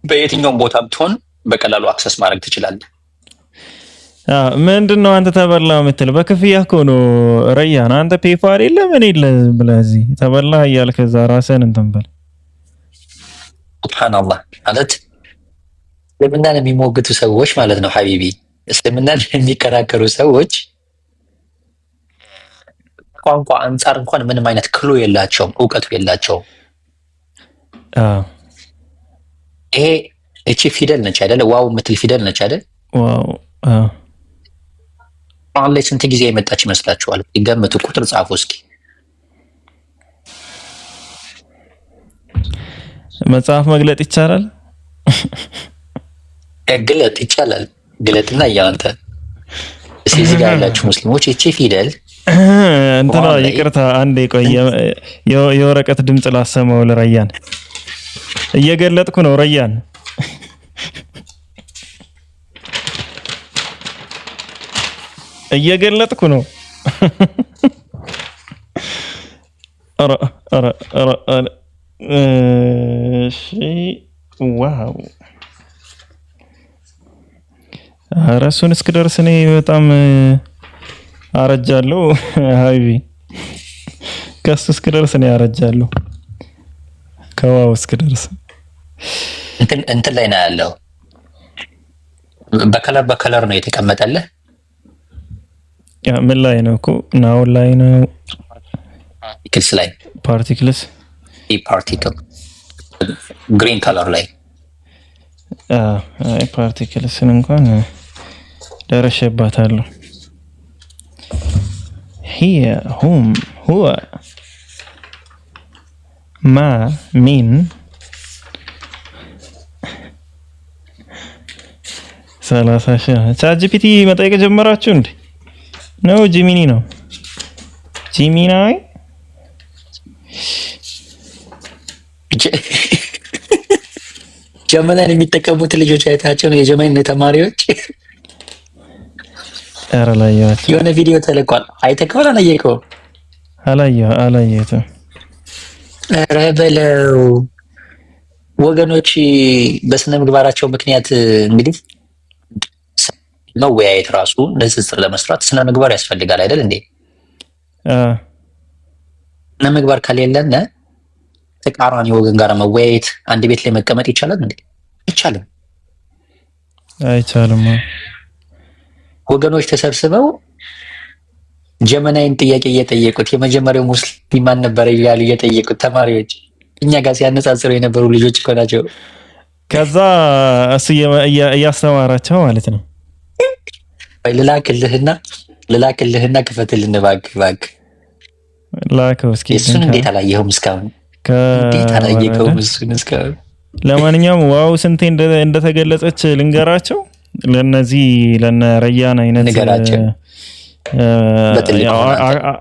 በየትኛውም ቦታ ብትሆን በቀላሉ አክሰስ ማድረግ ትችላለህ። ምንድነው አንተ ተበላ የምትል በክፍያ እኮ ነው ረያን አንተ ፔፓል የለ ምን የለ ብለዚህ ተበላ እያልክ እዛ ራስህን እንትን በል። ሱብሃንአላህ ማለት እስልምናን የሚሞግቱ ሰዎች ማለት ነው ሐቢቢ እስልምናን የሚከራከሩ ሰዎች ቋንቋ አንፃር እንኳን ምንም አይነት ክሎ የላቸውም እውቀቱ የላቸውም። ይሄ እቺ ፊደል ነች አይደል? ዋው ምትል ፊደል ነች አይደል? ዋው አሁን ላይ ስንት ጊዜ የመጣች ይመስላችኋል? ይገምቱ፣ ቁጥር ጻፉ እስኪ። መጽሐፍ መግለጥ ይቻላል? ግለጥ ይቻላል። ግለጥና ያንተ እዚህ ጋር ያላችሁ ሙስሊሞች እቺ ፊደል እንትና ይቅርታ አንዴ ቆይ የወረቀት ድምጽ ላሰማው ለረያን እየገለጥኩ ነው ረያን እየገለጥኩ ነው እሺ ዋው አራሱን እስክደርስ እኔ በጣም አረጃለሁ ሀቢቢ ከሱ እስክደርስ እኔ አረጃለሁ ከዋው እስክደርስ እንትን ላይ ነው ያለው በከለር ነው የተቀመጠልህ ያ ምን ላይ ነው እኮ ናው ላይ ነው ፓርቲክልስ ላይ ፓርቲክልስ ፓርቲክል ግሪን ከለር ላይ አይ ፓርቲክልስን እንኳን ደረሸባታለሁ هي هم هو ما من ሰላሳ ሺህ ቻት ጂፒቲ መጠየቅ ጀመራችሁ እንዴ? ነው ጂሚኒ ነው ጂሚናይ ጀመናን የሚጠቀሙት ልጆች አይታቸው ነው የጀመን ተማሪዎች ኧረ አላየኋትም። የሆነ ቪዲዮ ተለቋል። አይተኸዋል? አላየኸውም? አላየሁትም። ኧረ በለው ወገኖች በስነ ምግባራቸው ምክንያት እንግዲህ መወያየት ራሱ ንጽጽር ለመስራት ስነ ምግባር ያስፈልጋል አይደል እንዴ? ስነ ምግባር ከሌለን ተቃራኒ ወገን ጋር መወያየት አንድ ቤት ላይ መቀመጥ ይቻላል እንዴ? አይቻልም። ወገኖች ተሰብስበው ጀመናይን ጥያቄ እየጠየቁት የመጀመሪያው ሙስሊም ማን ነበር እያሉ እየጠየቁት ተማሪዎች እኛ ጋር ሲያነጻጽሩ የነበሩ ልጆች እኮ ናቸው። ከዛ እሱ እያስተማራቸው ማለት ነው። ልላክልህና ክፈትልን እባክህ። ላከው እስኪ። እሱን እንዴት አላየኸውም እስካሁን? ለማንኛውም ዋው ስንቴ እንደተገለጸች ልንገራቸው። ለነ ረያን አይነት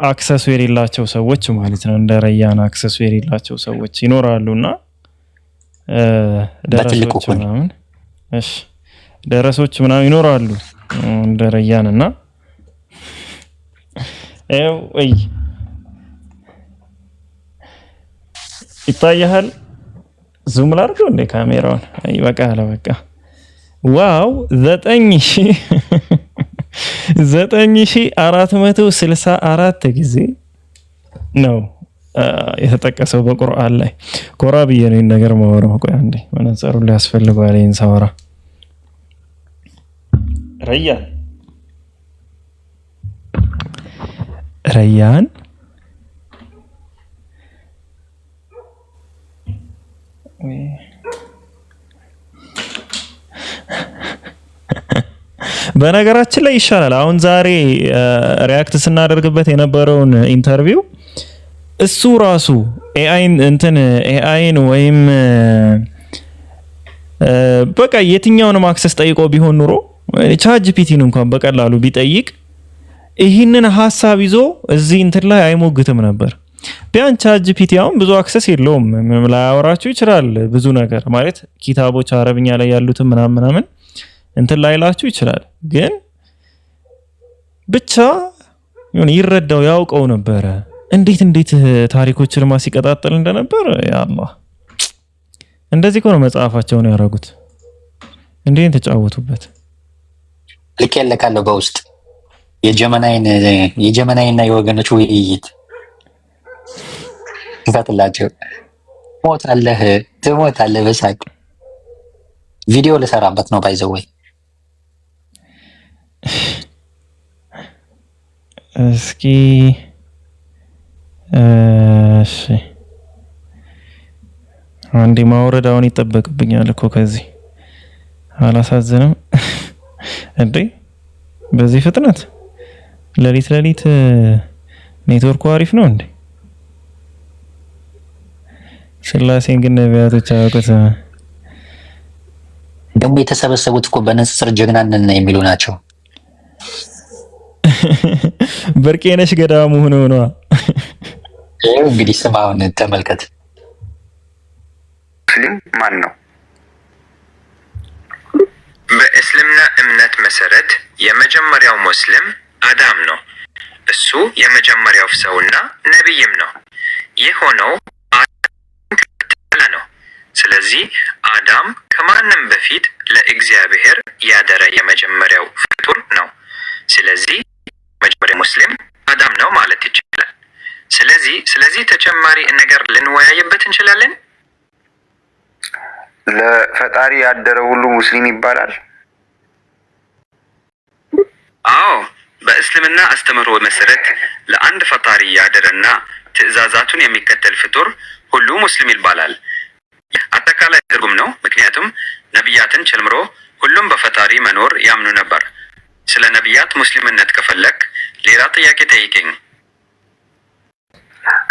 አክሰሱ የሌላቸው ሰዎች ማለት ነው። እንደ ረያን አክሰሱ የሌላቸው ሰዎች ይኖራሉና ደረሶች ምናምን ይኖራሉ እንደ ረያን እና ይታያል። ዙም ላድርገው እንደ ካሜራውን በቃ ዋው 9464 ጊዜ ነው የተጠቀሰው በቁርአን ላይ። ኮራ ብዬ ነው ነገር ማወራው። ቆይ አንዴ መነጽሩ ላይ ያስፈልጋል ይሄን ሳወራ። ረያን በነገራችን ላይ ይሻላል። አሁን ዛሬ ሪያክት ስናደርግበት የነበረውን ኢንተርቪው እሱ ራሱ ኤአይን ወይም በቃ የትኛውንም አክሰስ ጠይቆ ቢሆን ኑሮ ቻትጂፒቲን እንኳን በቀላሉ ቢጠይቅ ይህንን ሐሳብ ይዞ እዚህ እንትን ላይ አይሞግትም ነበር። ቢያንስ ቻትጂፒቲ አሁን ብዙ አክሰስ የለውም፣ ላያወራችሁ ይችላል። ብዙ ነገር ማለት ኪታቦች አረብኛ ላይ ያሉትን ምናምን እንትን ላይላችሁ ይችላል። ግን ብቻ ይረዳው ያውቀው ነበረ እንዴት ታሪኮችን ማሲቀጣጠል እንደነበር። ያአላህ እንደዚህ እኮ ነው መጽሐፋቸውን ያደረጉት። እንዴት ተጫወቱበት። ልክ ያለካለው በውስጥ የጀመናይና የወገኖች ውይይት ይፈትላቸው። ትሞታለህ በሳቅ ቪዲዮ ልሰራበት ነው ባይዘወይ። እስኪ እሺ አንዴ ማውረድ አሁን ይጠበቅብኛል እኮ ከዚህ አላሳዝንም እንዴ? በዚህ ፍጥነት ሌሊት ኔትወርኩ አሪፍ ነው እንዴ? ስላሴን ግን ነቢያቶች አያውቁት። ደግሞ የተሰበሰቡት እኮ በንጽጽር ጀግና ነን የሚሉ ናቸው። በርቄነሽ ገዳሙ ሆኖ ነው እንግዲህ። ስማውን ተመልከት። ሙስሊም ማን ነው? በእስልምና እምነት መሰረት የመጀመሪያው ሙስሊም አዳም ነው። እሱ የመጀመሪያው ሰውና ነብይም ነው። ይህ ሆነው ነው። ስለዚህ አዳም ከማንም በፊት ለእግዚአብሔር ያደረ የመጀመሪያው ፍጡር ነው። ስለዚህ መጀመሪያው ሙስሊም አዳም ነው ማለት ይቻላል። ስለዚህ ተጨማሪ ነገር ልንወያይበት እንችላለን። ለፈጣሪ ያደረ ሁሉ ሙስሊም ይባላል? አዎ፣ በእስልምና አስተምህሮ መሰረት ለአንድ ፈጣሪ ያደረና ትዕዛዛቱን የሚከተል ፍጡር ሁሉ ሙስሊም ይባላል። አጠቃላይ ትርጉም ነው። ምክንያቱም ነቢያትን ጨምሮ ሁሉም በፈጣሪ መኖር ያምኑ ነበር። ስለ ነቢያት ሙስሊምነት ከፈለክ ሌላ ጥያቄ ጠይቀኝ።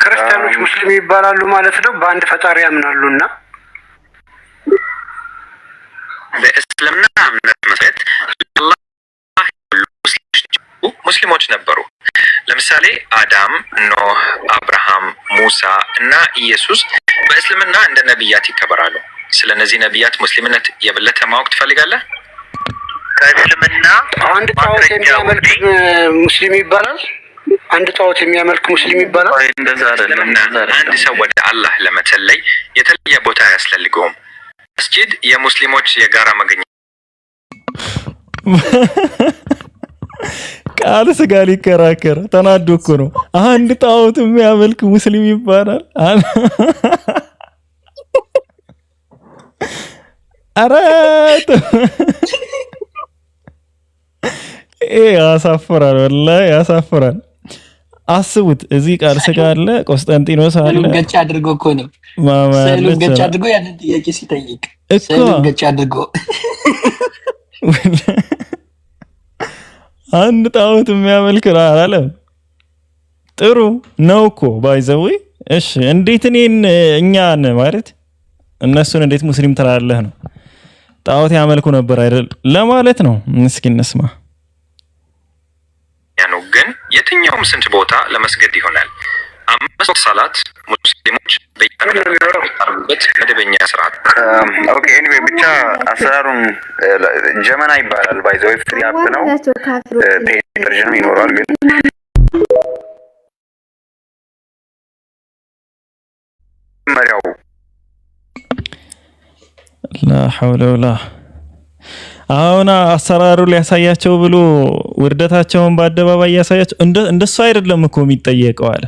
ክርስቲያኖች ሙስሊም ይባላሉ ማለት ነው? በአንድ ፈጣሪ ያምናሉና። በእስልምና እምነት መሰረት ሙስሊሞች ነበሩ። ለምሳሌ አዳም፣ ኖህ፣ አብርሃም፣ ሙሳ እና ኢየሱስ በእስልምና እንደ ነቢያት ይከበራሉ። ስለነዚህ ነቢያት ሙስሊምነት የበለጠ ማወቅ ትፈልጋለህ? ከእስልምና አንድ ጣዖት የሚያመልክ ሙስሊም ይባላል? አንድ ጣዖት የሚያመልክ ሙስሊም ይባላል? እንደዛ አይደለም። አንድ ሰው ወደ አላህ ለመጸለይ የተለየ ቦታ አያስፈልገውም። መስጂድ የሙስሊሞች የጋራ መገኘት ቃል ስጋ ሊከራከር ተናዶ እኮ ነው። አንድ ጣዖት የሚያመልክ ሙስሊም ይባላል። አራት ያሳፍራል፣ ወላሂ ያሳፍራል። አስቡት፣ እዚህ ቃል ስጋ አለ፣ ቆስጠንጢኖስ አለ። ገጭ አድርጎ እኮ ነው ሰሉን ገጭ አድርጎ ያንን ጥያቄ ሲጠይቅ ሰሉን ገጭ አድርጎ አንድ ጣዖት የሚያመልክ አላለም። ጥሩ ነው እኮ ባይዘው። እሺ እንዴት እኛን ማለት እነሱን እንዴት ሙስሊም ትላለህ ነው? ጣዖት ያመልኩ ነበር አይደል ለማለት ነው። እስኪ እንስማ። ያው ግን የትኛውም ስንት ቦታ ለመስገድ ይሆናል። 5 ሰላት ሙስሊሞች በየአረበት መደበኛ ስርዓት። ኦኬ ኤኒዌይ ብቻ አሰራሩን ጀመና ይባላል። ባይዘው ፍሪ አፕ ነው። ፔድ ቨርዥንም ይኖራል ግን መሪያው ላ ሐውለ ወላ አሁን አሰራሩ ሊያሳያቸው ብሎ ውርደታቸውን በአደባባይ ያሳያቸው። እንደሱ አይደለም እኮ የሚጠየቀው አለ።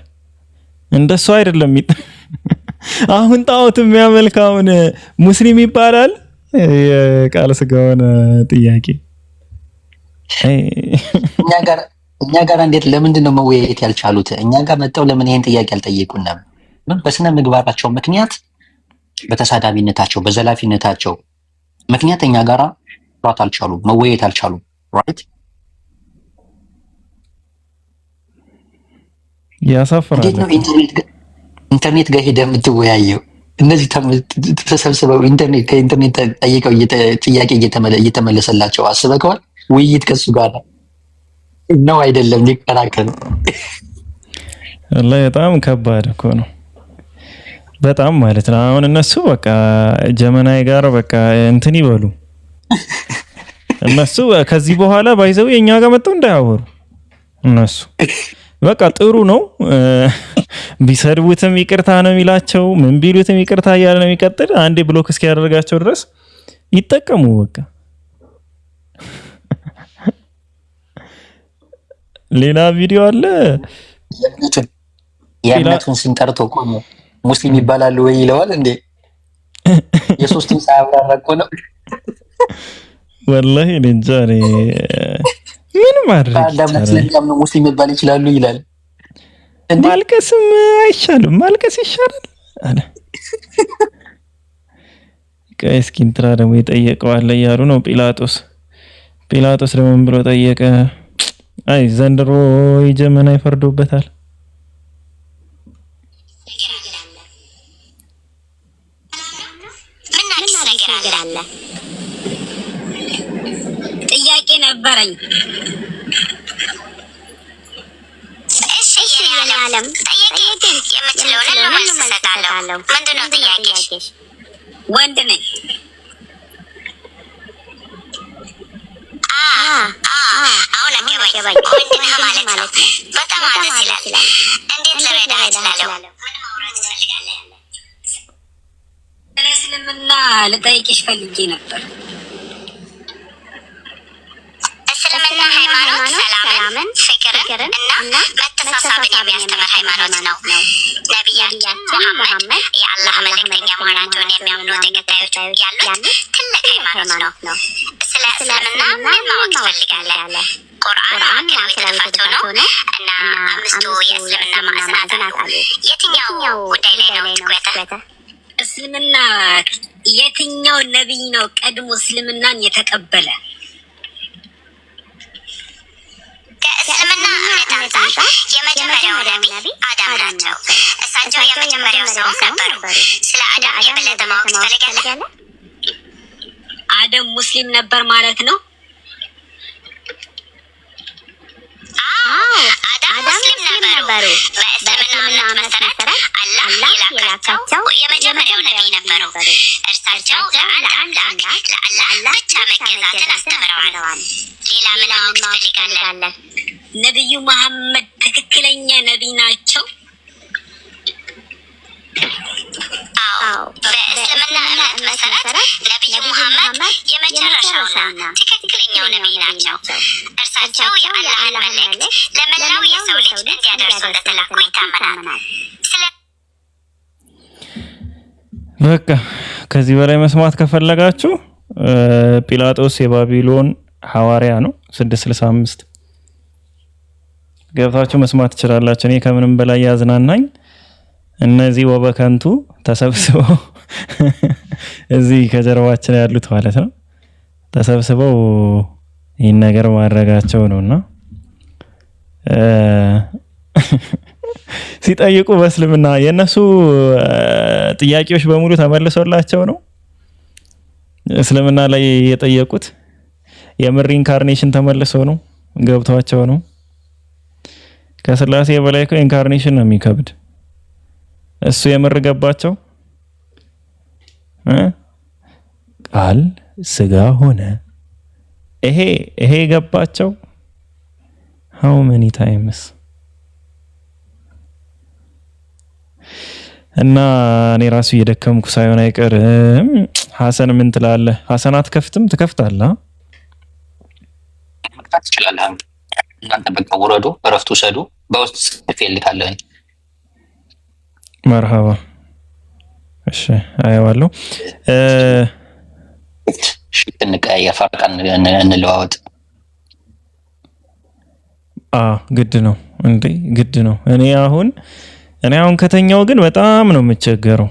እንደሱ አይደለም አሁን ጣዖት የሚያመልካውን ሙስሊም ይባላል? የቃል ስጋውን ጥያቄ እኛ ጋር እንዴት ለምንድን ነው መወያየት ያልቻሉት? እኛ ጋር መጣው ለምን ይሄን ጥያቄ አልጠየቁንም? በስነ ምግባራቸው ምክንያት፣ በተሳዳቢነታቸው፣ በዘላፊነታቸው ምክንያት እኛ ጋራ ራት አልቻሉም፣ መወያየት አልቻሉም። ራይት ያሳፍራል። እንዴት ነው ኢንተርኔት ጋር ሄደህ የምትወያየው? እነዚህ ተሰብስበው ከኢንተርኔት ጠይቀው ጥያቄ እየተመለሰላቸው አስበከዋል? ውይይት ከሱ ጋር ነው አይደለም ሊከራከር። ወላሂ በጣም ከባድ እኮ ነው። በጣም ማለት ነው። አሁን እነሱ በቃ ጀመናይ ጋር በቃ እንትን ይበሉ። እነሱ ከዚህ በኋላ ባይዘው የኛ ጋር መጥተው እንዳያወሩ። እነሱ በቃ ጥሩ ነው። ቢሰድቡትም ይቅርታ ነው የሚላቸው፣ ምን ቢሉትም ይቅርታ እያለ ነው የሚቀጥል። አንዴ ብሎክ እስኪያደርጋቸው ድረስ ይጠቀሙ በቃ። ሌላ ቪዲዮ አለ። የእምነቱን ስም ጠርቶ እኮ ነው ሙስሊም ይባላል ወይ ይለዋል እንዴ? የሶስቱን ሳያብራራ እኮ ነው። ወላሂ እንጃ ምን ማድረግ ይችላል? ሙስሊም ይባል ይችላሉ ይላል። ማልቀስም አይሻልም? ማልቀስ ይሻላል አለ። እስኪ እንትና ደግሞ የጠየቀው አለ እያሉ ነው። ጲላጦስ ደግሞ ምን ብሎ ጠየቀ? አይ ዘንድሮ የጀመና ይፈርዶበታል። ጥያቄ ነበረኝ። እሺ የዓለም ጥያቄ የምችለውን ለማስተካከለው ምንድነው ጥያቄሽ? ወንድ ነኝ። አሁን አገባኝ። ወንድ ነህ ማለት ነው። በጣም ደስ ይላል። እንዴት ልረዳህ እችላለሁ? ምን ማውራት ትፈልጋለህ? ስለ እስልምና ልጠይቅሽ ፈልጌ ነበር። እስልምና ሃይማኖት ሰላምን፣ ፍቅርን እና መተሳሰብን የሚያስተምር ሃይማኖት ነው። ነቢያችን ሙሐመድ የአላህ መልእክተኛ መሆናቸውን የሚያምኑ ተከታዮች ያሉት ትልቅ ሃይማኖት ነው። ስለ እስልምና ምን ማወቅ ትፈልጋለህ? ቁርአን ማዕከላዊ ተፈቶ ነው እና 5ቱ የእስልምና ማዕዘናት አሉ። የትኛው ጉዳይ ላይ ነው ትኩረትህ? እስልምና የትኛው ነቢይ ነው ቀድሞ እስልምናን የተቀበለ? ከእስልምና እምነት አንጻር የመጀመሪያው ነቢይ አዳም ናቸው። እሳቸው የመጀመሪያው ሰውም ነበሩ። ስለ አዳም የበለጠ ማወቅ ትፈልጋለህ? አዳም ሙስሊም ነበር ማለት ነው? አዳም ሙስሊም ነበሩ። በእስልምና እምነት መሰረት አላህ የላካቸው የመጀመሪያው ነቢይ ነበሩ። እርሳቸው ለአላህ ብቻ መገዛትን አስተምረዋል። ሌላ ምን ማወቅ ትፈልጋለህ? ነቢዩ መሐመድ ትክክለኛ ነቢይ ናቸው? አዎ፣ በእስልምና እምነት መሰረት ነቢዩ መሐመድ የመጨረሻውና ትክክለኛው ነቢይ ናቸው። እርሳቸው የአላህን መልእክት ለመላው የሰው ልጅ እንዲያደርሱ እንደተላኩ ይታመናል። በቃ ከዚህ በላይ መስማት ከፈለጋችሁ ጲላጦስ የባቢሎን ሐዋርያ ነው 665 ገብታችሁ መስማት ትችላላችሁ። እኔ ከምንም በላይ ያዝናናኝ እነዚህ ወበከንቱ ተሰብስበው እዚህ ከጀርባችን ያሉት ማለት ነው ተሰብስበው ይህን ነገር ማድረጋቸው ነውና ሲጠይቁ በእስልምና የነሱ ጥያቄዎች በሙሉ ተመልሶላቸው ነው እስልምና ላይ የጠየቁት የምር ኢንካርኔሽን ተመልሶ ነው ገብቷቸው ነው። ከስላሴ በላይ እኮ ኢንካርኔሽን ነው የሚከብድ። እሱ የምር ገባቸው። ቃል ስጋ ሆነ ይሄ ገባቸው። how many times እና እኔ ራሱ እየደከምኩ ሳይሆን አይቀርም። ሐሰን ምን ትላለህ? ሐሰን አትከፍትም? ትከፍታለህ? መክፈት ትችላለህ። እናንተ በቃ ወረዱ፣ እረፍት ውሰዱ። በውስጥ ጽፌልካለሁ። መርሃባ። እሺ አየዋለሁ። እንቀያየር፣ ፈርቀን እንለዋወጥ። ግድ ነው እንዴ? ግድ ነው። እኔ አሁን ከተኛው ግን በጣም ነው የምቸገረው።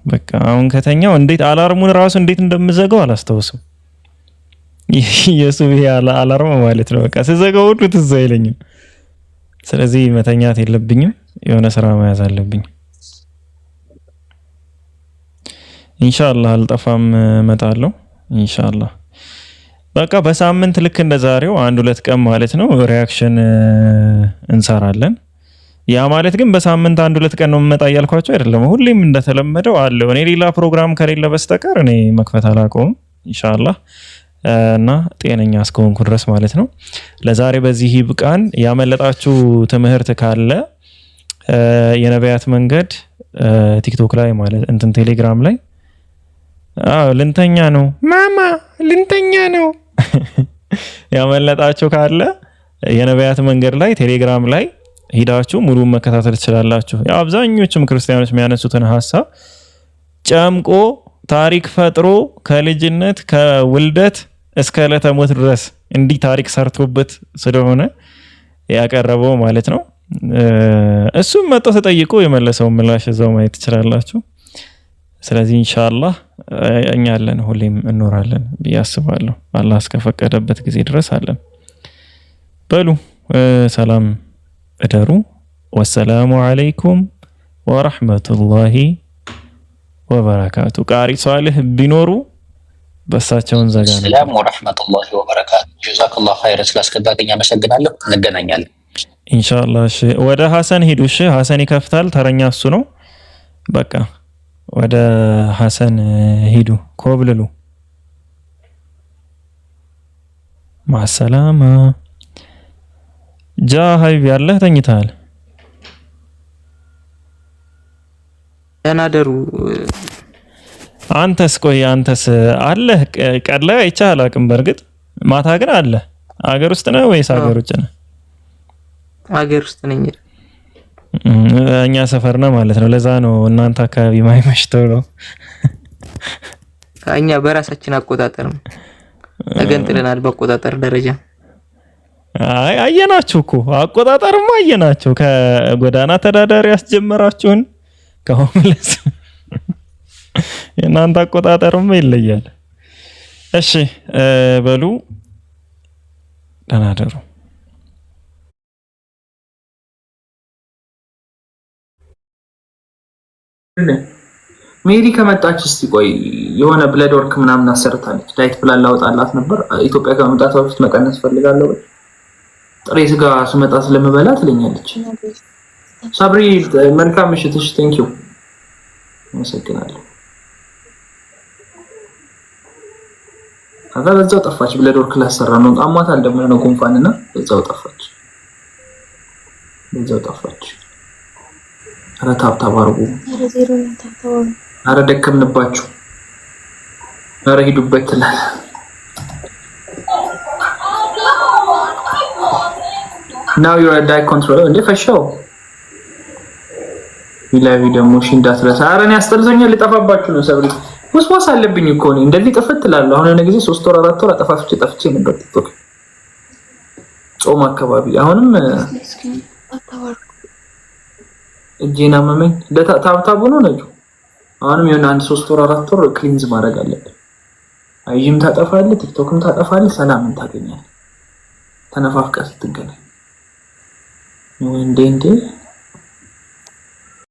በቃ አሁን ከተኛው እንዴት አላርሙን ራሱ እንዴት እንደምዘጋው አላስታውስም። የሱብሂ አላርም ማለት ነው። በቃ ስዘጋው ሁሉ ትዝ አይለኝም። ስለዚህ መተኛት የለብኝም፣ የሆነ ስራ መያዝ አለብኝ። ኢንሻአላህ አልጠፋም፣ እመጣለሁ ኢንሻአላህ። በቃ በሳምንት ልክ እንደዛሬው 1-2 ቀን ማለት ነው ሪአክሽን እንሰራለን። ያ ማለት ግን በሳምንት 1-2 ቀን ነው መጣ ያልኳቸው አይደለም። ሁሌም እንደተለመደው አለው። እኔ ሌላ ፕሮግራም ከሌለ በስተቀር እኔ መክፈት አላቆም ኢንሻአላህ እና ጤነኛ እስከሆንኩ ድረስ ማለት ነው። ለዛሬ በዚህ ይብቃን። ያመለጣችሁ ትምህርት ካለ የነቢያት መንገድ ቲክቶክ ላይ ማለት እንትን ቴሌግራም ላይ ልንተኛ ነው ማማ ልንተኛ ነው ያመለጣችሁ ካለ የነቢያት መንገድ ላይ ቴሌግራም ላይ ሂዳችሁ ሙሉ መከታተል ትችላላችሁ። ያው አብዛኞቹም ክርስቲያኖች የሚያነሱትን ሐሳብ ጨምቆ ታሪክ ፈጥሮ ከልጅነት ከውልደት እስከ ዕለተ ሞት ድረስ እንዲህ ታሪክ ሰርቶበት ስለሆነ ያቀረበው ማለት ነው። እሱም መጥቶ ተጠይቆ የመለሰው ምላሽ እዛው ማየት ትችላላችሁ። ስለዚህ ኢንሻአላህ እኛ አለን፣ ሁሌም እንኖራለን ብዬ አስባለሁ። አላህ እስከፈቀደበት ጊዜ ድረስ አለን። በሉ ሰላም እደሩ። ወሰላሙ አለይኩም ወራህመቱላሂ ወበረካቱ። ቃሪ ሷሊህ ቢኖሩ በሳቸውን ዘጋ ነው። ሰላም ወራህመቱላሂ ወበረካቱ። ጀዛከላሁ ኸይረን ስላስገባኝ አመሰግናለሁ። እንገናኛለን ኢንሻአላህ። እሺ ወደ ሐሰን ሂዱ። እሺ ሐሰን ይከፍታል፣ ተረኛ እሱ ነው። በቃ ወደ ሐሰን ሂዱ፣ ኮብልሉ። ማሰላማ ጃ ሀቢብ ያለህ ተኝተሃል? ደናደሩ አንተስ? ቆይ አንተስ አለህ? ቀን ላይ አይቼህ አላውቅም። በእርግጥ ማታ ግን አለ። አገር ውስጥ ነው ወይስ አገር ውጭ ነው? አገር ውስጥ ነኝ። እኛ ሰፈር ነው ማለት ነው። ለዛ ነው እናንተ አካባቢ ማይመሽተው ነው። እኛ በራሳችን አቆጣጠር ነው ተገንጥለናል። በአቆጣጠር ደረጃ አየናችሁ እኮ አቆጣጠርማ አየናችሁ። ከጎዳና ተዳዳሪ ያስጀመራችሁን ከሆምለስ የእናንተ አቆጣጠርማ ይለያል። እሺ በሉ ደህና ደሩ። ሜሪ ከመጣች እስቲ ቆይ የሆነ ብለድ ወርክ ምናምን አሰርታለች። ዳይት ፕላን ላወጣላት ነበር። ኢትዮጵያ ከመምጣቷ በፊት መቀነስ ፈልጋለሁ። ጥሬ ስጋ ስመጣ ስለምበላ ትለኛለች። ሳብሪ መልካም ምሽትሽ። ቴንኪው አመሰግናለሁ። ከዛ በዛው ጠፋች። ብለድ ወርክ ላሰራ ነው። አሟታል ደግሞ ነው ጉንፋንና በዛው ጠፋች። በዛው ጠፋች። ኧረ ታብታብ አድርጉ። ኧረ ደከምንባችሁ። ኧረ ሂዱበት ትላል። Now you're a die controller እንደ ፈሻው ቪላቪ ደግሞ እንዳትረሳ። ኧረ እኔ አስጠልቶኛል። ልጠፋባችሁ ነው ሰብሪ። ወስዋስ አለብኝ እኮ ነው እንደዚህ ጥፍት እላለሁ። አሁን የሆነ ጊዜ 3 ወር 4 ወር ጠፍቼ ነበር ቲክቶክ ጾም አካባቢ። አሁንም እጄና መመኝ ታብታቡ ነው ነጁ። አሁንም የሆነ 1 3 ወር 4 ወር ክሊንዝ ማድረግ አለብን። አይጂም ታጠፋለህ፣ ቲክቶክም ታጠፋለህ፣ ሰላምን ታገኛለህ። ተነፋፍቀህ ስትገናኝ እንዴ